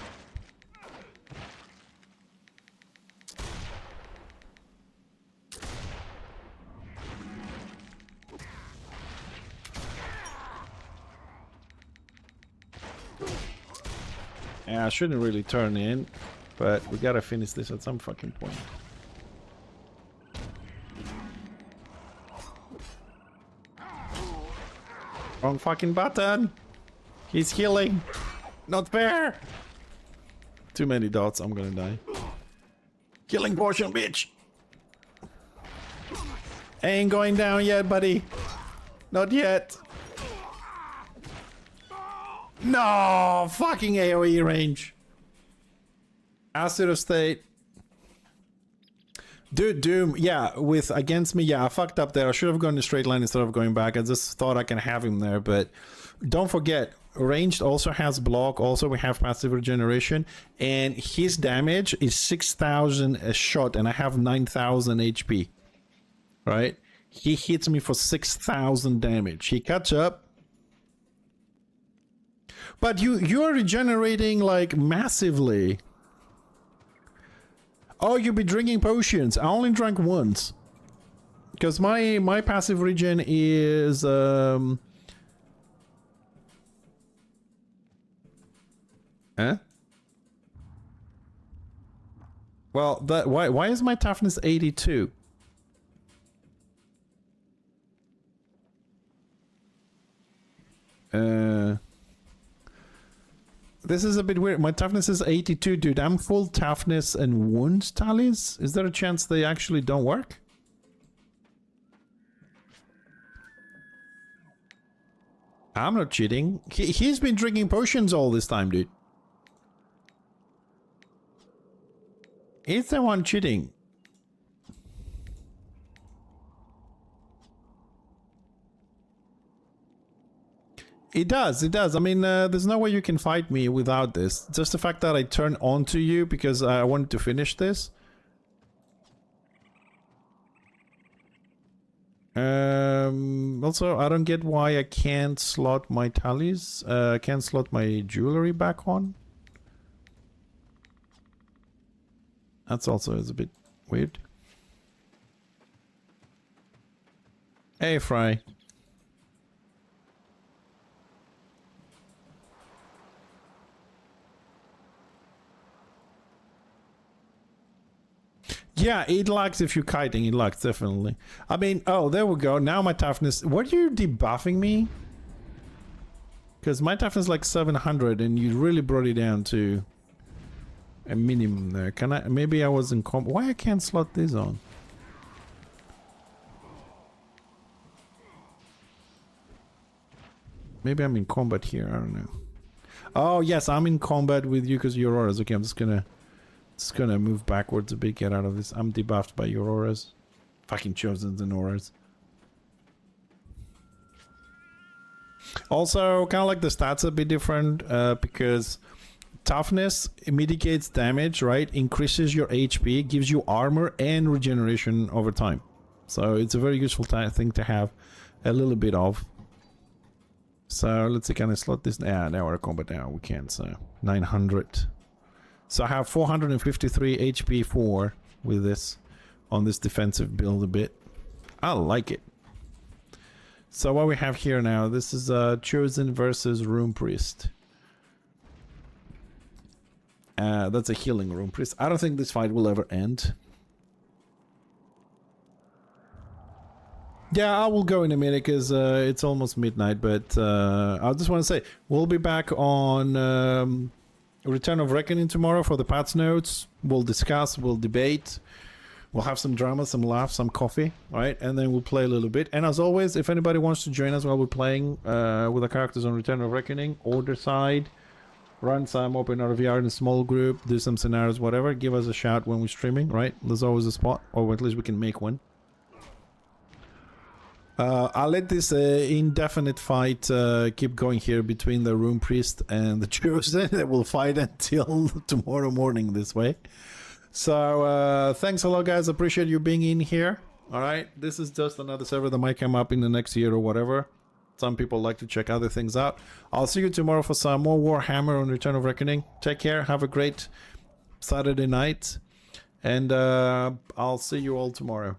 Yeah, I shouldn't really turn in, but we gotta finish this at some fucking point. Wrong fucking button! He's healing! Not fair! Too many dots, I'm gonna die. Killing portion, bitch! Ain't going down yet, buddy. Not yet. No! Fucking AoE range. Acid of State. Dude, Doom, yeah, with against me, yeah, I fucked up there. I should have gone in a straight line instead of going back. I just thought I can have him there, but don't forget, ranged also has block. Also, we have passive regeneration, and his damage is 6,000 a shot, and I have 9,000 HP. Right? He hits me for 6,000 damage. He cuts up. But you're regenerating like massively. Oh, you'll be drinking potions. I only drank once. Because my passive regen is Huh? Well, that why is my toughness 82? This is a bit weird. My toughness is 82, dude. I'm full toughness and wound tallies. Is there a chance they actually don't work? I'm not cheating. He's been drinking potions all this time, dude. He's the one cheating. It does, it does. I mean, there's no way you can fight me without this. Just the fact that I turn on to you because I wanted to finish this. Also, I don't get why I can't slot my tallies. I can't slot my jewelry back on. That's also is a bit weird. Hey, Fry. Yeah, it lags if you're kiting. It lags, definitely. I mean, oh, there we go. Now my toughness... Were you debuffing me? Because my toughness is like 700 and you really brought it down to a minimum there. Can I... Maybe I was in combat. Why I can't slot this on? Maybe I'm in combat here. I don't know. Oh, yes, I'm in combat with you because you're auras. Okay, I'm just gonna move backwards a bit, get out of this. I'm debuffed by your auras. Fucking Chosens and auras. Also, kind of like the stats a bit different because toughness mitigates damage, right? Increases your HP, gives you armor and regeneration over time. So it's a very useful thing to have a little bit of. So let's see, can I slot this? Yeah, now we're in combat now. We can, so 900. So I have 453 HP 4 with this on this defensive build a bit. I like it. So what we have here now, this is Chosen versus Rune Priest. That's a healing Rune Priest. I don't think this fight will ever end. Yeah, I will go in a minute because it's almost midnight, but I just want to say, we'll be back on Return of Reckoning tomorrow for the patch notes. We'll discuss, we'll debate, we'll have some drama, some laughs, some coffee, right? And then we'll play a little bit. And as always, if anybody wants to join us while we're playing with the characters on Return of Reckoning, order side, run some open RVR in a small group, do some scenarios, whatever, give us a shout when we're streaming, right? There's always a spot, or at least we can make one. I'll let this indefinite fight keep going here between the Rune Priest and the Chosen. They will fight until tomorrow morning this way. So thanks a lot, guys. Appreciate you being in here. All right, this is just another server that might come up in the next year or whatever. Some people like to check other things out. I'll see you tomorrow for some more Warhammer on Return of Reckoning. Take care. Have a great Saturday night. And I'll see you all tomorrow.